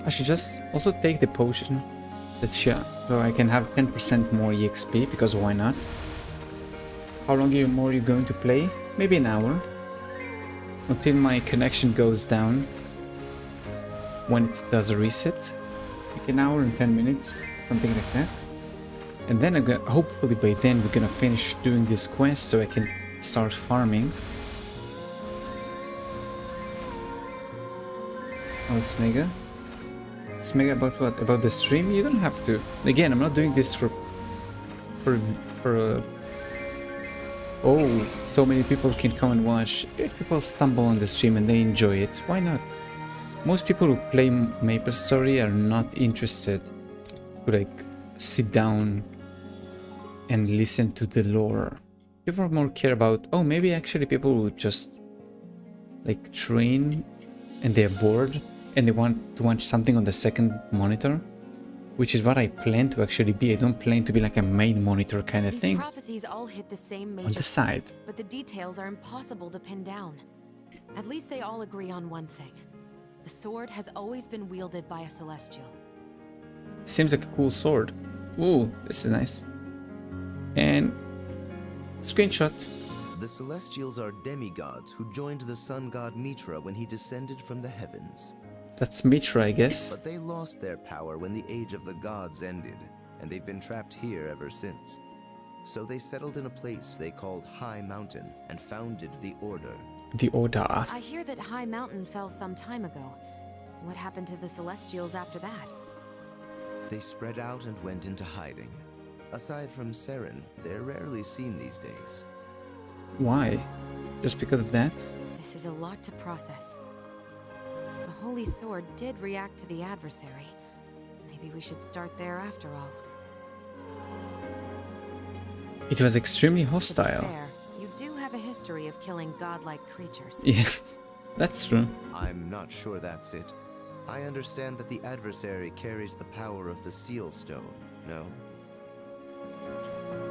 I should just also take the potion so I can have 10% more EXP, because why not? How long more are you going to play? Maybe an hour. Until my connection goes down. When it does a reset. Like an hour and 10 minutes, something like that. And then hopefully by then we're gonna finish doing this quest so I can start farming. Oh, Smega? Smega, about what? About the stream? You don't have to. Again, I'm not doing this for oh, so many people can come and watch. If people stumble on the stream and they enjoy it, why not? Most people who play MapleStory are not interested to like sit down and listen to the lore. People more care about, oh, maybe actually people who just like train and they're bored and they want to watch something on the second monitor, which is what I plan to actually be. I don't plan to be like a main monitor kind of thing. These prophecies all hit the same major on the side, points, but the details are impossible to pin down. At least they all agree on one thing. The sword has always been wielded by a celestial. Seems like a cool sword. Ooh, this is nice. And screenshot. The Celestials are demigods who joined the sun god Mitra when he descended from the heavens. That's Mitra, I guess. But they lost their power when the age of the gods ended, and they've been trapped here ever since. So they settled in a place they called High Mountain and founded the Order. The Order. I hear that High Mountain fell some time ago. What happened to the Celestials after that? They spread out and went into hiding. Aside from Seren, they're rarely seen these days. Why? Just because of that? This is a lot to process. The Holy Sword did react to the adversary. Maybe we should start there after all. It was extremely To be hostile. fair, you do have a history of killing godlike creatures. Yeah, that's true. I'm not sure that's it. I understand that the adversary carries the power of the Seal Stone, no?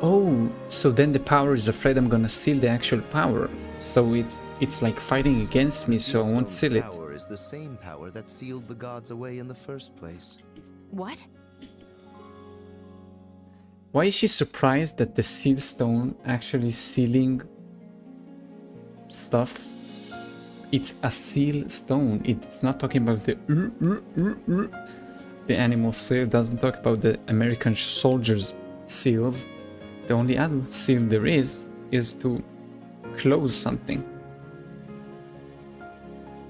Oh, so then the power is afraid I'm gonna seal the actual power. So it's like fighting against me, so I won't seal it. The power is the same power that sealed the gods away in the first place. What? Why is she surprised that the seal stone actually sealing stuff? It's a seal stone. It's not talking about the animal seal. It doesn't talk about the American soldiers' seals. The only other seal there is to close something.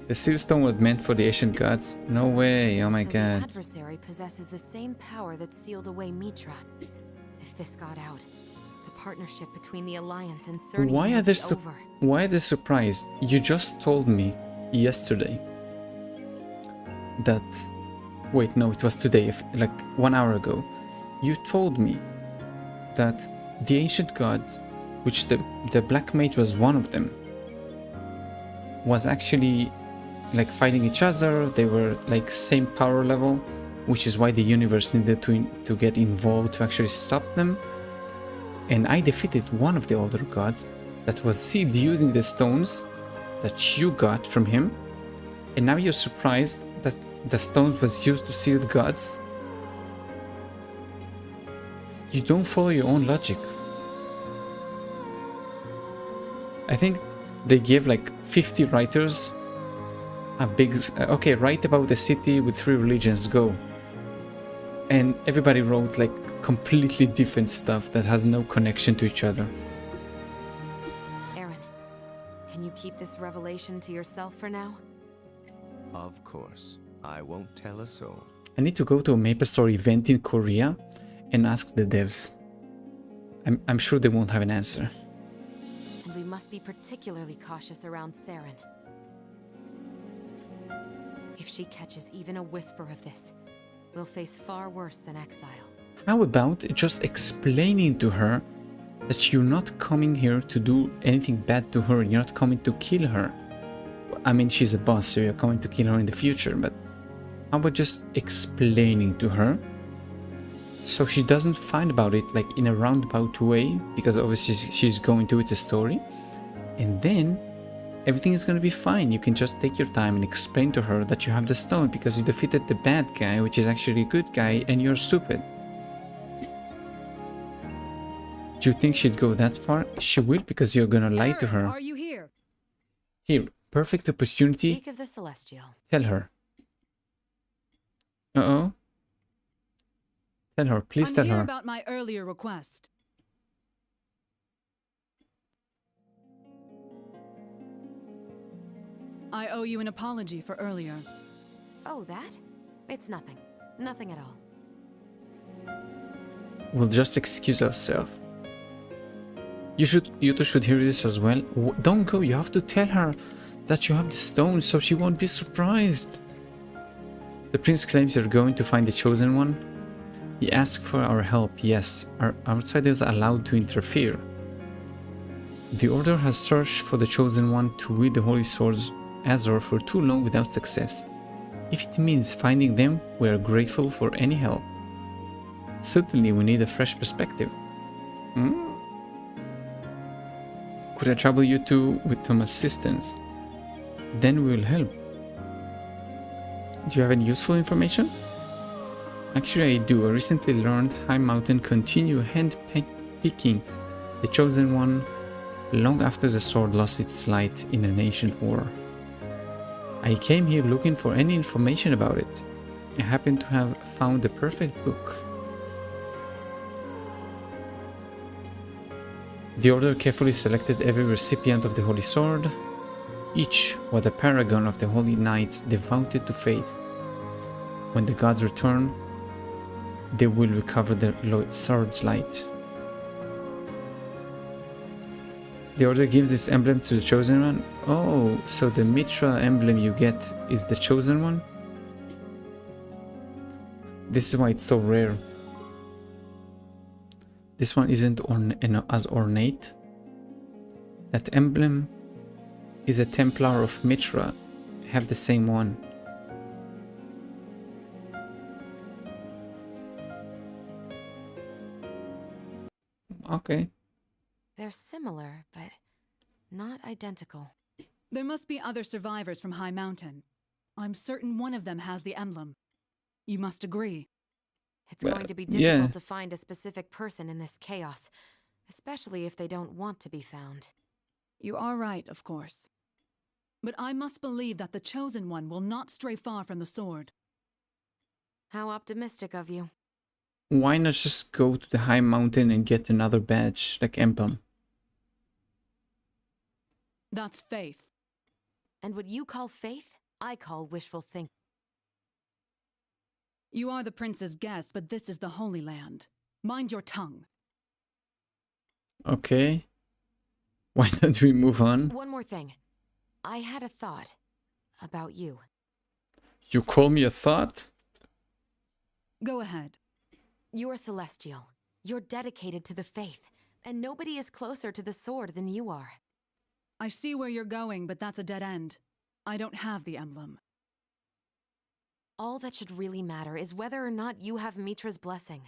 The seal stone was meant for the ancient gods. No way, oh my god. The adversary possesses the same power that sealed away Mitra. If this got out, the partnership between the Alliance and Cerny would be over. Why are they surprised? You just told me yesterday that... Wait, no, it was today, like 1 hour ago. You told me that the ancient gods, which the Black Mage was one of them, was actually like fighting each other. They were like same power level, which is why the universe needed to get involved to actually stop them. And I defeated one of the older gods that was sealed using the stones, that you got from him, and now you're surprised that the stones was used to seal the gods? You don't follow your own logic. I think they gave like 50 writers a big... okay, write about the city with 3 religions, go. And everybody wrote like completely different stuff that has no connection to each other. Aaron, can you keep this revelation to yourself for now? Of course. I won't tell a soul. I need to go to a MapleStory event in Korea and ask the devs. I'm sure they won't have an answer. And we must be particularly cautious around Saren. If she catches even a whisper of this, we'll face far worse than exile. How about just explaining to her that you're not coming here to do anything bad to her, you're not coming to kill her? I mean, she's a boss, so you're going to kill her in the future, but how about just explaining to her so she doesn't find about it like in a roundabout way, because obviously she's going to, it's a story, and then everything is going to be fine. You can just take your time and explain to her that you have the stone because you defeated the bad guy, which is actually a good guy, and you're stupid. Do you think she'd go that far? She will, because you're gonna lie to her. Are you here? Here, perfect opportunity. Speak of the Celestial. Tell her. Uh-oh. Tell her, please tell I'm here her. about my earlier request. I owe you an apology for earlier. Oh, that? It's nothing. Nothing at all. We'll just excuse ourselves. You two should hear this as well. Don't go, you have to tell her that you have the stone so she won't be surprised. The prince claims you're going to find the chosen one. He asks for our help, yes. Are outsiders allowed to interfere? The order has searched for the chosen one to wield the holy swords Azor for too long without success. If it means finding them, we are grateful for any help. Certainly we need a fresh perspective. Could I trouble you two with some assistance? Then we will help. Do you have any useful information? Actually I do. I recently learned High Mountain continue hand-picking the chosen one long after the sword lost its light in an ancient war. I came here looking for any information about it. I happen to have found the perfect book. The order carefully selected every recipient of the Holy Sword. Each was a paragon of the Holy Knights devoted to faith. When the gods return, they will recover the sword's light. The order gives this emblem to the chosen one. Oh, so the Mitra emblem you get is the chosen one? This is why it's so rare. This one isn't as ornate. That emblem is a Templar of Mitra. I have the same one. Okay. They're similar, but not identical. There must be other survivors from High Mountain. I'm certain one of them has the emblem. You must agree. It's going to be difficult to find a specific person in this chaos, especially if they don't want to be found. You are right, of course. But I must believe that the Chosen One will not stray far from the sword. How optimistic of you. Why not just go to the High Mountain and get another badge, like emblem? That's faith. And what you call faith, I call wishful thinking. You are the prince's guest, but this is the Holy Land. Mind your tongue. Okay. Why don't we move on? One more thing. I had a thought about you. You call me a thought? Go ahead. You're celestial. You're dedicated to the faith, and nobody is closer to the sword than you are. I see where you're going, but that's a dead end. I don't have the emblem. All that should really matter is whether or not you have Mitra's blessing.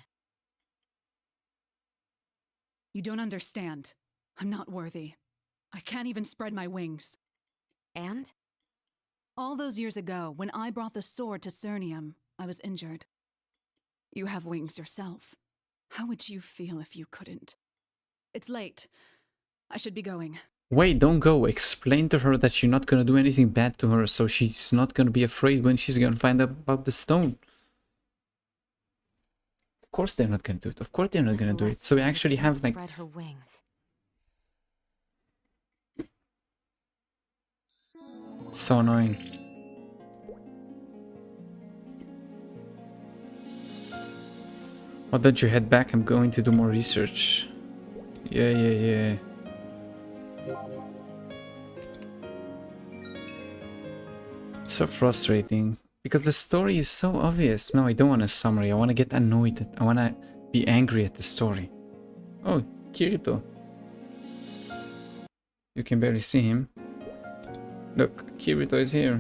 You don't understand. I'm not worthy. I can't even spread my wings. And? All those years ago, when I brought the sword to Cernium, I was injured. You have wings yourself. How would you feel if you couldn't? It's late. I should be going. Wait, don't go. Explain to her that you're not gonna do anything bad to her, so she's not gonna be afraid when she's gonna find out about the stone. Of course they're not gonna do it. Of course they're not gonna do it. So we actually have like... Spread her wings. So annoying. Why don't you head back? I'm going to do more research. Yeah. So frustrating. Because the story is so obvious. No, I don't want a summary. I want to get annoyed. I want to be angry at the story. Oh, Kirito. You can barely see him. Look, Kirito is here.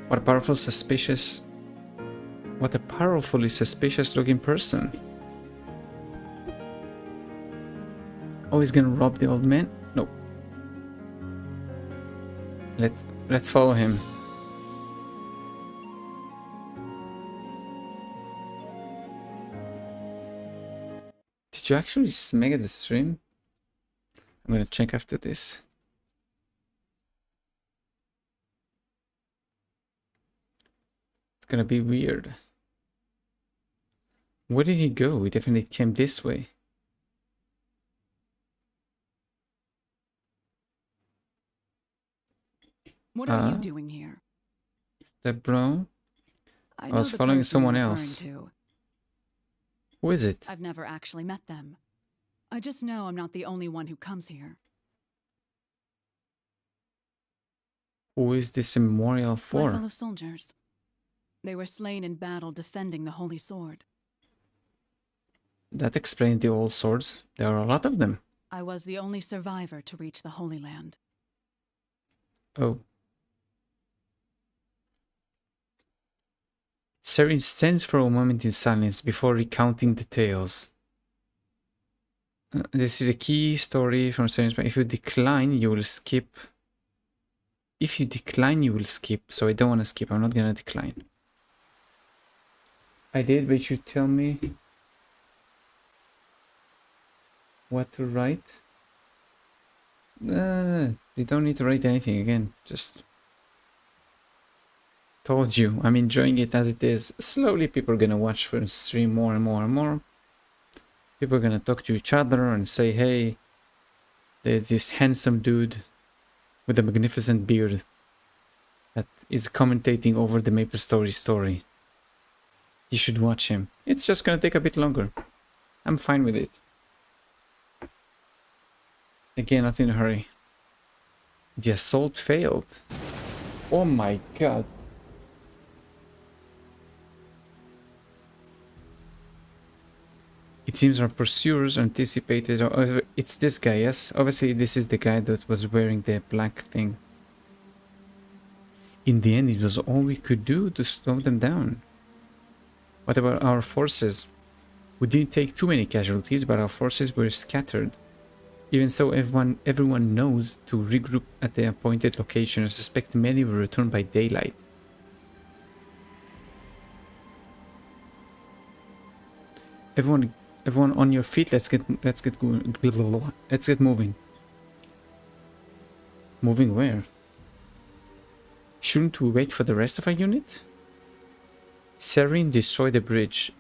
What a powerful, suspicious... What a powerfully suspicious looking person. Oh, he's gonna rob the old man? No. Let's follow him. Did you actually mega the stream? I'm gonna check after this. It's gonna be weird. Where did he go? He definitely came this way. What are you doing here? Step bro. I was following someone else. Who is it? I've never actually met them. I just know I'm not the only one who comes here. Who is this memorial for? My fellow soldiers. They were slain in battle defending the Holy Sword. That explains the old swords. There are a lot of them. I was the only survivor to reach the Holy Land. Oh. Serin stands for a moment in silence before recounting details. This is a key story from Serin's point. If you decline, you will skip. If you decline, you will skip. So I don't want to skip. I'm not going to decline. I did, but you tell me what to write. You don't need to write anything again. Just told you. I'm enjoying it as it is. Slowly people are gonna watch and stream more and more and more. People are gonna talk to each other and say, hey, there's this handsome dude with a magnificent beard that is commentating over the MapleStory story. You should watch him. It's just gonna take a bit longer. I'm fine with it. Again, not in a hurry. The assault failed. Oh my god. It seems our pursuers anticipated... It's this guy, yes? Obviously, this is the guy that was wearing the black thing. In the end, it was all we could do to slow them down. What about our forces? We didn't take too many casualties, but our forces were scattered. Even so, everyone knows to regroup at the appointed location. I suspect many will return by daylight. Everyone on your feet. Let's get moving. Moving where? Shouldn't we wait for the rest of our unit? Serin destroyed the bridge.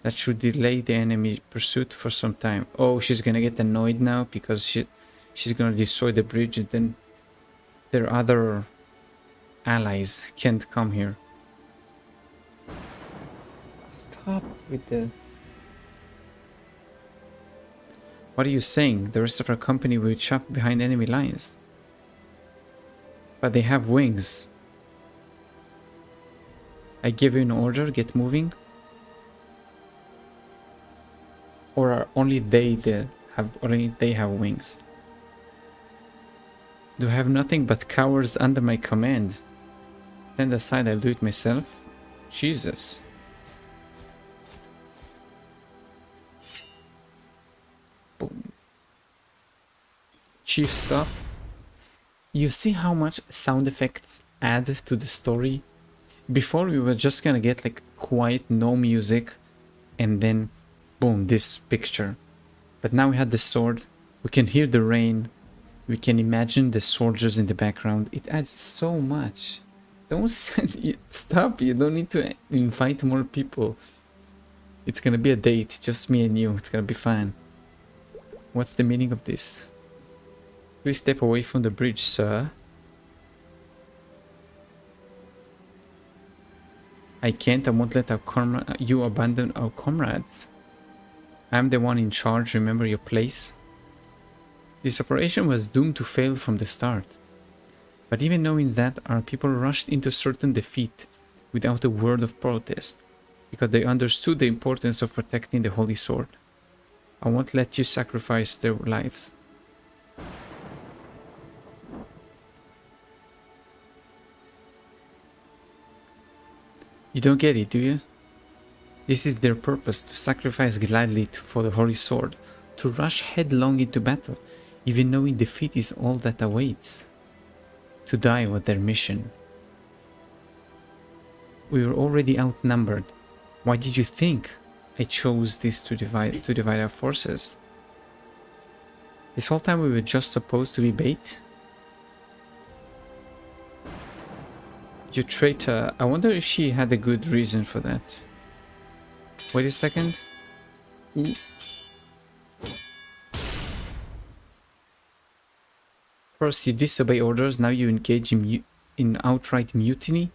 That should delay the enemy pursuit for some time. Oh, she's gonna get annoyed now because she's gonna destroy the bridge and then their other allies can't come here. Stop with the... What are you saying? The rest of our company will chop behind enemy lines. But they have wings. I give you an order, get moving. Or are only they have wings? Do I have nothing but cowards under my command? Stand aside, I'll do it myself. Jesus. Chief, stop. You see how much sound effects add to the story? Before we were just gonna get like quiet, no music, and then boom, this picture. But now we had the sword, we can hear the rain, we can imagine the soldiers in the background. It adds so much. Don't stop, you don't need to invite more people. It's gonna be a date, just me and you, it's gonna be fun. What's the meaning of this? Please step away from the bridge, sir. I can't, I won't let you abandon our comrades. I'm the one in charge, remember your place? This operation was doomed to fail from the start. But even knowing that, our people rushed into certain defeat without a word of protest, because they understood the importance of protecting the Holy Sword. I won't let you sacrifice their lives. You don't get it, do you? This is their purpose, to sacrifice gladly for the Holy Sword, to rush headlong into battle, even knowing defeat is all that awaits. To die was their mission. We were already outnumbered. Why did you think I chose this to divide our forces? This whole time we were just supposed to be bait? You traitor. I wonder if she had a good reason for that. Wait a second. Ooh. First you disobey orders, now you engage in outright mutiny?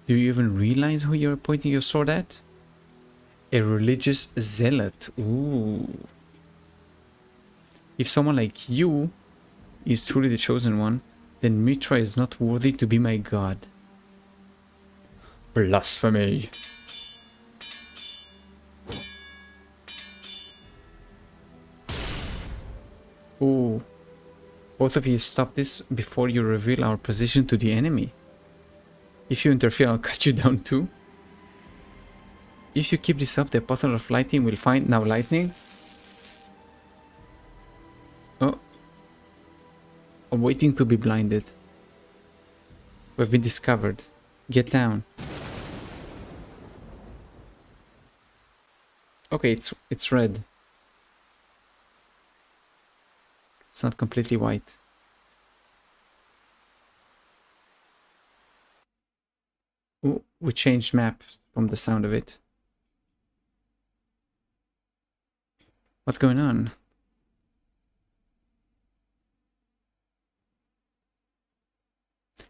Do you even realize who you're pointing your sword at? A religious zealot. Ooh. If someone like you is truly the chosen one, then Mitra is not worthy to be my god. Blasphemy. Ooh. Both of you stop this before you reveal our position to the enemy. If you interfere, I'll cut you down too. If you keep this up, the bottle of lightning will find now lightning. Oh. I'm waiting to be blinded. We've been discovered. Get down. Okay, it's red. It's not completely white. Ooh, we changed maps from the sound of it. What's going on?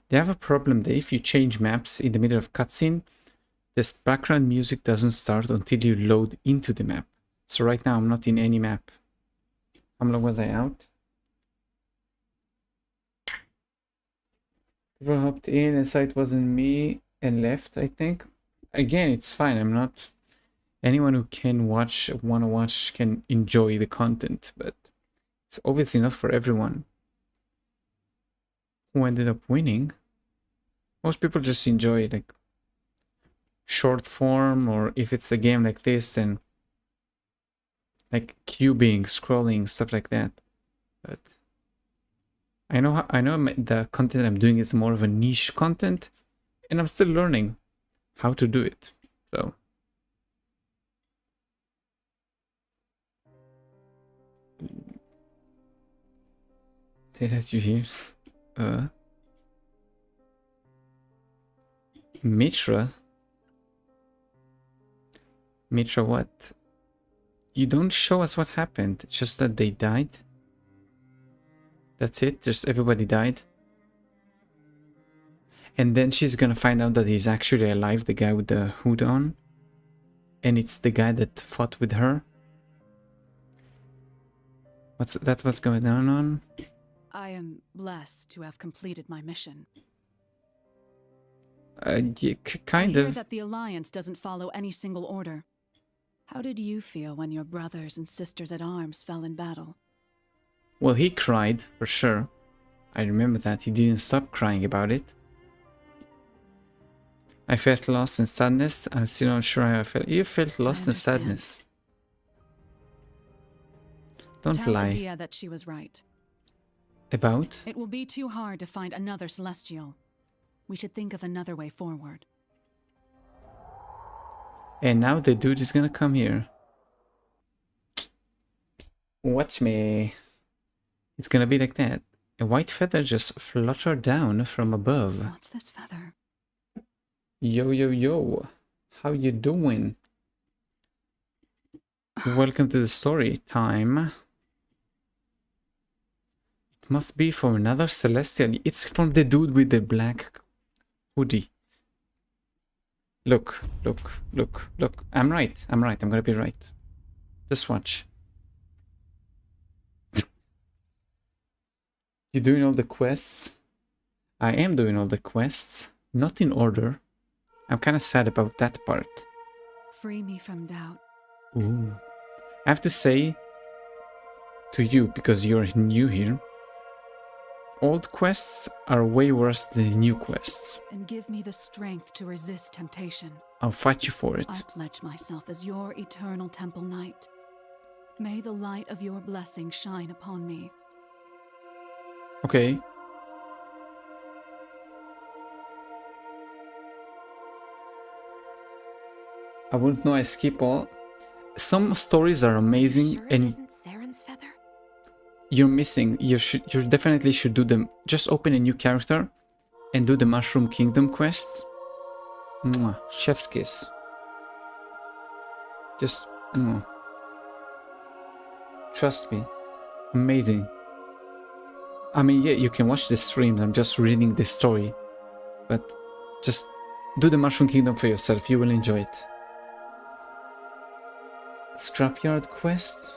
They have a problem that if you change maps in the middle of cutscene, this background music doesn't start until you load into the map. So right now I'm not in any map. How long was I out? People hopped in and saw it wasn't me and left, I think. Again, it's fine. I'm not... Anyone who can wanna watch can enjoy the content, but it's obviously not for everyone. Who ended up winning? Most people just enjoy like short form, or if it's a game like this, then like cubing, scrolling, stuff like that. But I know the content I'm doing is more of a niche content, and I'm still learning how to do it. So they let you hear. Mitra? Mitra what? You don't show us what happened, just that they died? That's it? Just everybody died? And then she's gonna find out that he's actually alive, the guy with the hood on? And it's the guy that fought with her? That's what's going on? I am blessed to have completed my mission. Yeah, kind I of. hear that the Alliance doesn't follow any single order. How did you feel when your brothers and sisters at arms fell in battle? Well, he cried, for sure. I remember that. He didn't stop crying about it. I felt lost and sadness. I'm still not sure how I felt. You felt lost and sadness. Don't Tell lie. Adia that she was right. About? It will be too hard to find another Celestial. We should think of another way forward. And now the dude is gonna come here. Watch me. It's gonna be like that. A white feather just fluttered down from above. What's this feather? Yo, yo, yo. How you doing? Welcome to the story time. It must be from another Celestial. It's from the dude with the black hoodie. Look, look, look, look. I'm right. I'm right. I'm gonna be right. Just watch. You doing all the quests? I am doing all the quests. Not in order. I'm kind of sad about that part. Free me from doubt. Ooh. I have to say to you, because you're new here, old quests are way worse than new quests. And give me the strength to resist temptation. I'll fight you for it. I pledge myself as your eternal temple knight. May the light of your blessing shine upon me. Okay. I wouldn't know. I skip all. Some stories are amazing, Sure and it isn't Saren's feather? you're missing. You definitely should do them. Just open a new character and do the Mushroom Kingdom quests. Mwah. Chef's kiss. Just mwah. Trust me. Amazing. I mean, yeah, you can watch the streams. I'm just reading the story, but just do the Mushroom Kingdom for yourself. You will enjoy it. Scrapyard quest.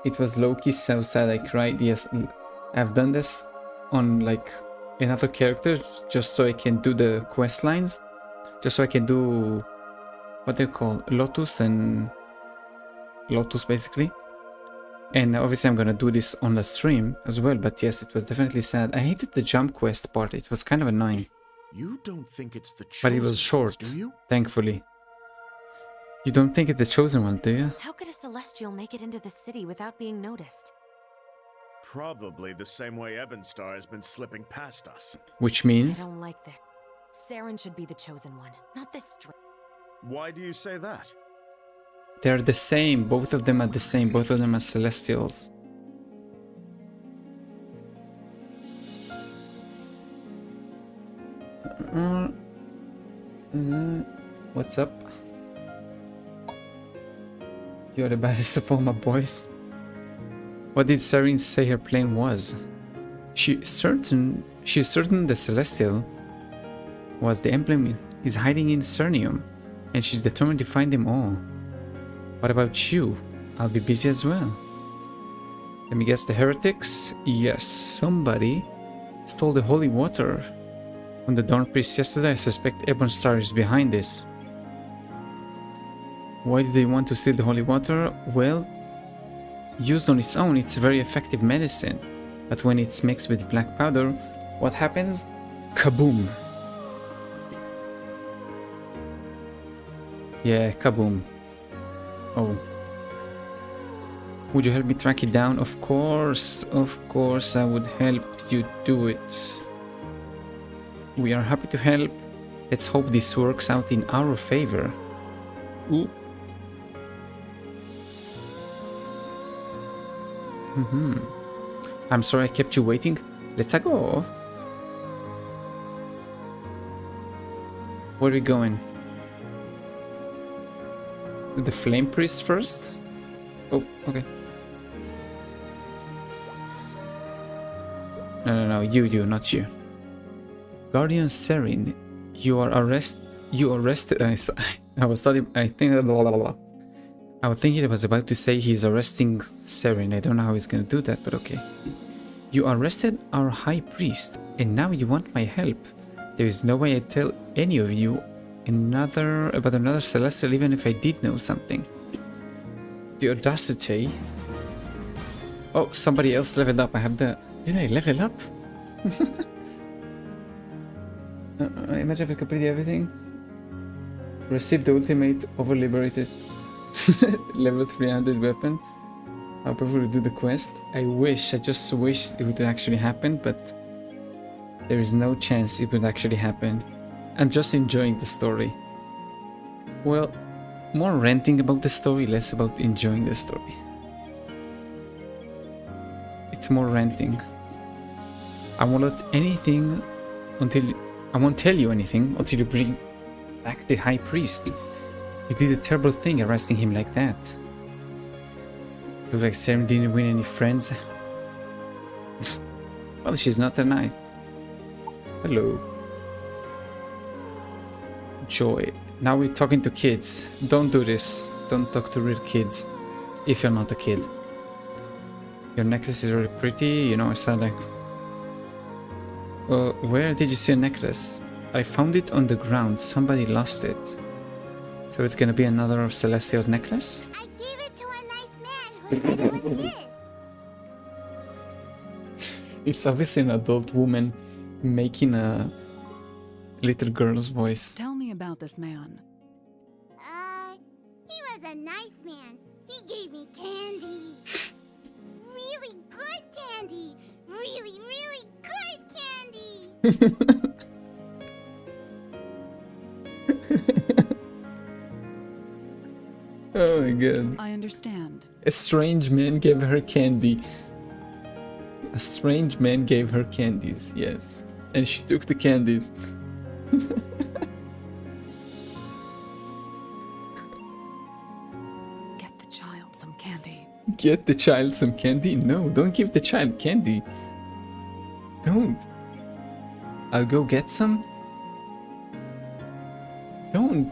It was low-key so sad I cried. Yes, I've done this on like another character just so I can do the quest lines. Just so I can do what they call Lotus and Lotus basically. And obviously I'm gonna do this on the stream as well, but yes, it was definitely sad. I hated the jump quest part. It was kind of annoying. You don't think it's the But it chosen was short, ones, do you? thankfully. You don't think it's the chosen one, do you? How could a Celestial make it into the city without being noticed? Probably the same way Ebonstar has been slipping past us. Which I means... don't like that. Saren should be the chosen one, not this Why do you say that? they're the same. Both of them are the same. Both of them are Celestials. What's up? You're the baddest of all my boys. What did Saren say her plan was? She's certain the Celestial was the emblem is hiding in Cernium, and she's determined to find them all. What about you? I'll be busy as well. Let me guess, the heretics? Yes, somebody stole the holy water from the Dawn Priest yesterday. I suspect Ebonstar is behind this. Why did they want to steal the holy water? Well, used on its own, it's a very effective medicine. But when it's mixed with black powder, what happens? Kaboom! Yeah, kaboom. Oh. Would you help me track it down? Of course I would help you do it. We are happy to help. Let's hope this works out in our favor. Ooh. I'm sorry I kept you waiting. Let's go. Where are we going? The Flame Priest first? Oh, okay. No, you, not you. Guardian Saren, you arrested. I was thinking I was about to say he's arresting Saren. I don't know how he's gonna do that, but okay. You arrested our High Priest, and now you want my help. There is no way I'd tell any of you about another Celestial, even if I did know something. The audacity. Oh, somebody else leveled up. I have the... Did I level up? Imagine if I completed everything. Received the ultimate over liberated level 300 weapon. I'll probably do the quest. I just wish it would actually happen, but there is no chance it would actually happen. I'm just enjoying the story. Well, more ranting about the story, less about enjoying the story. It's more ranting. I won't let anything until... I won't tell you anything until you bring back the High Priest. You did a terrible thing arresting him like that. Look like Sam didn't win any friends. Well, she's not that nice. Hello. Joy. Now we're talking to kids. Don't do this. Don't talk to real kids. If you're not a kid. Your necklace is really pretty. You know, I said like... where did you see a necklace? I found it on the ground. Somebody lost it. So it's gonna be another celestial necklace? I gave it to a nice man who said it was his. It's obviously an adult woman making a little girl's voice. Tell me about this man. He was a nice man. He gave me candy. Really good candy. Really, really good candy. Oh my god. I understand. A strange man gave her candy. A strange man gave her candies, yes. And she took the candies. Get the child some candy. Get the child some candy? No, don't give the child candy. Don't. I'll go get some. Don't.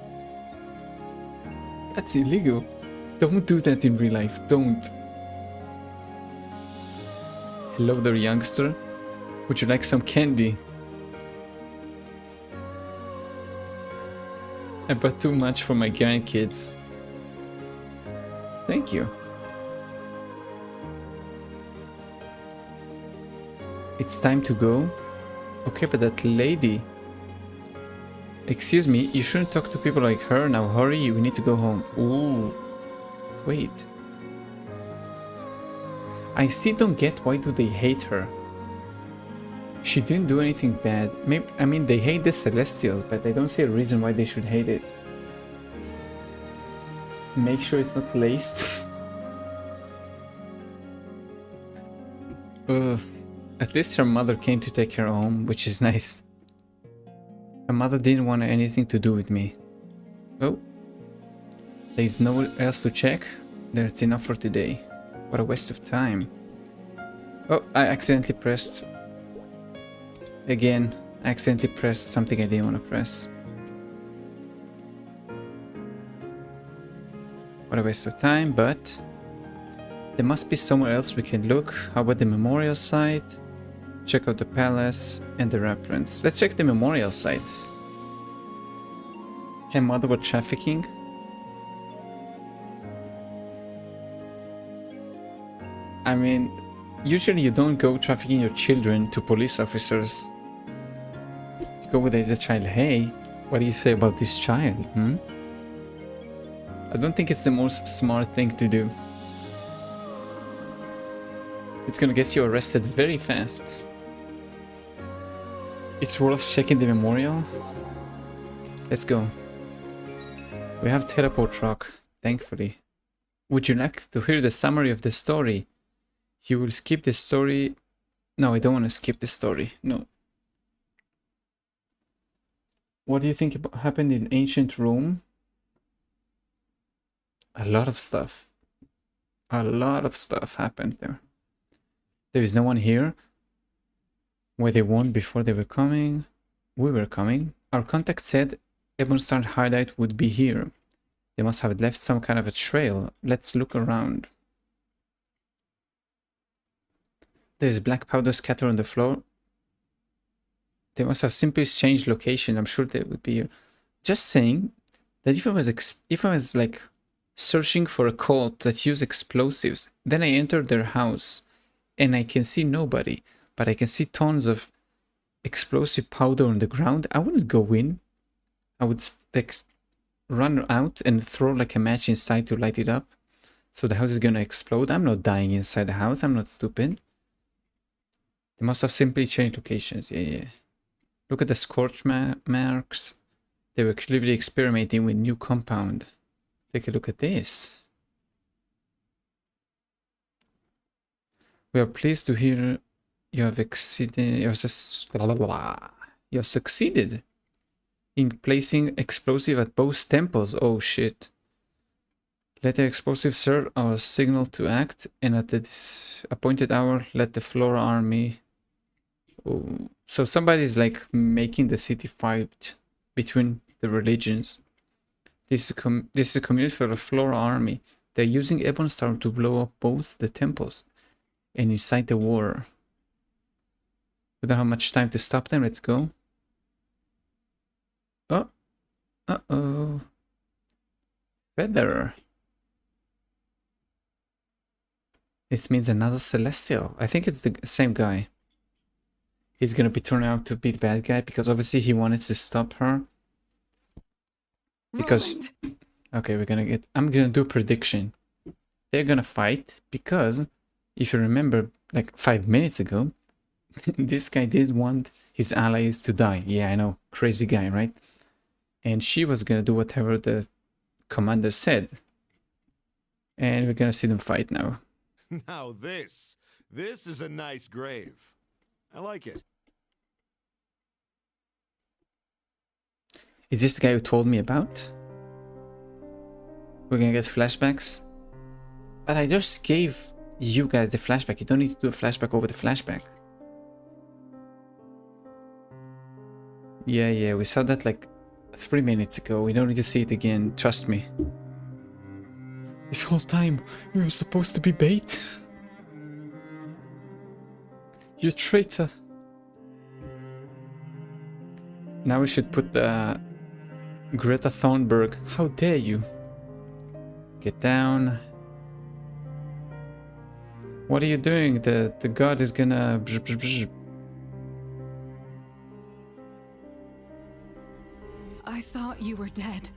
That's illegal. Don't do that in real life. Don't. Hello there, youngster. Would you like some candy? I brought too much for my grandkids. Thank you. It's time to go? Okay, but that lady... Excuse me, you shouldn't talk to people like her. Now hurry, we need to go home. Ooh. Wait. I still don't get why do they hate her. She didn't do anything bad. Maybe, I mean, they hate the Celestials, but I don't see a reason why they should hate it. Make sure it's not laced. At least her mother came to take her home, which is nice. Her mother didn't want anything to do with me. Oh. There's nowhere else to check. That's enough for today. What a waste of time. Oh, I accidentally pressed... Again, I accidentally pressed something I didn't want to press. What a waste of time, but... There must be somewhere else we can look. How about the memorial site? Check out the palace and the reference. Let's check the memorial site. Her mother was trafficking. I mean, usually you don't go trafficking your children to police officers. You go with the child. Hey, what do you say about this child? I don't think it's the most smart thing to do. It's gonna get you arrested very fast. It's worth checking the memorial. Let's go. We have teleport rock, thankfully. Would you like to hear the summary of the story? You will skip the story. No, I don't want to skip the story. No. What do you think happened in ancient Rome? A lot of stuff. A lot of stuff happened there. There is no one here. Where they weren't before they were coming. We were coming. Our contact said Ebonstar hideout would be here. They must have left some kind of a trail. Let's look around. There's black powder scattered on the floor. They must have simply changed location. I'm sure they would be here. Just saying that if I was like searching for a cult that use explosives, then I enter their house and I can see nobody, but I can see tons of explosive powder on the ground, I wouldn't go in. I would run out and throw like a match inside to light it up. So the house is gonna explode. I'm not dying inside the house. I'm not stupid. They must have simply changed locations. Yeah. Look at the scorch marks. They were clearly experimenting with new compound. Take a look at this. We are pleased to hear you have succeeded in placing explosive at both temples. Oh shit. Let the explosive serve our signal to act, and at this appointed hour, let the Flora army... Oh. So somebody's like making the city fight between the religions. This is a community for the Flora army. They're using MapleStory to blow up both the temples and incite the war. We don't have much time to stop them. Let's go. Oh. Uh-oh. Feather. This means another Celestial. I think it's the same guy. He's gonna be turned out to be the bad guy because obviously he wanted to stop her. Because... Okay, I'm gonna do a prediction. They're gonna fight because, if you remember, like 5 minutes ago, this guy did want his allies to die. Yeah, I know. Crazy guy, right? And she was gonna do whatever the commander said. And we're gonna see them fight now. Now this is a nice grave. I like it. Is this the guy who told me about? We're gonna get flashbacks? But I just gave you guys the flashback. You don't need to do a flashback over the flashback. Yeah, we saw that like 3 minutes ago. We don't need to see it again, trust me. This whole time, we were supposed to be bait. You traitor. Now we should put the Greta Thunberg. How dare you? Get down. What are you doing? The god is gonna... I thought you were dead.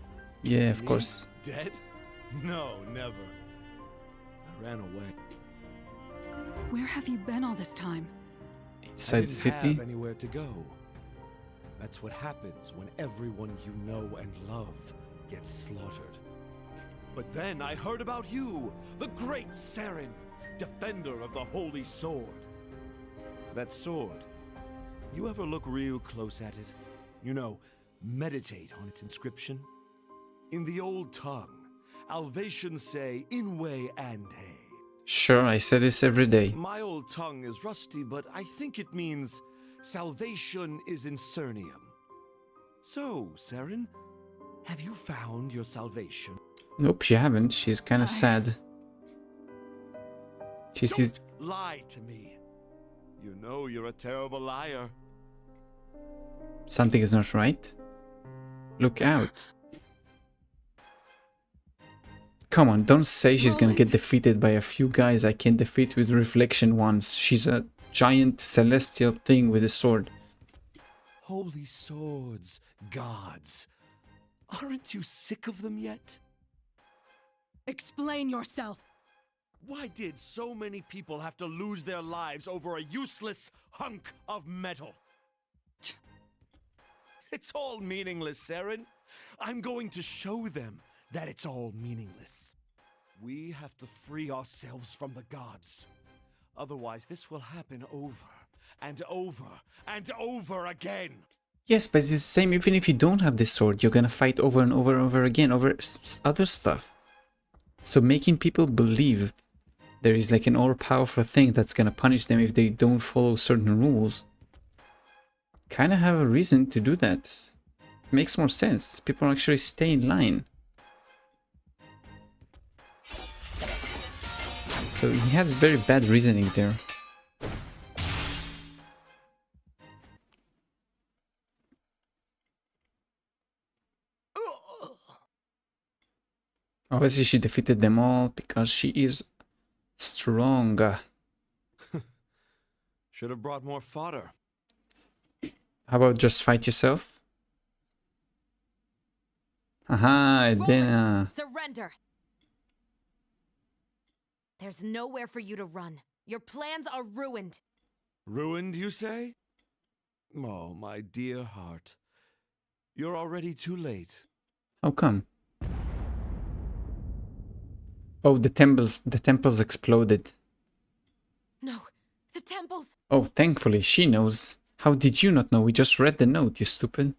Yeah, of course. Dead? No, never. I ran away. Where have you been all this time? Inside the city? I didn't have anywhere to go. That's what happens when everyone you know and love gets slaughtered. But then I heard about you, the great Saren, defender of the Holy Sword. That sword, you ever look real close at it? You know, meditate on its inscription? In the old tongue, Alvatians say Inwe and He. Sure, I say this every day. My old tongue is rusty, but I think it means salvation is in Cernium. So, Saren, have you found your salvation? Nope, she haven't. She's kind of sad. Don't lie to me. You know you're a terrible liar. Something is not right. Look out. Come on, don't say she's gonna get defeated by a few guys I can defeat with reflection once. She's a giant celestial thing with a sword. Holy swords, gods. Aren't you sick of them yet? Explain yourself. Why did so many people have to lose their lives over a useless hunk of metal? It's all meaningless, Saren. I'm going to show them that it's all meaningless. We have to free ourselves from the gods. Otherwise, this will happen over and over and over again. Yes, but it's the same even if you don't have this sword. You're gonna fight over and over and over again over other stuff. So making people believe there is like an all-powerful thing that's gonna punish them if they don't follow certain rules. Kinda have a reason to do that. Makes more sense. People actually stay in line. So he has very bad reasoning there. Obviously she defeated them all because she is strong. Should have brought more fodder. How about just fight yourself? Aha, then Surrender. There's nowhere for you to run. Your plans are ruined. Ruined, you say? Oh, my dear heart. You're already too late. How come? Oh, the temples exploded. No, the temples. Oh, thankfully she knows. How did you not know? We just read the note, you stupid.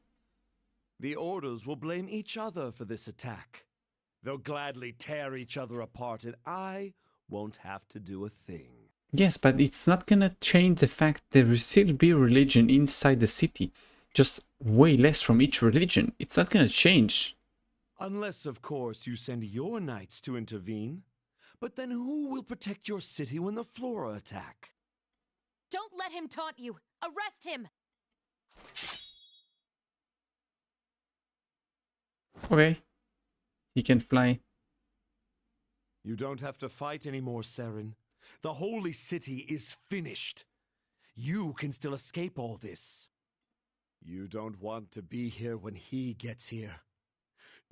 The Orders will blame each other for this attack. They'll gladly tear each other apart, and I won't have to do a thing. Yes, but it's not gonna change the fact there will still be religion inside the city. Just way less from each religion. It's not gonna change. Unless, of course, you send your knights to intervene. But then who will protect your city when the Flora attack? Don't let him taunt you. Arrest him. Okay. He can fly. You don't have to fight anymore, Seren. The holy city is finished. You can still escape all this. You don't want to be here when he gets here.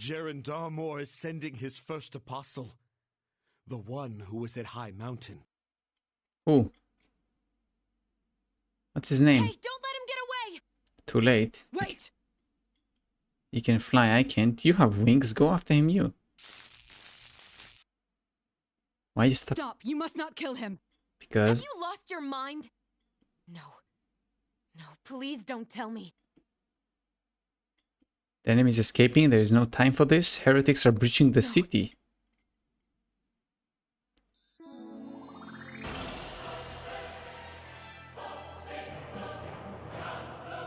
Jaren Darmor is sending his first apostle. The one who was at High Mountain. Oh. What's his name? Hey, don't let him get away! Too late. Wait! He can fly, I can't. You have wings, go after him, you. Why you stop? Stop! You must not kill him! Because... Have you lost your mind? No. No, please don't tell me. The enemy is escaping, there is no time for this. Heretics are breaching the city.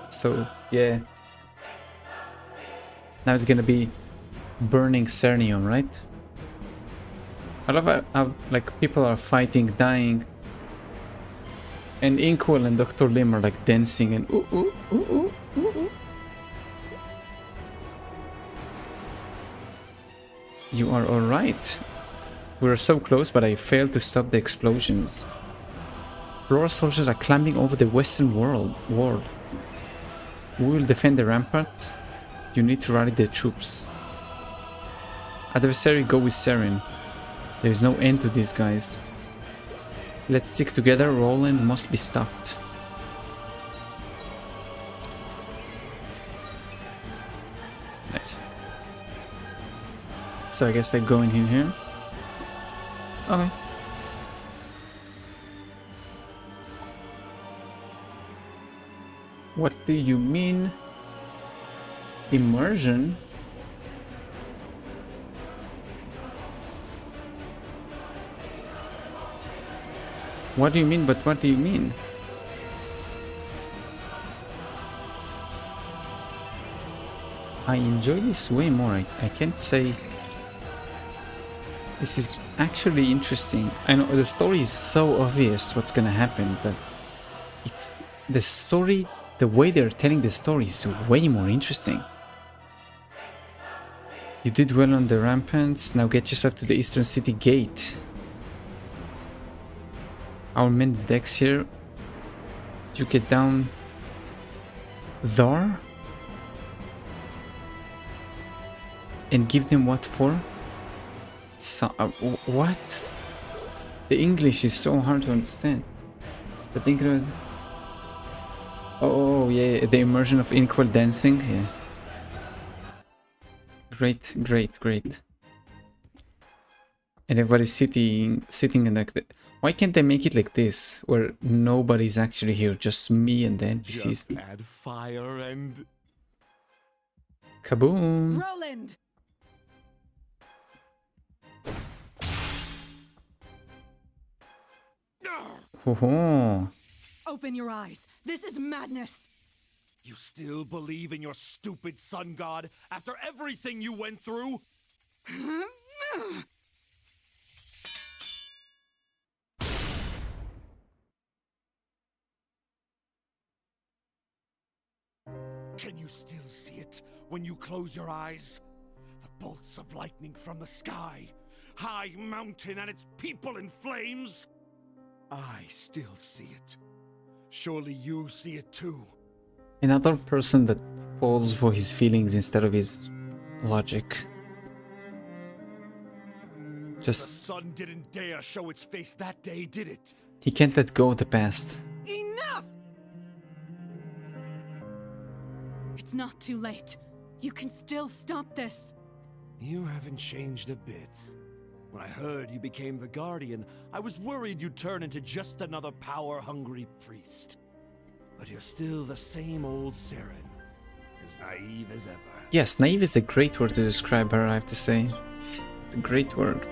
So, yeah. Now it's gonna be burning Cernium, right? I love how like people are fighting, dying. And Inkwell and Dr. Lim are like dancing and ooh ooh ooh ooh ooh ooh. You are alright. We were so close, but I failed to stop the explosions. Flora soldiers are climbing over the western wall. We will defend the ramparts. You need to rally the troops. Adversary, go with Seren. There is no end to these guys. Let's stick together. Roland must be stopped. Nice. So I guess I go in here. Okay. What do you mean? Immersion? What do you mean, but what do you mean? I enjoy this way more. I can't say... This is actually interesting. I know the story is so obvious what's gonna happen, but it's the story, the way they're telling the story is way more interesting. You did well on the ramparts, now get yourself to the eastern city gate. Our men decks here. Did you get down there? And give them what for? So, what? The English is so hard to understand. I think it was... Oh yeah, the immersion of Inkwell dancing. Yeah. Great, great, great. And everybody's sitting in like the... Why can't they make it like this, where nobody's actually here, just me and the NPCs? Just add fire and... Kaboom! Roland! Ho-ho. Open your eyes. This is madness. You still believe in your stupid sun god after everything you went through? Can you still see it when you close your eyes? The bolts of lightning from the sky, High Mountain and its people in flames? I still see it. Surely you see it too. Another person that falls for his feelings instead of his logic. The sun didn't dare show its face that day, did it? He can't let go of the past. Enough! It's not too late. You can still stop this. You haven't changed a bit. When I heard you became the Guardian, I was worried you'd turn into just another power-hungry priest. But you're still the same old Saren, as naive as ever. Yes, naive is a great word to describe her, I have to say. It's a great word.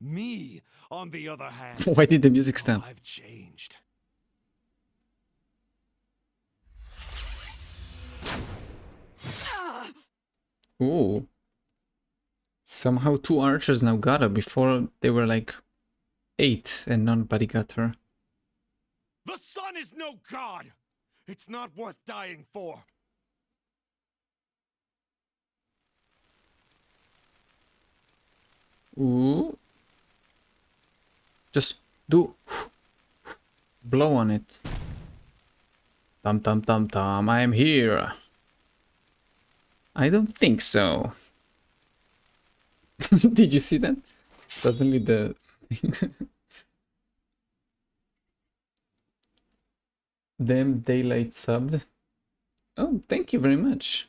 Me, on the other hand... Why did the music stop? I've changed. Ooh. Somehow 2 archers now got her. Before they were like 8 and nobody got her. The sun is no god! It's not worth dying for. Ooh. Just do blow on it. Tum tum tum tum, I am here. I don't think so. Did you see that? Suddenly the damn daylight subbed. Oh, thank you very much.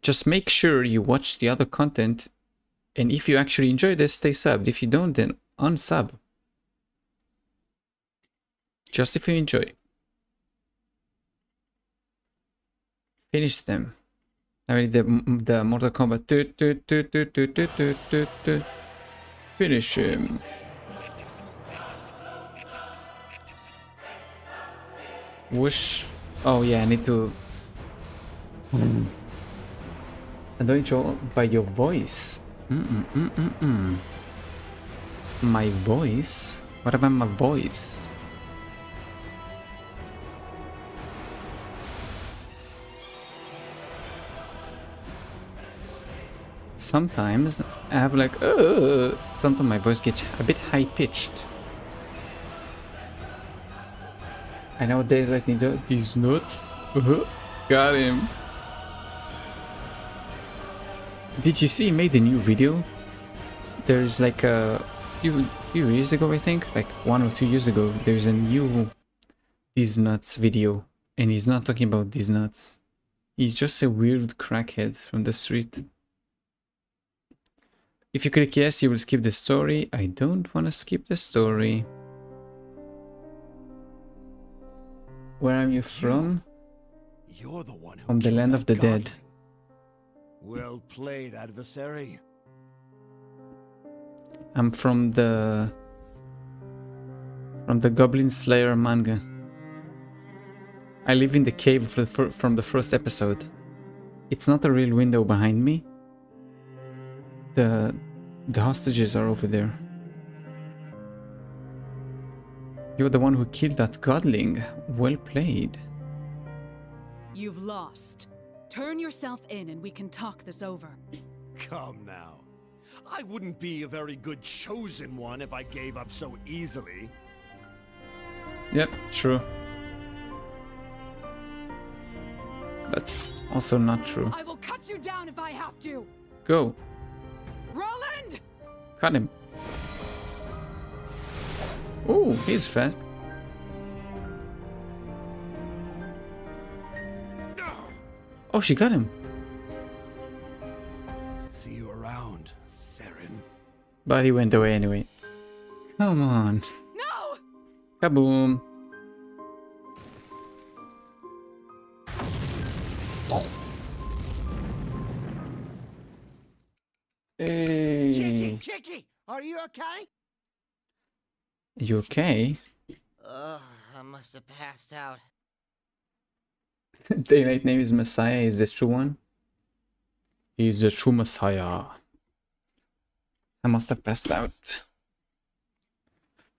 Just make sure you watch the other content, and if you actually enjoy this, stay subbed. If you don't, then unsub. Just if you enjoy. Finish them. I mean the Mortal Kombat. Finish him. Whoosh. Oh yeah, I need to annoy you by your voice. My voice? What about my voice? Sometimes I have like, sometimes my voice gets a bit high pitched. I know Daylight Ninja, these nuts. Got him. Did you see he made a new video? There's like a few years ago, I think, like 1 or 2 years ago, there's a new These Nuts video. And he's not talking about these nuts. He's just a weird crackhead from the street. If you click yes, you will skip the story. I don't want to skip the story. Where are you from? You're the one who From the land of the dead. Well played, adversary. I'm from the Goblin Slayer manga. I live in the cave from the first episode. It's not a real window behind me. The hostages are over there. You're the one who killed that godling. Well played. You've lost. Turn yourself in and we can talk this over. Come now. I wouldn't be a very good chosen one if I gave up so easily. Yep, true. But also not true. I will cut you down if I have to. Go. Roland! Cut him. Oh, he's fast. Oh, she got him. See you around, Saren. But he went away anyway. Come on. No! Kaboom. Hey. Chicky, are you okay? You okay? I must have passed out. Daylight name is Messiah. Is the true one? He's the true Messiah. I must have passed out.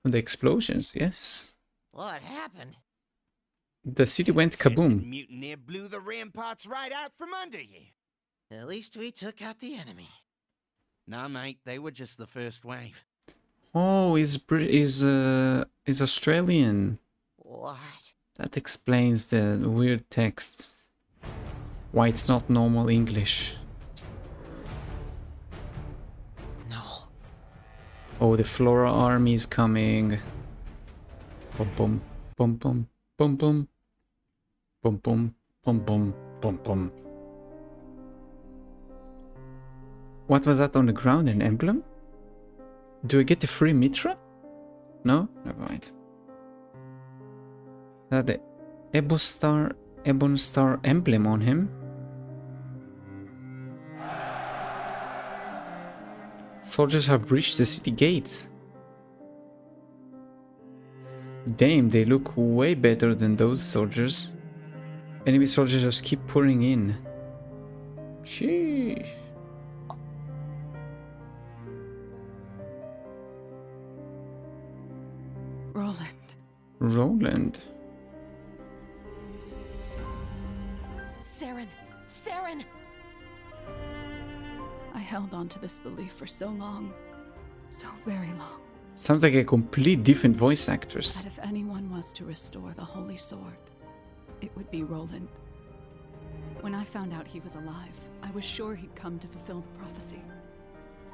From the explosions, yes. What happened? The city went kaboom. Mutineer blew the ramparts right out from under you. At least we took out the enemy. Nah, mate, they were just the first wave. Oh, he's Australian. What? That explains the weird text. Why it's not normal English. Oh, the Flora army is coming. Bum bum bum bum bum bum bum bum bum bum bum bum. What was that on the ground? An emblem? Do I get the free Mitra? No? Never mind. That the Ebon Star emblem on him. Soldiers have breached the city gates. Damn, they look way better than those soldiers. Enemy soldiers just keep pouring in. Sheesh. Roland. Roland. Saren! Saren! I held on to this belief for so long. So very long. Sounds like a complete different voice actors. That if anyone was to restore the Holy Sword, it would be Roland. When I found out he was alive, I was sure he'd come to fulfill the prophecy.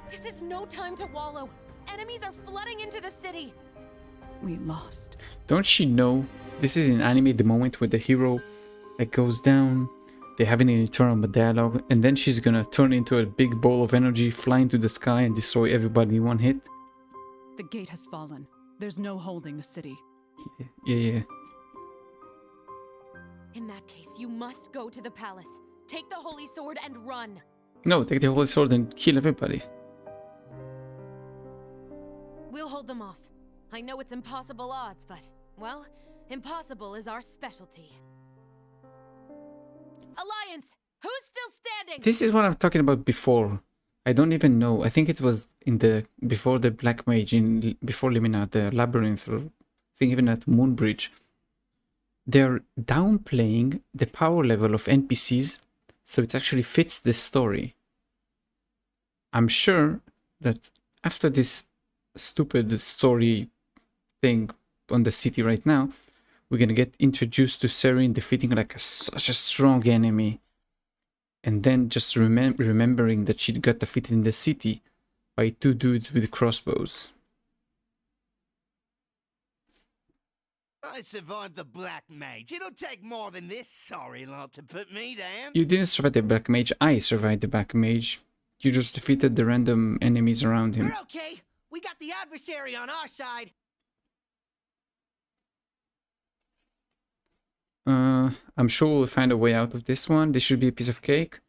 This is no time to wallow! Enemies are flooding into the city! We lost. Don't she know this is in anime the moment where the hero like goes down, they're having an internal dialogue, and then she's gonna turn into a big ball of energy, fly into the sky and destroy everybody in one hit? The gate has fallen. There's no holding the city. Yeah. In that case, you must go to the palace. Take the Holy Sword and run. No, take the Holy Sword and kill everybody. We'll hold them off. I know it's impossible odds, but, well, impossible is our specialty. Alliance! Who's still standing? This is what I'm talking about before. I don't even know. I think it was in the before the Black Mage, before Limina, the Labyrinth, or I think even at Moonbridge. They're downplaying the power level of NPCs, so it actually fits the story. I'm sure that after this stupid story thing on the city right now, we're gonna get introduced to Seren defeating like such a strong enemy. And then just remembering that she got defeated in the city by two dudes with crossbows. I survived the Black Mage. It'll take more than this sorry lot to put me down. You didn't survive the Black Mage, I survived the Black Mage. You just defeated the random enemies around him. We're okay. We got the adversary on our side. I'm sure we'll find a way out of this one. This should be a piece of cake.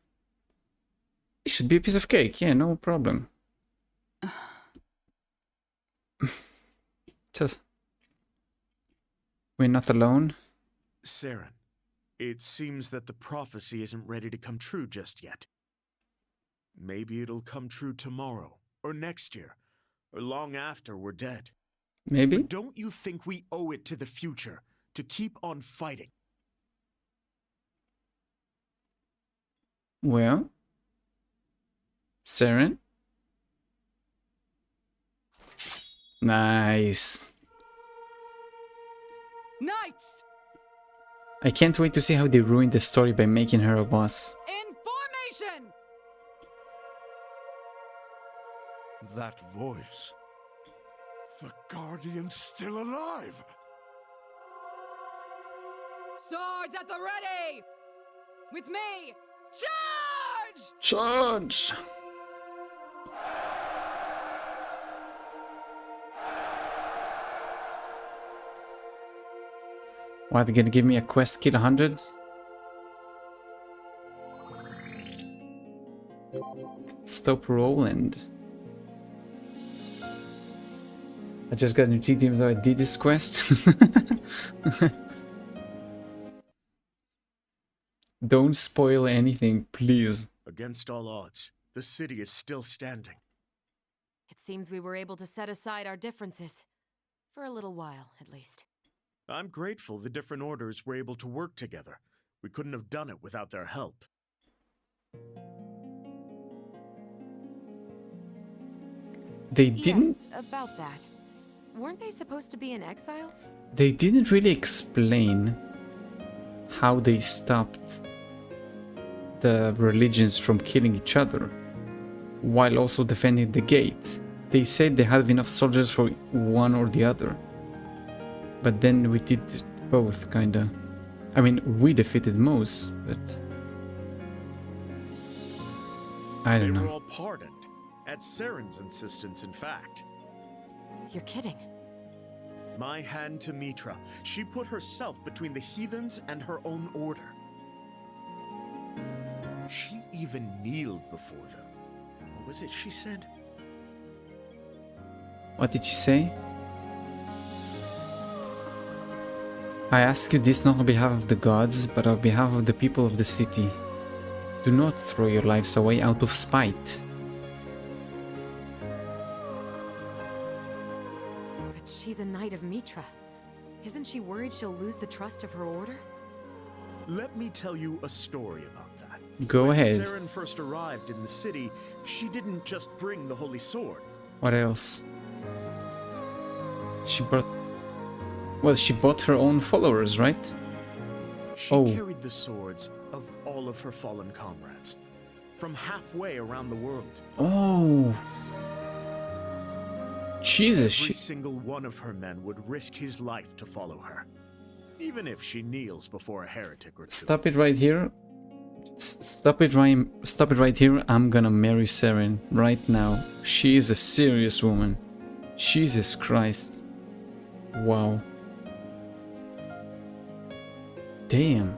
It should be a piece of cake, yeah, no problem. Just... We're not alone. Saren, it seems that the prophecy isn't ready to come true just yet. Maybe it'll come true tomorrow, or next year, or long after we're dead. Maybe? But don't you think we owe it to the future to keep on fighting? Well, Saren? Nice. Knights! I can't wait to see how they ruin the story by making her a boss. In formation! That voice. The Guardian's still alive! Swords at the ready! With me! Charge! Charge! What, they're gonna give me a quest kill 100? Stop Roland. I just got intrigued even though I did this quest. Don't spoil anything, please. Against all odds, the city is still standing. It seems we were able to set aside our differences. For a little while, at least. I'm grateful the different orders were able to work together. We couldn't have done it without their help. They didn't... Yes, about that. Weren't they supposed to be in exile? They didn't really explain how they stopped the religions from killing each other, while also defending the gate. they said they had enough soldiers for one or the other. But then we did both, kinda. I mean, we defeated most, but... I don't They were know. all pardoned, at Saren's insistence, in fact. You're kidding. My hand to Mitra. She put herself between the heathens and her own order. She even kneeled before them. What was it she said? What did she say? I ask you this not on behalf of the gods, but on behalf of the people of the city. Do not throw your lives away out of spite. But she's a knight of Mitra. Isn't she worried she'll lose the trust of her order? Let me tell you a story about that. Go ahead. When Saren first arrived in the city, she didn't just bring the holy sword. What else? She brought... Well, she bought her own followers, right? She Oh. carried the swords of all of her fallen comrades, from halfway around the world. Oh. Jesus, Every she... single one of her men would risk his life to follow her, even if she kneels before a heretic or two. Stop it right here. Stop it right here. I'm gonna marry Saren right now. She is a serious woman. Jesus Christ. Wow. Damn.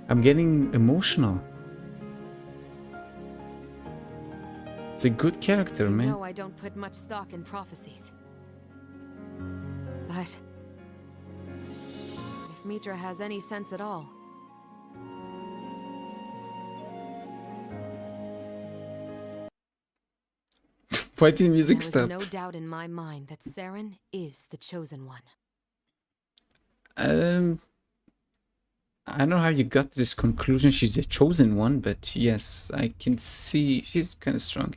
I'm getting emotional. It's a good character, man. No, I don't put much stock in prophecies. But if Mitra has any sense at all, Why did music there stop? is no doubt in my mind that Saren is the chosen one. I don't know how you got to this conclusion she's a chosen one, but yes, I can see she's kind of strong.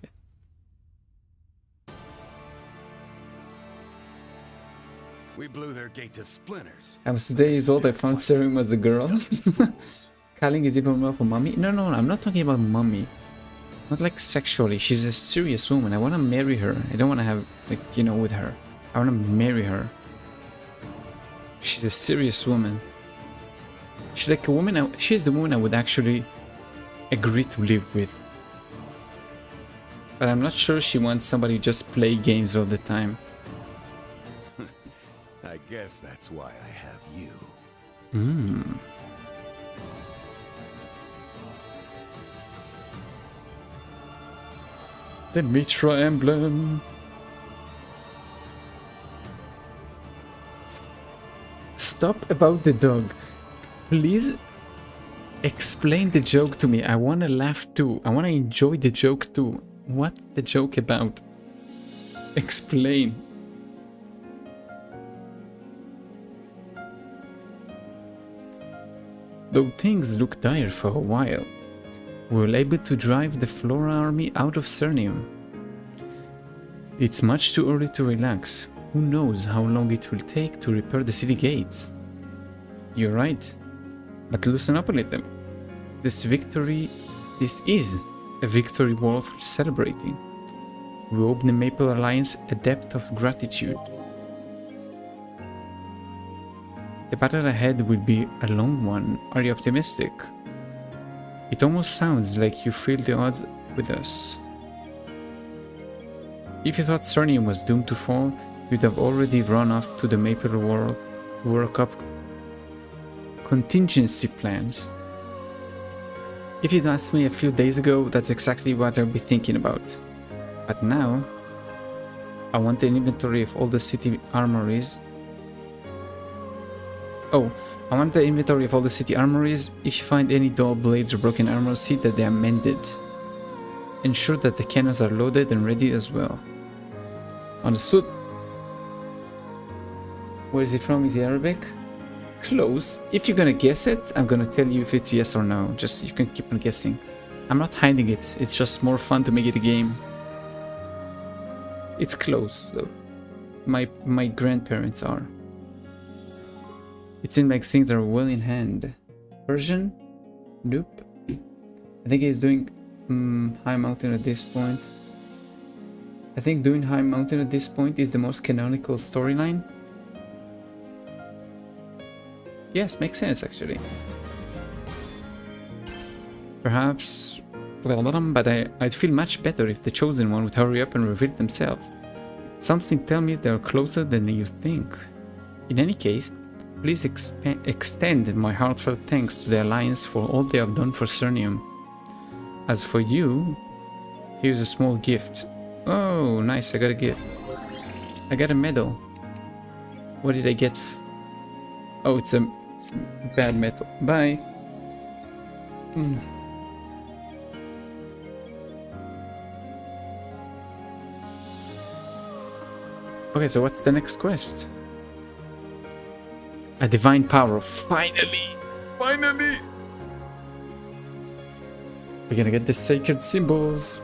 We blew their gate to splinters. I was 2 days old, I found Saren was a girl. Fools. Calling is even more for mommy? No, I'm not talking about mommy. Not like sexually. She's a serious woman. I want to marry her. I don't want to have, like, you know, with her. I want to marry her. She's a serious woman. She's like a woman. She's the woman I would actually agree to live with. But I'm not sure she wants somebody who just play games all the time. I guess that's why I have you. Hmm. The Mitra emblem. Stop about the dog. Please explain the joke to me. I want to laugh too. I want to enjoy the joke too. What's the joke about? Explain. Though things look dire for a while, we were able to drive the Flora army out of Cernium. It's much too early to relax. Who knows how long it will take to repair the city gates? You're right, but loosen up a little. This is a victory worth celebrating. We owe the Maple Alliance a debt of gratitude. The battle ahead will be a long one. Are you optimistic? It almost sounds like you feel the odds with us. If you thought Cernium was doomed to fall, you'd have already run off to the Maple World to work up contingency plans. If you'd asked me a few days ago, that's exactly what I'd be thinking about. But now, I want an inventory of all the city armories. Oh, I want the inventory of all the city armories. If you find any dull blades or broken armor, see that they are mended. Ensure that the cannons are loaded and ready as well. Understood. Where is he from? Is he Arabic? Close. If you're gonna guess it, I'm gonna tell you if it's yes or no. Just you can keep on guessing. I'm not hiding it. It's just more fun to make it a game. It's close though. My grandparents are. It seems like things are well in hand. Persian? Nope. I think he's doing High Mountain at this point. I think doing High Mountain at this point is the most canonical storyline. Yes, makes sense actually. Perhaps, but I'd feel much better if the Chosen One would hurry up and reveal themselves. Something tells me they're closer than you think. In any case, please extend my heartfelt thanks to the Alliance for all they have done for Cernium. As for you, here's a small gift. Oh, nice, I got a gift. I got a medal. What did I get? Oh, it's a bad medal. Bye. Okay, so what's the next quest? A divine power. Finally! Finally! We're gonna get the sacred symbols.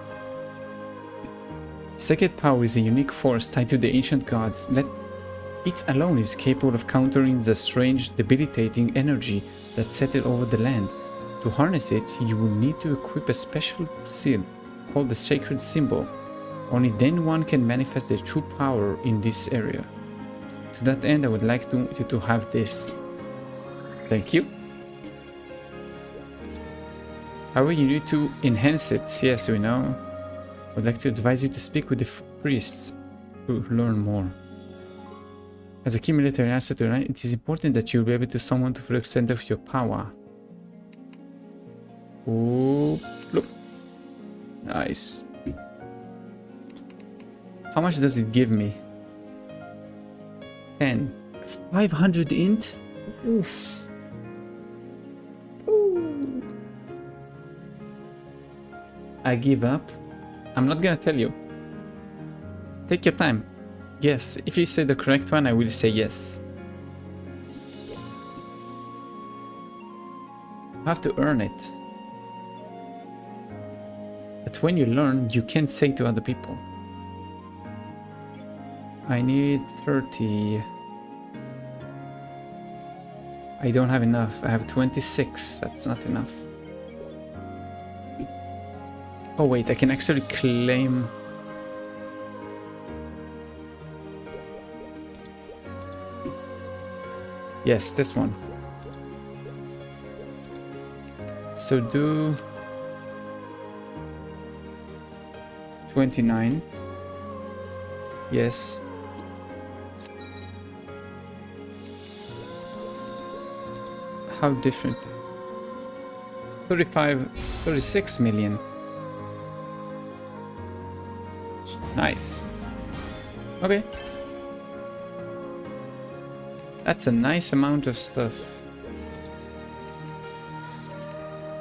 Sacred power is a unique force tied to the ancient gods. It alone is capable of countering the strange, debilitating energy that settled over the land. To harness it, you will need to equip a special seal called the sacred symbol. Only then one can manifest their true power in this area. To that end, I would like you to have this. Thank you. However, you need to enhance it. Yes, we know. I would like to advise you to speak with the priests to learn more. As a key military asset, it is important that you'll be able to summon to the extent of your power. Oh, look. Nice. How much does it give me? 10. 500 int? Oof. Ooh. I give up. I'm not gonna tell you. Take your time. Yes, if you say the correct one, I will say yes. You have to earn it. But when you learn, you can say to other people. I need 30. I don't have enough. I have 26. That's not enough. Oh wait, I can actually claim... Yes, this one. So do... 29. Yes. How different? 36 million. Nice. Okay. That's a nice amount of stuff.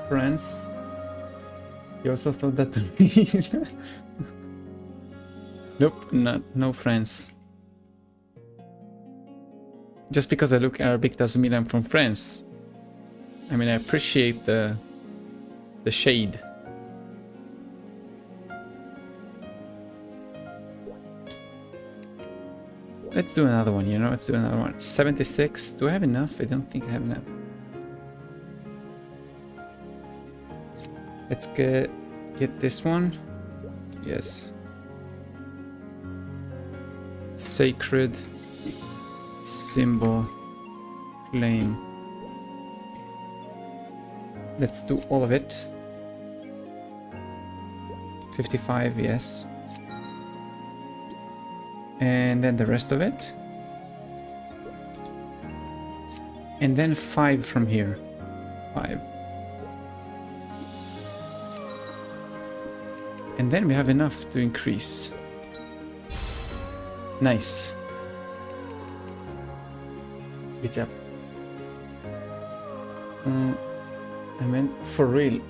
France. You also thought that to me? Nope, no France. Just because I look Arabic doesn't mean I'm from France. I mean, I appreciate the shade. Let's do another one, you know, let's do another one. 76, do I have enough? I don't think I have enough. Let's get this one. Yes. Sacred symbol claim. Let's do all of it. 55, yes. And then the rest of it. And then 5 from here. 5. And then we have enough to increase. Nice. Good job. I meant for real.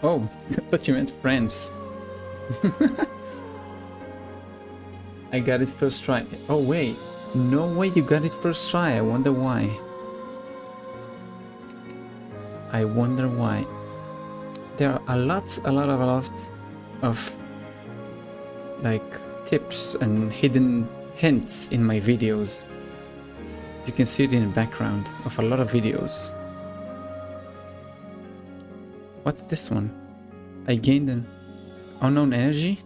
Oh, I thought you meant friends. I got it first try. Oh wait, no way you got it first try. I wonder why. I wonder why. There are a lot of like tips and hidden hints in my videos. You can see it in the background of a lot of videos. What's this one? I gained an unknown energy.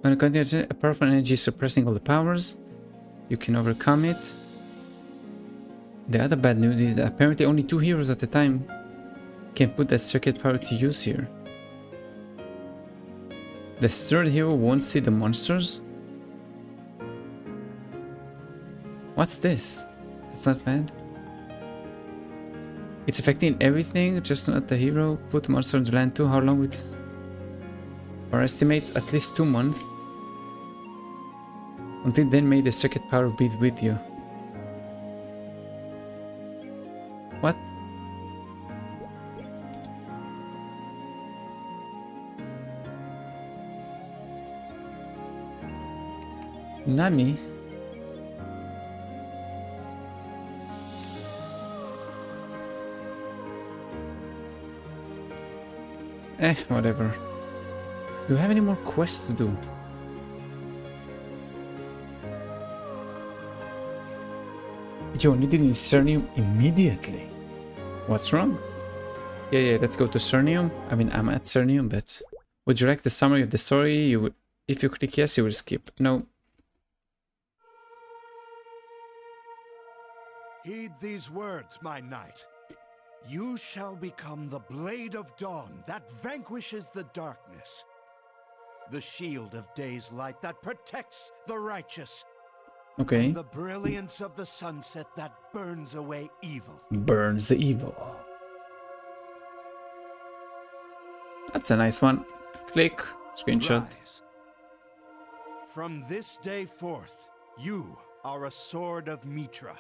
When a continue a powerful energy suppressing all the powers, you can overcome it. The other bad news is that apparently only 2 heroes at a time can put that circuit power to use here. The third hero won't see the monsters? What's this? It's not bad. It's affecting everything, just not the hero. Put monster on the land too. How long would it? Our estimates at least 2 months. Until then, may the circuit power be with you. What? Nani? Whatever. Do you have any more quests to do? Yo, needed in Cernium immediately. What's wrong? Yeah, let's go to Cernium. I mean, I'm at Cernium, but... Would you like the summary of the story? You would... If you click yes, you will skip. No. Heed these words, my knight. You shall become the blade of dawn that vanquishes the darkness. The shield of day's light that protects the righteous. Okay. And the brilliance of the sunset that burns away evil. Burns the evil. That's a nice one. Click. Screenshot. Rise. From this day forth, you are a sword of Mitra.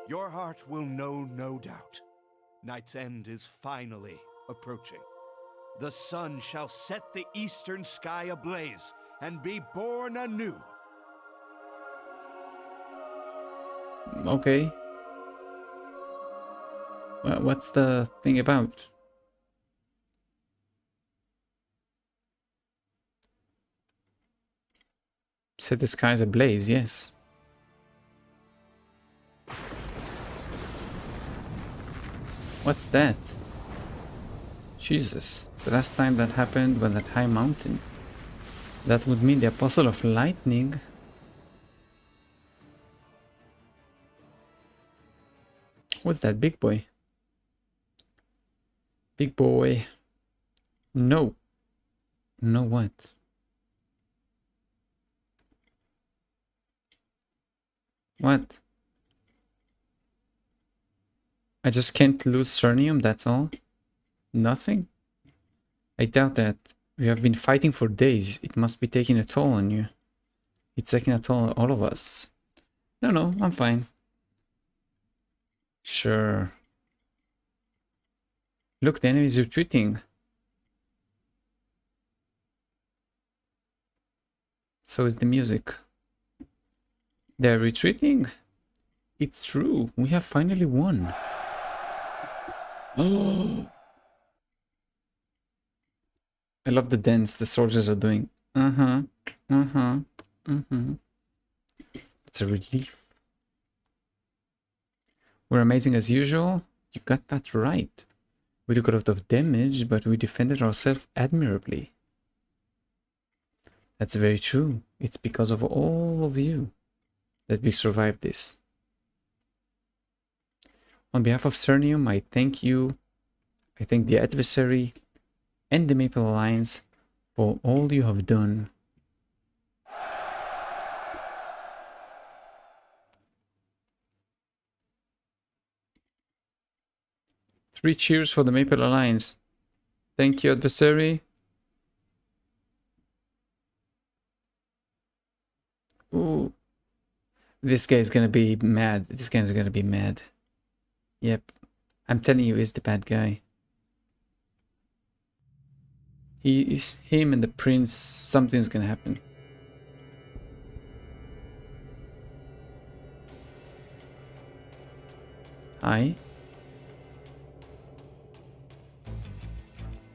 Your heart will know no doubt. Night's end is finally approaching. The sun shall set the eastern sky ablaze and be born anew. Okay. Well, what's the thing about? Set the skies ablaze, yes. What's that? Jesus, the last time that happened was at High Mountain. That would mean the Apostle of Lightning. What's that, big boy? Big boy. No. No what? What? I just can't lose Cernium, that's all? Nothing? I doubt that. We have been fighting for days. It must be taking a toll on you. It's taking a toll on all of us. No, I'm fine. Sure. Look, the enemy is retreating. So is the music. They're retreating? It's true. We have finally won. Oh! I love the dance the soldiers are doing. It's a relief. We're amazing as usual. You got that right. We took a lot of damage, but we defended ourselves admirably. That's very true. It's because of all of you that we survived this. On behalf of Cernium, I thank you. I thank the adversary and the Maple Alliance for all you have done. Three cheers for the Maple Alliance. Thank you, adversary. Ooh. This guy's gonna be mad. This guy's gonna be mad. Yep. I'm telling you, he's the bad guy. He is him and the prince. Something's gonna happen. Hi.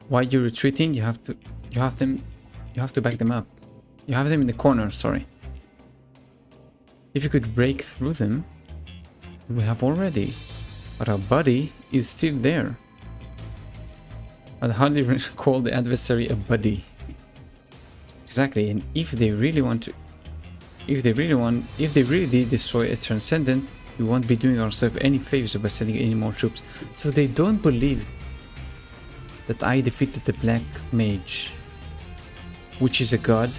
Why you retreating? You have to back them up. You have them in the corner, sorry. If you could break through them, We have already. But our buddy is still there. I'd hardly call the adversary a buddy. Exactly, and if they really did destroy a transcendent, we won't be doing ourselves any favors by sending any more troops. So they don't believe that I defeated the Black Mage, which is a god,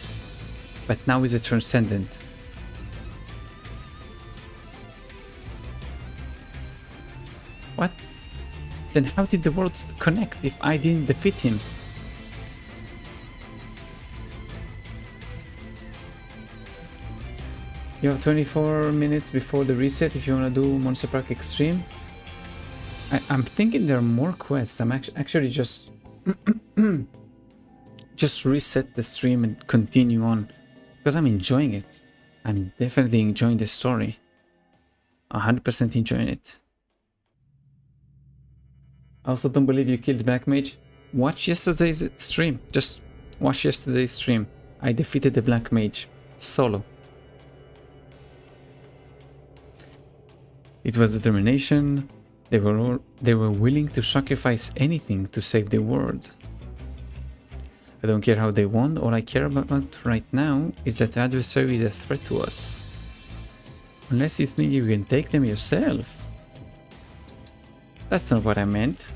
but now is a transcendent. What? Then how did the worlds connect if I didn't defeat him? You have 24 minutes before the reset if you want to do Monster Park Extreme. I'm thinking there are more quests. I'm actually just reset the stream and continue on because I'm enjoying it. I'm definitely enjoying the story. 100% enjoying it. I also don't believe you killed Black Mage. Watch yesterday's stream. Just watch yesterday's stream. I defeated the Black Mage solo. It was determination. They were willing to sacrifice anything to save the world. I don't care how they won. All I care about right now is that the adversary is a threat to us. Unless you think you can take them yourself. That's not what I meant.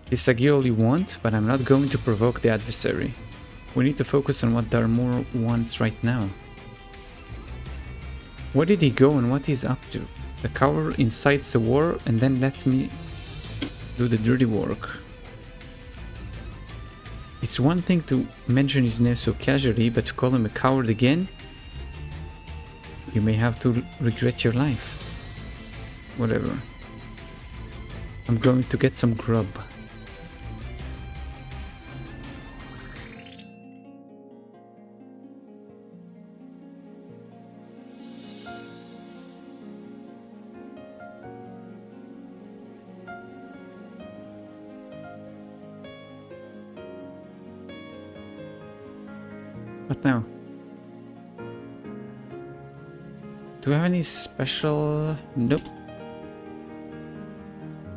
Disagree all you want, but I'm not going to provoke the adversary. We need to focus on what Darmor wants right now. Where did he go and what he's up to? The coward incites a war and then let me do the dirty work. It's one thing to mention his name so casually, but to call him a coward again? You may have to regret your life. Whatever. I'm going to get some grub. What now? Do we have any special? Nope.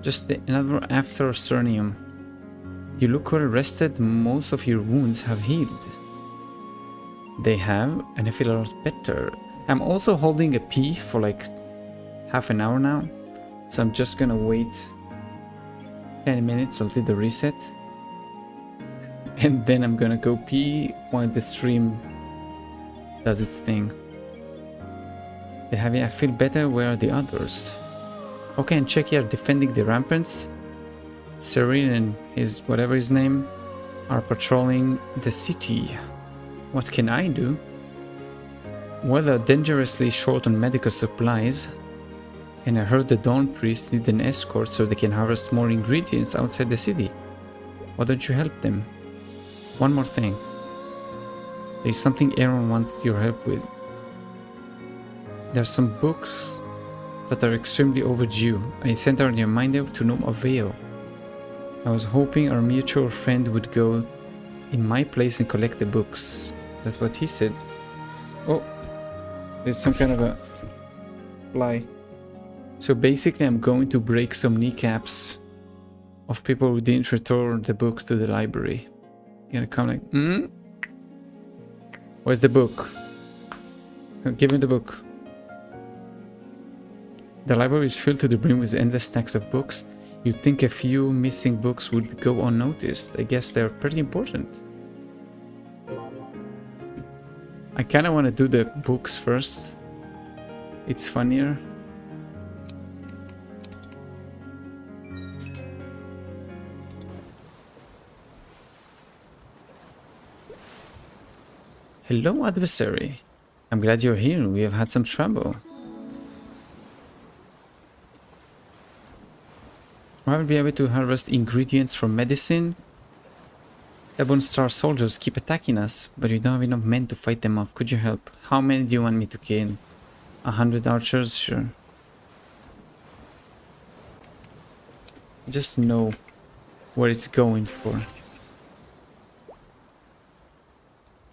Just another after Cernium. You look well rested, most of your wounds have healed. They have, and I feel a lot better. I'm also holding a pee for like half an hour now, so I'm just gonna wait 10 minutes until the reset. And then I'm gonna go pee while the stream does its thing. They have, I feel better, where are the others? Okay, and check here, defending the ramparts. Serene and his, whatever his name, are patrolling the city. What can I do? Well, they're dangerously short on medical supplies. And I heard the Dawn Priest need an escort so they can harvest more ingredients outside the city. Why don't you help them? One more thing. There's something Aaron wants your help with. There's some books that are extremely overdue. I sent her a reminder to no avail. I was hoping our mutual friend would go in my place and collect the books. That's what he said. Oh, there's some kind of a fly. So basically I'm going to break some kneecaps of people who didn't return the books to the library. You're gonna come like, Where's the book? Give me the book. The library is filled to the brim with endless stacks of books. You'd think a few missing books would go unnoticed. I guess they're pretty important. I kinda wanna do the books first. It's funnier. Hello, adversary. I'm glad you're here. We have had some trouble. I haven't been able to harvest ingredients from medicine. Ebon Star soldiers keep attacking us, but we don't have enough men to fight them off. Could you help? How many do you want me to kill? 100 archers? Sure. Just know where it's going for.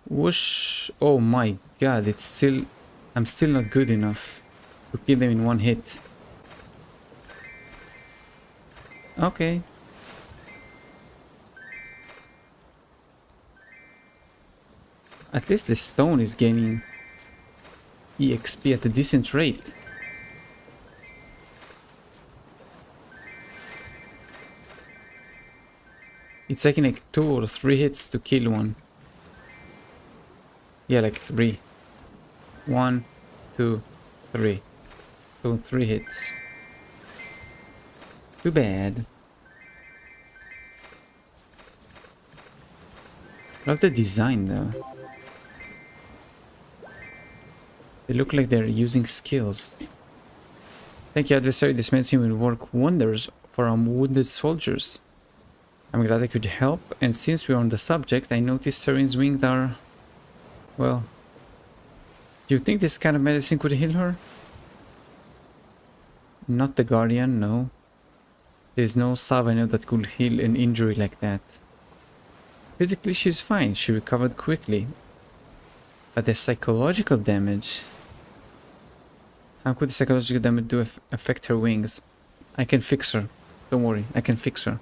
Whoosh! Oh my god, it's still I'm still not good enough to kill them in one hit. Okay. At least the stone is gaining EXP at a decent rate. It's taking like 2 or 3 hits to kill one. Yeah, like 3. 1, 2, 3. So 3 hits. Too bad. Love the design though. They look like they're using skills. Thank you, adversary. This medicine will work wonders for our wounded soldiers. I'm glad I could help, and since we're on the subject, I noticed Seren's wings are... well... Do you think this kind of medicine could heal her? Not the Guardian, no. There's no salve I know that could heal an injury like that. Physically she's fine, she recovered quickly. But the psychological damage... How could the psychological damage affect her wings? I can fix her. Don't worry, I can fix her.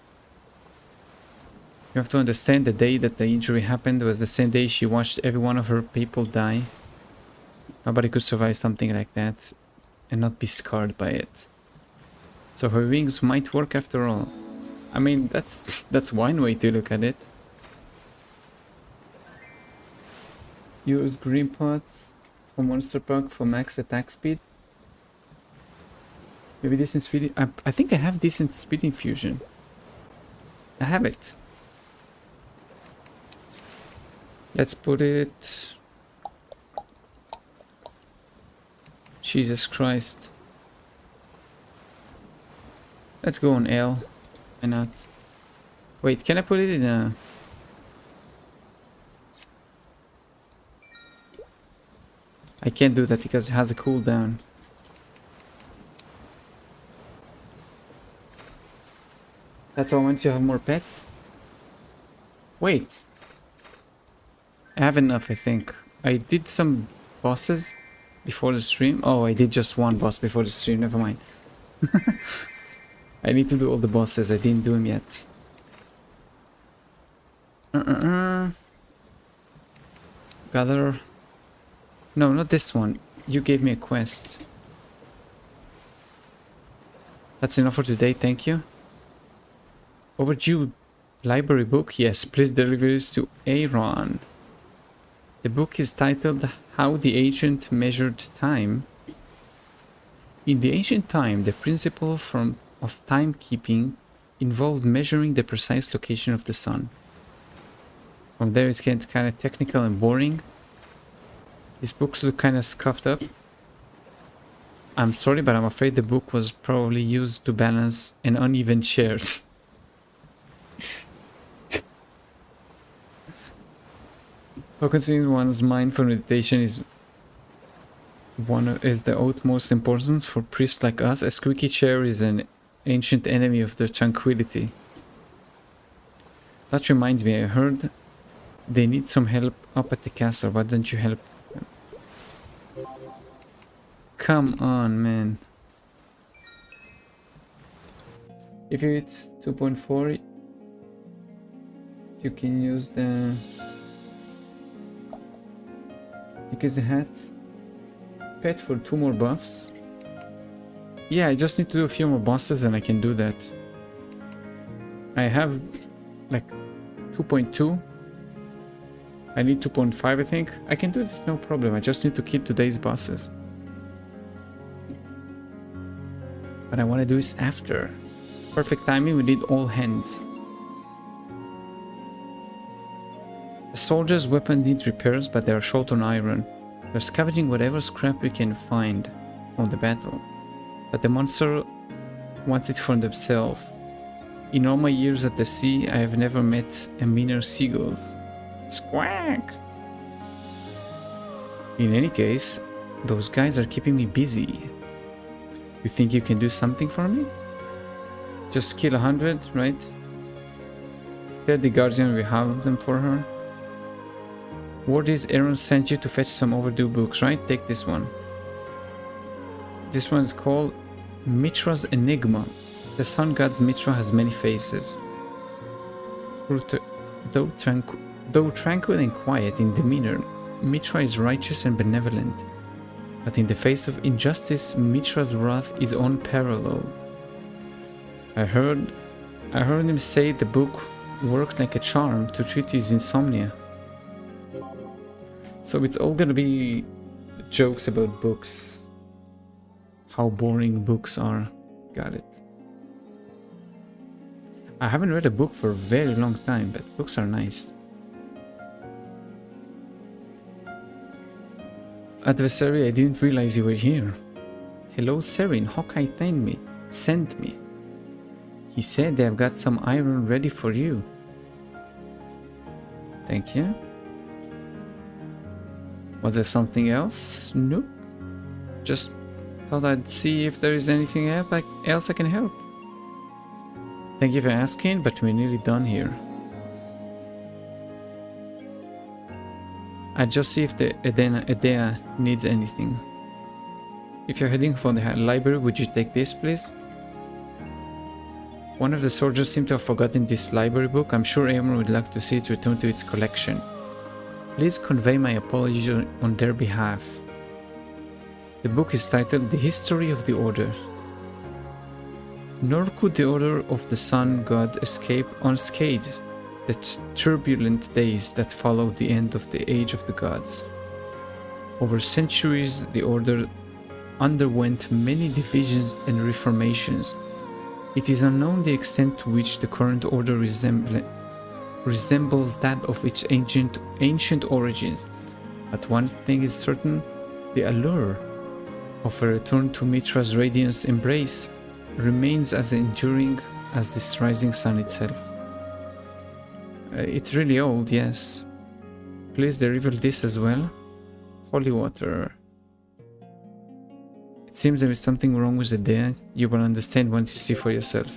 You have to understand the day that the injury happened was the same day she watched every one of her people die. Nobody could survive something like that and not be scarred by it. So her wings might work after all. I mean, that's one way to look at it. Use green pots for Monster Park for max attack speed. Maybe decent speed. I think I have decent speed infusion. I have it. Let's put it... Jesus Christ. Let's go on L. Why not? Wait, can I put it in a... I can't do that because it has a cooldown. That's why I want to have more pets. Wait. I have enough, I think. I did some bosses before the stream. Oh, I did just one boss before the stream. Never mind. I need to do all the bosses. I didn't do them yet. Gather. No, not this one. You gave me a quest. That's enough for today. Thank you. Overdue library book. Yes, please deliver this to Aaron. The book is titled How the Ancient Measured Time. In the ancient time, the principle of timekeeping involved measuring the precise location of the sun. From there it gets kind of technical and boring. These books look kind of scuffed up. I'm sorry, but I'm afraid the book was probably used to balance an uneven chair. Focusing one's mind for meditation is the utmost importance for priests like us. A squeaky chair is an ancient enemy of the tranquility. That reminds me, I heard they need some help up at the castle. Why don't you help them? Come on, man. If you hit 2.4, you can use the... Because the hat pet for 2 more buffs. Yeah, I just need to do a few more bosses and I can do that. I have like 2.2. I need 2.5, I think. I can do this, no problem. I just need to kill today's bosses. But I want to do this after. Perfect timing, we need all hands. The soldiers' weapons need repairs, but they are short on iron. We're scavenging whatever scrap we can find on the battle. But the monster wants it for themselves. In all my years at the sea, I have never met a meaner seagulls. Squawk! In any case, those guys are keeping me busy. You think you can do something for me? Just kill 100, right? Tell the guardian we have them for her. Word is Aaron sent you to fetch some overdue books, right? Take this one. This one's called Mitra's Enigma. The sun god's Mitra has many faces. Though tranquil and quiet in demeanor, Mitra is righteous and benevolent. But in the face of injustice, Mitra's wrath is unparalleled. I heard him say the book worked like a charm to treat his insomnia. So it's all gonna be jokes about books. How boring books are. Got it. I haven't read a book for a very long time, but books are nice. Adversary, I didn't realize you were here. Hello, Serin. Hawkeye sent me. He said they have got some iron ready for you. Thank you. Was there something else? Nope. Just thought I'd see if there is anything else I can help. Thank you for asking, but we're nearly done here. I'll just see if the Edea needs anything. If you're heading for the library, would you take this, please? One of the soldiers seemed to have forgotten this library book. I'm sure Aemon would like to see it return to its collection. Please convey my apologies on their behalf. The book is titled The History of the Order. Nor could the Order of the Sun God escape unscathed the turbulent days that followed the end of the Age of the Gods. Over centuries, the Order underwent many divisions and reformations. It is unknown the extent to which the current order resembles that of its ancient origins, but one thing is certain: the allure of a return to Mitra's radiance embrace remains as enduring as this rising sun itself. It's really old, yes. Please deliver this as well. Holy water. It seems there is something wrong with the day. You will understand once you see for yourself.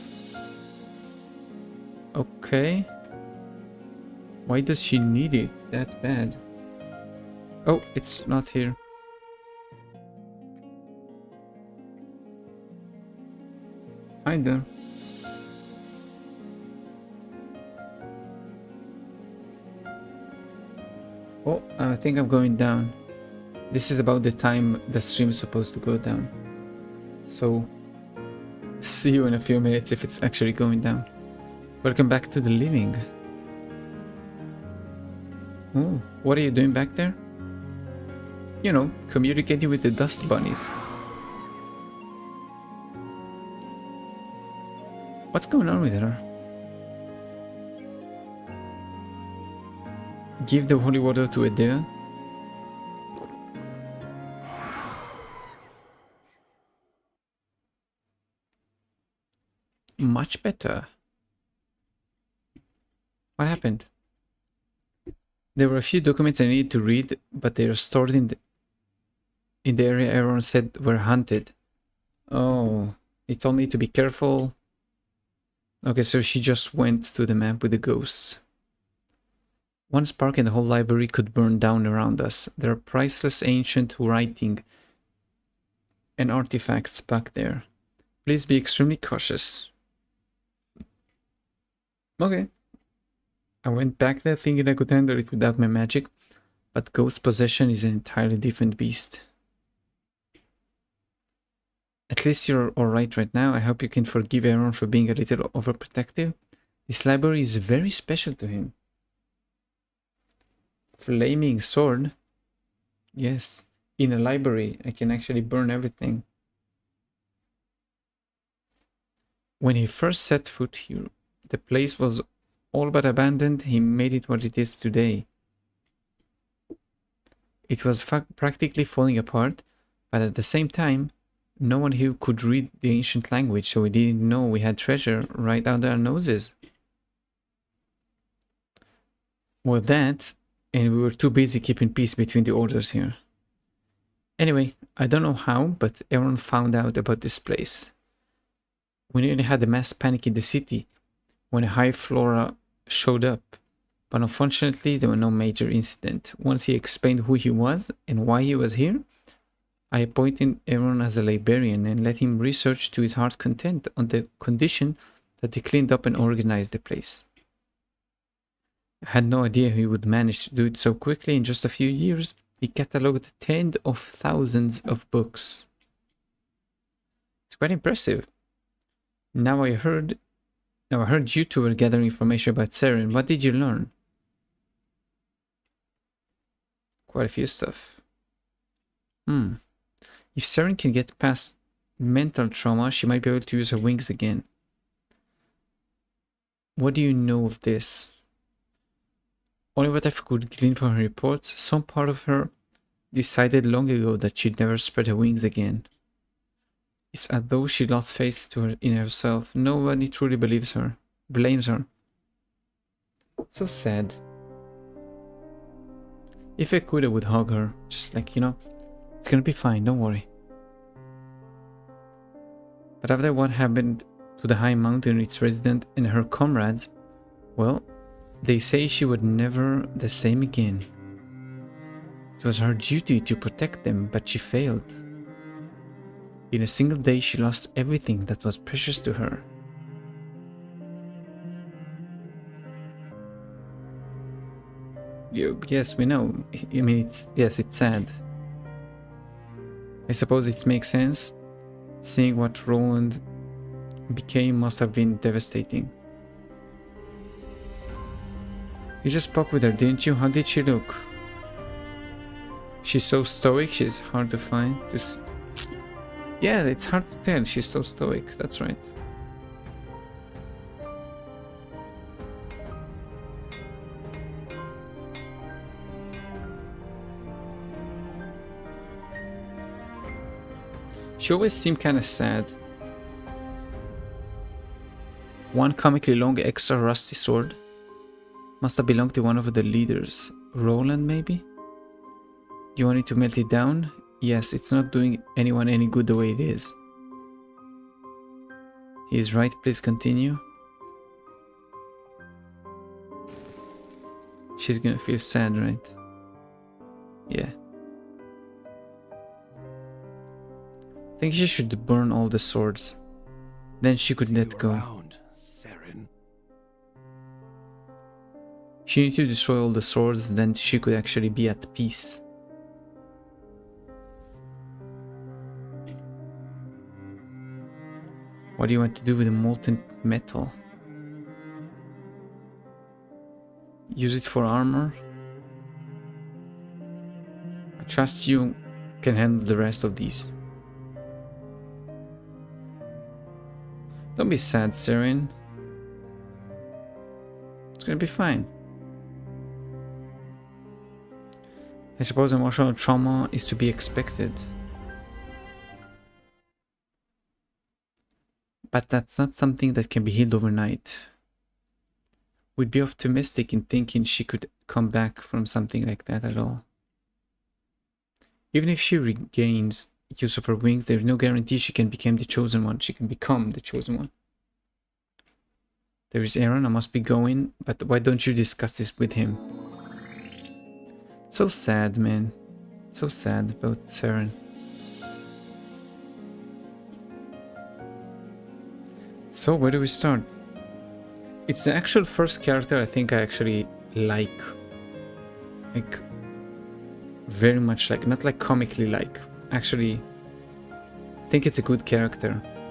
Okay. Why does she need it that bad? Oh, it's not here. Hi there. Oh, I think I'm going down. This is about the time the stream is supposed to go down. So, see you in a few minutes if it's actually going down. Welcome back to the living. Oh, what are you doing back there? You know, communicating with the dust bunnies. What's going on with her? Give the holy water to Edea. Much better. What happened? There were a few documents I needed to read, but they are stored in the area everyone said were haunted. Oh, he told me to be careful. Okay, so she just went to the map with the ghosts. One spark and the whole library could burn down around us. There are priceless ancient writing and artifacts back there. Please be extremely cautious. Okay. I went back there thinking I could handle it without my magic, but ghost possession is an entirely different beast. At least you're alright right now. I hope you can forgive Aaron for being a little overprotective. This library is very special to him. Flaming sword? Yes, in a library I can actually burn everything. When he first set foot here, the place was all but abandoned. He made it what it is today. It was practically falling apart, but at the same time, no one here could read the ancient language, so we didn't know we had treasure right under our noses. Well, that, and we were too busy keeping peace between the orders here. Anyway, I don't know how, but everyone found out about this place. We nearly had a mass panic in the city when a high flora showed up, but unfortunately there were no major incident. Once he explained who he was and why he was here, I appointed Aaron as a librarian and let him research to his heart's content on the condition that he cleaned up and organized the place. I had no idea he would manage to do it so quickly. In just a few years, he catalogued tens of thousands of books. It's quite impressive. Now I heard you two were gathering information about Seren. What did you learn? Quite a few stuff. If Seren can get past mental trauma, she might be able to use her wings again. What do you know of this? Only what I could glean from her reports. Some part of her decided long ago that she'd never spread her wings again. It's as though she lost faith in herself. Nobody truly blames her. So sad. If I could, I would hug her. Just like, it's gonna be fine, don't worry. But after what happened to the High Mountain, its resident, and her comrades, well, they say she was never the same again. It was her duty to protect them, but she failed. In a single day, she lost everything that was precious to her. Yes, we know. I mean, it's sad. I suppose it makes sense. Seeing what Roland became must have been devastating. You just spoke with her, didn't you? How did she look? She's so stoic, she's hard to find. Yeah, it's hard to tell. She's so stoic, that's right. She always seemed kind of sad. One comically long extra rusty sword. Must have belonged to one of the leaders. Roland, maybe? You wanted to melt it down? Yes, it's not doing anyone any good the way it is. He is right, please continue. She's gonna feel sad, right? Yeah. I think she should burn all the swords. Then she could let go. She needed to destroy all the swords, then she could actually be at peace. What do you want to do with the molten metal? Use it for armor? I trust you can handle the rest of these. Don't be sad, Seren. It's gonna be fine. I suppose emotional trauma is to be expected. But that's not something that can be healed overnight. We'd be optimistic in thinking she could come back from something like that at all. Even if she regains use of her wings, there's no guarantee she can become the chosen one. She can become the chosen one. There is Aaron, I must be going, but why don't you discuss this with him? It's so sad, man. So sad about Seren. So where do we start? It's the actual first character I think I actually like. Like, very much like, not like comically like. Actually, I think it's a good character.